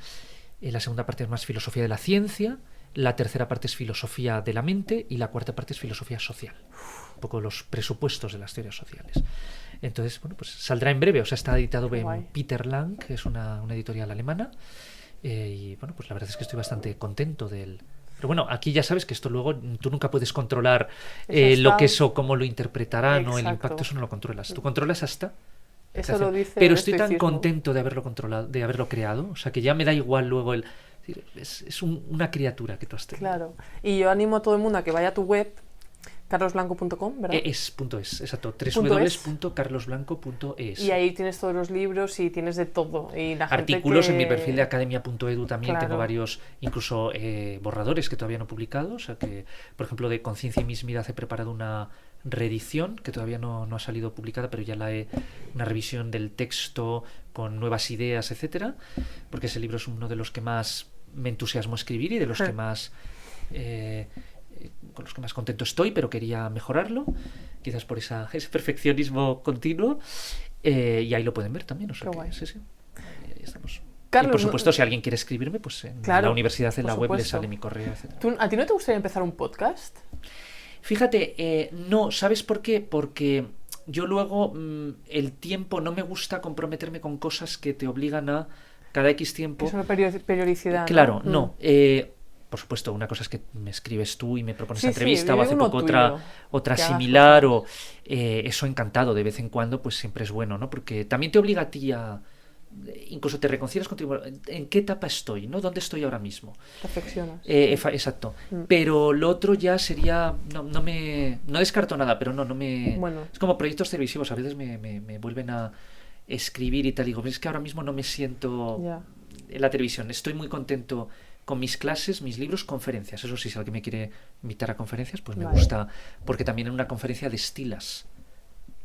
Speaker 1: La segunda parte es más filosofía de la ciencia. la tercera parte es filosofía de la mente y la cuarta parte es filosofía social. Un poco los presupuestos de las teorías sociales. Entonces, bueno, pues saldrá en breve, o sea, está editado en Peter Lang, que es una editorial alemana, y bueno, pues la verdad es que estoy bastante contento del... Pero bueno, aquí ya sabes que esto luego tú nunca puedes controlar lo que eso, cómo lo interpretarán, o el impacto, eso no lo controlas. Tú controlas hasta...
Speaker 3: Eso lo dice
Speaker 1: pero estoy tan contento de haberlo controlado, de haberlo creado, o sea, que ya me da igual luego el... Es una criatura que tú has tenido.
Speaker 3: Claro, y yo animo a todo el mundo a que vaya a tu web, carlosblanco.com, ¿verdad?
Speaker 1: Es, exacto, www.carlosblanco.es.
Speaker 3: Y ahí tienes todos los libros y tienes de todo. Y la
Speaker 1: artículos
Speaker 3: gente
Speaker 1: en mi perfil de academia.edu también,
Speaker 3: claro.
Speaker 1: Tengo varios, incluso borradores que todavía no he publicado, o sea que, por ejemplo, de Conciencia y Mismidad he preparado una reedición que todavía no ha salido publicada, pero ya una revisión del texto con nuevas ideas, etcétera, porque ese libro es uno de los que más me entusiasmó escribir y de los que más con los que más contento estoy, pero quería mejorarlo, quizás por ese perfeccionismo continuo, y ahí lo pueden ver también, o sea que, sí. Ahí estamos. Carlos, y por supuesto, si alguien quiere escribirme, pues en la universidad, en la web, le sale mi correo, etc.
Speaker 3: ¿A ti no te gustaría empezar un podcast?
Speaker 1: Fíjate, no, ¿sabes por qué? Porque yo luego el tiempo, no me gusta comprometerme con cosas que te obligan a cada X tiempo.
Speaker 3: Es una periodicidad.
Speaker 1: Claro, no. Por supuesto, una cosa es que me escribes tú y me propones entrevista, o hace poco otra similar, o eso encantado de vez en cuando, pues siempre es bueno, ¿no? Porque también te obliga a ti a... Incluso te reconcilias contigo. ¿En qué etapa estoy? ¿No? ¿Dónde estoy ahora mismo?
Speaker 3: Reflexionas.
Speaker 1: Exacto. Pero lo otro ya sería... No descarto nada, pero no me...
Speaker 3: Bueno.
Speaker 1: Es como proyectos televisivos. A veces me vuelven a escribir y tal. Digo, es que ahora mismo no me siento en la televisión. Estoy muy contento con mis clases, mis libros, conferencias. Eso sí, si alguien me quiere invitar a conferencias, pues me gusta. Porque también en una conferencia destilas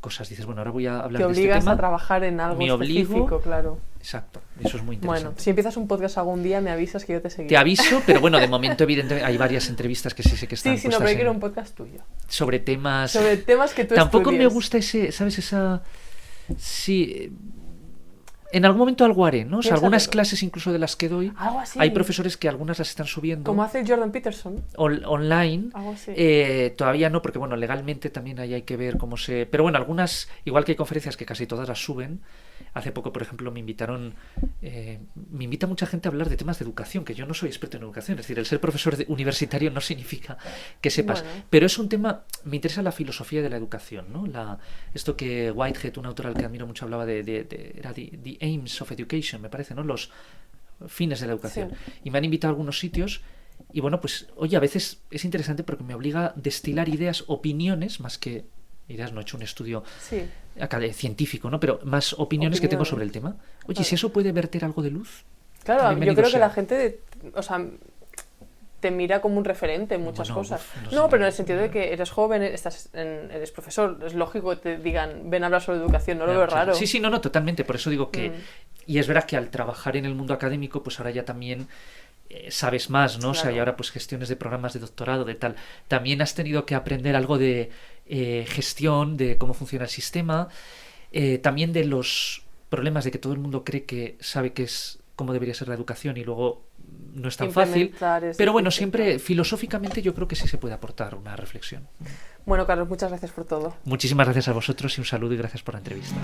Speaker 1: cosas, dices, bueno, ahora voy a hablar de este tema.
Speaker 3: Te obligas a trabajar en algo específico, claro.
Speaker 1: Exacto, eso es muy interesante.
Speaker 3: Bueno, si empiezas un podcast algún día, me avisas que yo te seguiré.
Speaker 1: Te aviso, pero bueno, de momento, evidentemente, hay varias entrevistas que sí sé que están
Speaker 3: Sí, no, pero yo quiero un podcast tuyo.
Speaker 1: Sobre temas...
Speaker 3: que tú
Speaker 1: Tampoco
Speaker 3: estudies.
Speaker 1: me gusta ¿sabes? Sí... En algún momento algo haré, ¿no? O sea, algunas clases incluso de las que doy,
Speaker 3: algo así.
Speaker 1: Hay profesores que algunas las están subiendo.
Speaker 3: Como hace Jordan Peterson.
Speaker 1: Online.
Speaker 3: Algo así.
Speaker 1: Todavía no, porque bueno, legalmente también ahí hay que ver cómo se... Pero bueno, algunas, igual que hay conferencias que casi todas las suben. Hace poco, por ejemplo, me invita mucha gente a hablar de temas de educación, que yo no soy experto en educación. Es decir, el ser profesor universitario no significa que sepas. Bueno. Pero es un tema, me interesa la filosofía de la educación, ¿no? Esto que Whitehead, un autor al que admiro mucho, hablaba era the aims of education, me parece, ¿no? Los fines de la educación. Sí. Y me han invitado a algunos sitios y bueno, pues, oye, a veces es interesante porque me obliga a destilar ideas, opiniones, más que... ideas, no he hecho un estudio científico, ¿no? Pero más opiniones que tengo sobre el tema. Oye, si eso puede verter algo de luz.
Speaker 3: Claro, yo creo que la gente, o sea, te mira como un referente en muchas cosas. No, pero en el sentido de que eres joven, eres profesor, es lógico que te digan, ven a hablar sobre educación, no lo veo raro.
Speaker 1: Sí, no, totalmente. Por eso digo que... Y es verdad que al trabajar en el mundo académico, pues ahora ya también... sabes más, ¿no? Claro. O sea, y ahora pues gestiones de programas de doctorado, de tal. También has tenido que aprender algo de gestión, de cómo funciona el sistema, también de los problemas de que todo el mundo cree que sabe que es cómo debería ser la educación y luego no es tan fácil. Pero bueno, siempre filosóficamente yo creo que sí se puede aportar una reflexión.
Speaker 3: Bueno, Carlos, muchas gracias por todo.
Speaker 1: Muchísimas gracias a vosotros y un saludo y gracias por la entrevista.